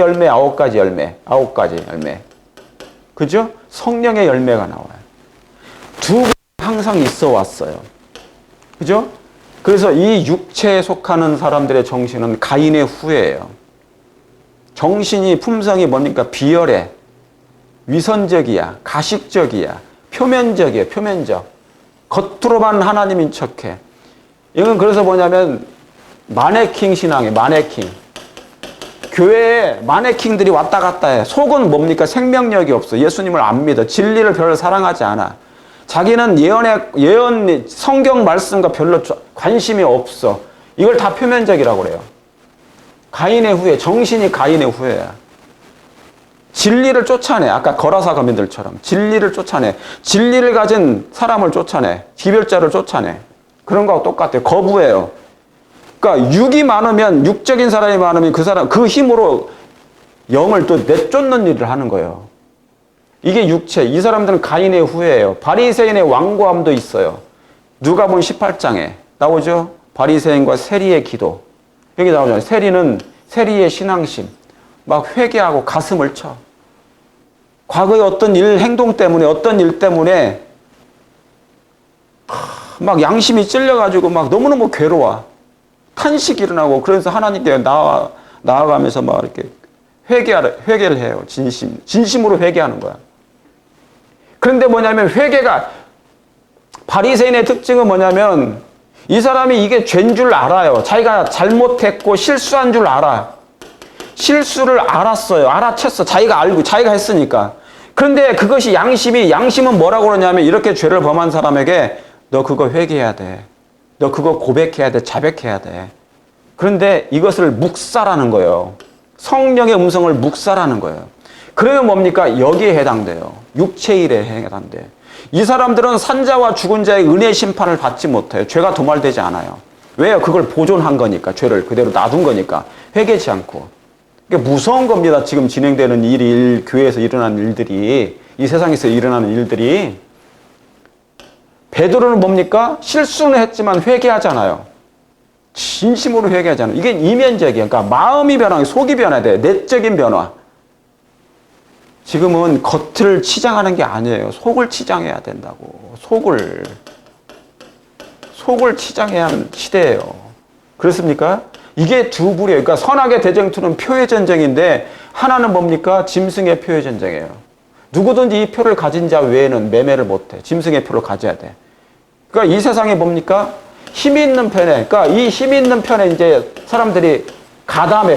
열매. 그죠? 성령의 열매가 나와요. 두 항상 있어 왔어요. 그죠? 그래서 이 육체에 속하는 사람들의 정신은 가인의 후예예요. 정신이 품성이 뭡니까? 비열해. 위선적이야. 가식적이야. 표면적. 겉으로만 하나님인 척해. 이건 그래서 뭐냐면 마네킹 신앙이에요. 마네킹. 교회에 마네킹들이 왔다 갔다 해. 속은 뭡니까? 생명력이 없어. 예수님을 안 믿어. 진리를 별로 사랑하지 않아. 자기는 예언, 성경 말씀과 별로 관심이 없어. 이걸 다 표면적이라고 그래요. 가인의 후예, 정신이 가인의 후예야. 진리를 쫓아내. 아까 거라사 거민들처럼. 진리를 쫓아내. 진리를 가진 사람을 쫓아내. 기별자를 쫓아내. 그런 거하고 똑같아요. 거부해요. 그러니까 육적인 사람이 많으면 그 힘으로 영을 또 내쫓는 일을 하는 거예요. 이게 육체. 이 사람들은 가인의 후예예요. 바리새인의 완고함도 있어요. 누가복음 18장에 나오죠. 바리새인과 세리의 기도. 여기 나오잖아요. 세리의 신앙심. 막 회개하고 가슴을 쳐. 과거의 어떤 행동 때문에 어떤 일 때문에 막 양심이 찔려가지고 막 너무너무 괴로워. 탄식이 일어나고 그래서 하나님께 나아가면서 막 이렇게 회개를 해요. 진심으로 회개하는 거야. 그런데 뭐냐면 바리새인의 특징은 뭐냐면 이 사람이 이게 죄인 줄 알아요. 자기가 잘못했고 실수한 줄 알아. 실수를 알았어요. 알아챘어. 자기가 했으니까. 그런데 그것이 양심은 뭐라고 그러냐면 이렇게 죄를 범한 사람에게 너 그거 회개해야 돼. 너 그거 고백해야 돼. 자백해야 돼. 그런데 이것을 묵살하는 거예요. 성령의 음성을 묵살하는 거예요. 그러면 뭡니까? 여기에 해당돼요. 육체일에 해당돼. 이 사람들은 산자와 죽은 자의 은혜 심판을 받지 못해요. 죄가 도말되지 않아요. 왜요? 그걸 보존한 거니까. 죄를 그대로 놔둔 거니까. 회개치 않고. 이게 무서운 겁니다. 지금 진행되는 교회에서 일어나는 일들이, 이 세상에서 일어나는 일들이. 베드로는 뭡니까? 실수는 했지만 회개하잖아요. 진심으로 회개하잖아요. 이게 이면적이에요. 그러니까 마음이 변화, 속이 변화야 돼요. 내적인 변화. 지금은 겉을 치장하는 게 아니에요. 속을 치장해야 된다고. 속을 치장해야 하는 시대예요. 그렇습니까? 이게 두 불이에요. 그러니까 선악의 대쟁투는 표의 전쟁인데 하나는 뭡니까? 짐승의 표의 전쟁이에요. 누구든지 이 표를 가진 자 외에는 매매를 못해. 짐승의 표를 가져야 돼. 그러니까 이 세상에 뭡니까? 힘이 있는 편에, 그러니까 이 힘이 있는 편에 이제 사람들이 가담해.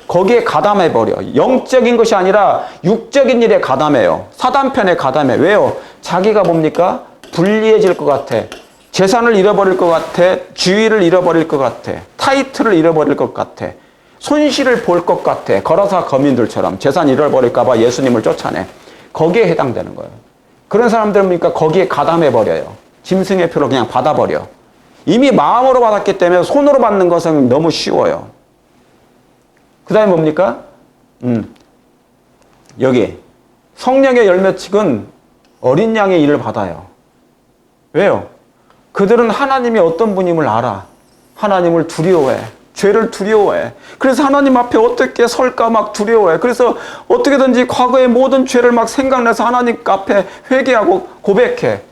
거기에 가담해버려. 영적인 것이 아니라 육적인 일에 가담해요. 사단 편에 가담해. 왜요? 자기가 뭡니까? 불리해질 것 같아. 재산을 잃어버릴 것 같아. 주의를 잃어버릴 것 같아. 타이틀을 잃어버릴 것 같아. 손실을 볼 것 같아. 거라사 거민들처럼 재산 잃어버릴까 봐 예수님을 쫓아내. 거기에 해당되는 거예요. 그런 사람들은 뭡니까? 거기에 가담해버려요. 짐승의 표를 그냥 받아버려. 이미 마음으로 받았기 때문에 손으로 받는 것은 너무 쉬워요. 그 다음에 뭡니까? 여기 성령의 열매 측은 어린 양의 일을 받아요. 왜요? 그들은 하나님이 어떤 분임을 알아. 하나님을 두려워해. 죄를 두려워해. 그래서 하나님 앞에 어떻게 설까 막 두려워해. 그래서 어떻게든지 과거의 모든 죄를 막 생각내서 하나님 앞에 회개하고 고백해.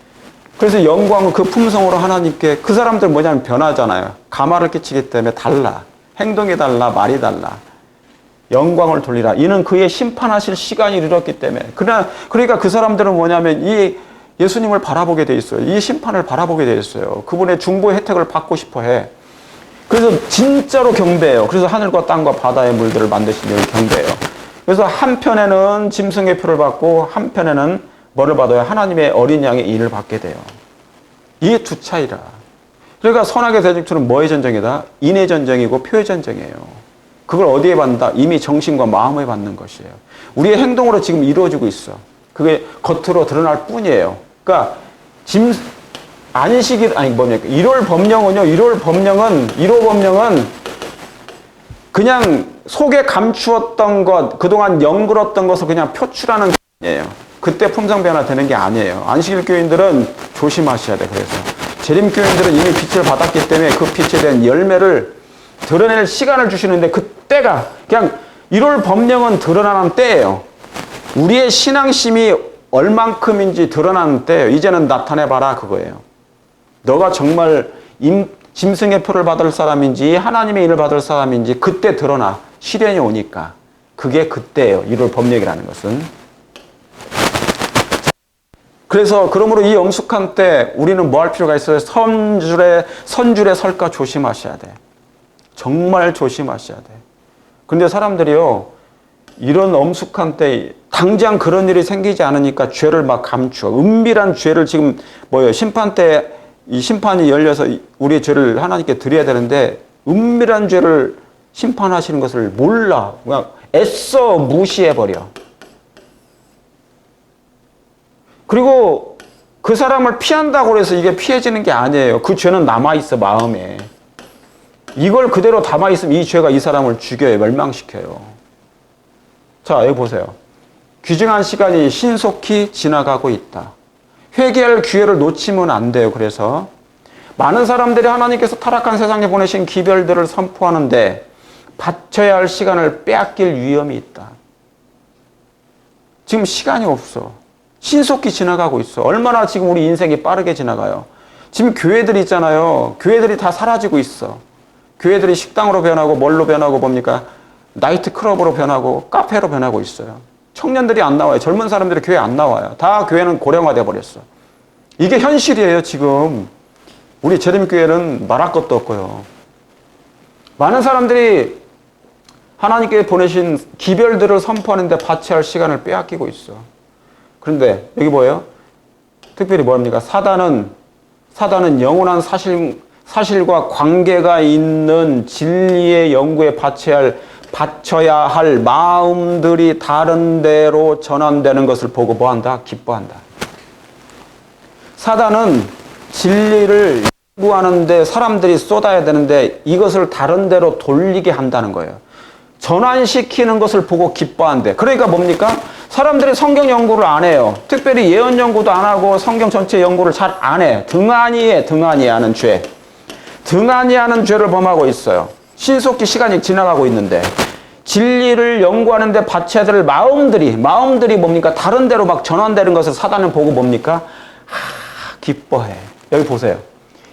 그래서 영광은 그 품성으로 하나님께, 그 사람들 뭐냐면 변하잖아요. 가마를 끼치기 때문에 달라. 행동이 달라. 말이 달라. 영광을 돌리라. 이는 그의 심판하실 시간이 이르렀기 때문에. 그러니까 그 사람들은 뭐냐면 이 예수님을 바라보게 돼 있어요. 이 심판을 바라보게 돼 있어요. 그분의 중보의 혜택을 받고 싶어 해. 그래서 진짜로 경배해요. 그래서 하늘과 땅과 바다의 물들을 만드신 이를 경배해요. 그래서 한편에는 짐승의 표를 받고 한편에는 뭐를 받아요? 하나님의 어린 양의 일을 받게 돼요. 이게 두 차이라. 그러니까 선악의 대쟁투는 뭐의 전쟁이다? 인의 전쟁이고 표의 전쟁이에요. 그걸 어디에 받는다? 이미 정신과 마음에 받는 것이에요. 우리의 행동으로 지금 이루어지고 있어. 그게 겉으로 드러날 뿐이에요. 그러니까 안식일, 아니 뭡니까? 1월 법령은요. 1월 법령은 그냥 속에 감추었던 것, 그동안 영글었던 것을 그냥 표출하는 거예요. 그때 품성 변화되는 게 아니에요. 안식일 교인들은 조심하셔야 돼. 그래서 재림 교인들은 이미 빛을 받았기 때문에 그 빛에 대한 열매를 드러낼 시간을 주시는데 그때가 그냥 1월 법령은 드러나는 때예요. 우리의 신앙심이 얼만큼인지 드러나는 때예요. 이제는 나타내봐라 그거예요. 너가 정말 짐승의 표를 받을 사람인지 하나님의 일을 받을 사람인지 그때 드러나. 시련이 오니까. 그게 그때예요. 1월 법령이라는 것은. 그래서 그러므로 이 엄숙한 때 우리는 뭐 할 필요가 있어요? 선줄에 설까 조심하셔야 돼. 정말 조심하셔야 돼. 근데 사람들이요, 이런 엄숙한 때 당장 그런 일이 생기지 않으니까 죄를 막 감추어. 은밀한 죄를 지금 심판 때 이 심판이 열려서 우리의 죄를 하나님께 드려야 되는데 은밀한 죄를 심판하시는 것을 몰라. 그냥 애써 무시해버려. 그리고 그 사람을 피한다고 해서 이게 피해지는 게 아니에요. 그 죄는 남아있어, 마음에. 이걸 그대로 담아있으면 이 죄가 이 사람을 죽여요. 멸망시켜요. 자, 여기 보세요. 귀중한 시간이 신속히 지나가고 있다. 회개할 기회를 놓치면 안 돼요. 그래서 많은 사람들이 하나님께서 타락한 세상에 보내신 기별들을 선포하는데 바쳐야 할 시간을 빼앗길 위험이 있다. 지금 시간이 없어. 신속히 지나가고 있어. 얼마나 지금 우리 인생이 빠르게 지나가요. 지금 교회들이 있잖아요. 교회들이 다 사라지고 있어. 교회들이 식당으로 변하고 뭘로 변하고 뭡니까? 나이트 클럽으로 변하고 카페로 변하고 있어요. 청년들이 안 나와요. 젊은 사람들이 교회 안 나와요. 다 교회는 고령화돼 버렸어. 이게 현실이에요. 지금 우리 재림교회는 말할 것도 없고요. 많은 사람들이 하나님께 보내신 기별들을 선포하는데 바쳐야 할 시간을 빼앗기고 있어. 그런데 여기 뭐예요? 특별히 뭡니까? 사단은 영원한 사실과 관계가 있는 진리의 연구에 바쳐야 할 마음들이 다른 데로 전환되는 것을 보고 뭐한다? 기뻐한다. 사단은 진리를 연구하는데 사람들이 쏟아야 되는데 이것을 다른 데로 돌리게 한다는 거예요. 전환시키는 것을 보고 기뻐한대. 그러니까 뭡니까? 사람들이 성경 연구를 안 해요. 특별히 예언 연구도 안 하고 성경 전체 연구를 잘 안 해. 등한히 하는 죄. 등한히 하는 죄를 범하고 있어요. 신속히 시간이 지나가고 있는데 진리를 연구하는데 바쳐야 될 마음들이 뭡니까? 다른 데로 막 전환되는 것을 사단은 보고 뭡니까? 기뻐해. 여기 보세요.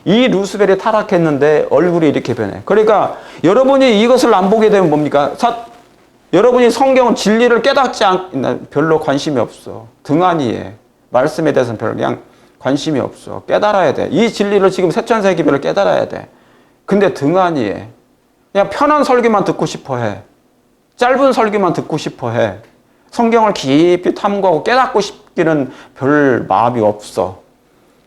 이 루스벨이 타락했는데 얼굴이 이렇게 변해. 그러니까 여러분이 이것을 안 보게 되면 뭡니까? 여러분이 성경은 진리를 깨닫지 별로 관심이 없어. 등한히 해. 말씀에 대해서는 별로 그냥 관심이 없어. 깨달아야 돼. 이 진리를 지금 새천사의 기별을 깨달아야 돼. 근데 등한히 해. 그냥 편한 설교만 듣고 싶어 해. 짧은 설교만 듣고 싶어 해. 성경을 깊이 탐구하고 깨닫고 싶기는 별 마음이 없어.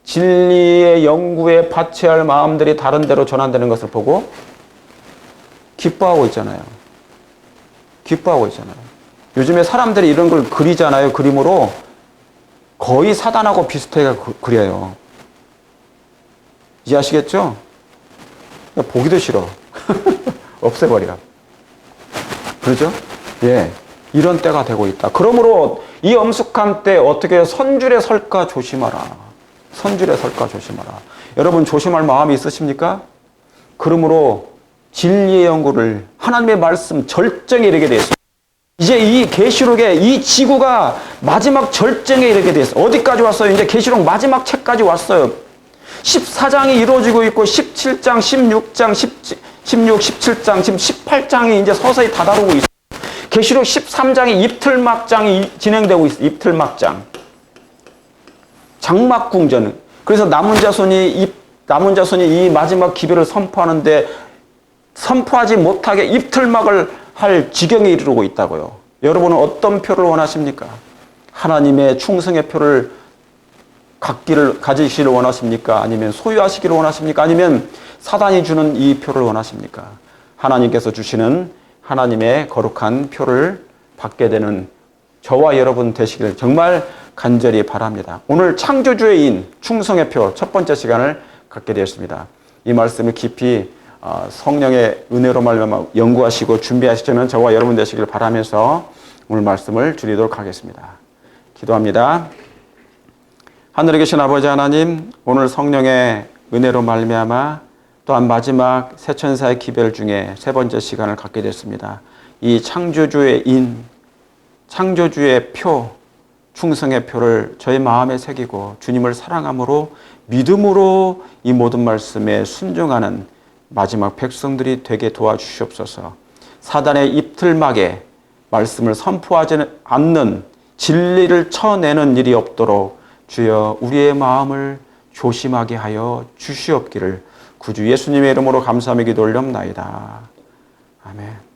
진리의 연구에 바쳐야 할 마음들이 다른 데로 전환되는 것을 보고 기뻐하고 있잖아요. 요즘에 사람들이 이런 걸 그리잖아요. 그림으로 거의 사단하고 비슷하게 그려요. 이해하시겠죠? 보기도 싫어. 없애버려. 그러죠? 예. 이런 때가 되고 있다. 그러므로 이 엄숙한 때 어떻게 선줄에 설까 조심하라. 여러분 조심할 마음이 있으십니까? 그러므로 진리의 연구를 하나님의 말씀 절정에 이르게 되었습니다. 이제 이 계시록의 이 지구가 마지막 절정에 이르게 되었어요. 어디까지 왔어요? 이제 계시록 마지막 책까지 왔어요. 14장이 이루어지고 있고 17장, 16장, 16, 17장, 지금 18장이 이제 서서히 다다르고 있어요. 계시록 13장이 입틀막장이 진행되고 있어요. 입틀막장. 장막궁전. 그래서 남은 자손이 이 마지막 기별을 선포하는데 선포하지 못하게 입틀막을 할 지경에 이르고 있다고요. 여러분은 어떤 표를 원하십니까? 하나님의 충성의 표를 가지시기를 원하십니까? 아니면 소유하시기를 원하십니까? 아니면 사단이 주는 이 표를 원하십니까? 하나님께서 주시는 하나님의 거룩한 표를 받게 되는 저와 여러분 되시기를 정말 간절히 바랍니다. 오늘 창조주의 인 충성의 표 첫 번째 시간을 갖게 되었습니다. 이 말씀을 깊이 성령의 은혜로 말미암아 연구하시고 준비하시려는 저와 여러분 되시기를 바라면서 오늘 말씀을 드리도록 하겠습니다. 기도합니다. 하늘에 계신 아버지 하나님, 오늘 성령의 은혜로 말미암아 또한 마지막 새천사의 기별 중에 세 번째 시간을 갖게 됐습니다. 이 창조주의 인, 창조주의 표, 충성의 표를 저희 마음에 새기고 주님을 사랑함으로 믿음으로 이 모든 말씀에 순종하는 마지막 백성들이 되게 도와주시옵소서. 사단의 입틀막에 말씀을 선포하지 않는 진리를 쳐내는 일이 없도록 주여 우리의 마음을 조심하게 하여 주시옵기를 구주 예수님의 이름으로 감사하며 기도 올렵나이다. 아멘.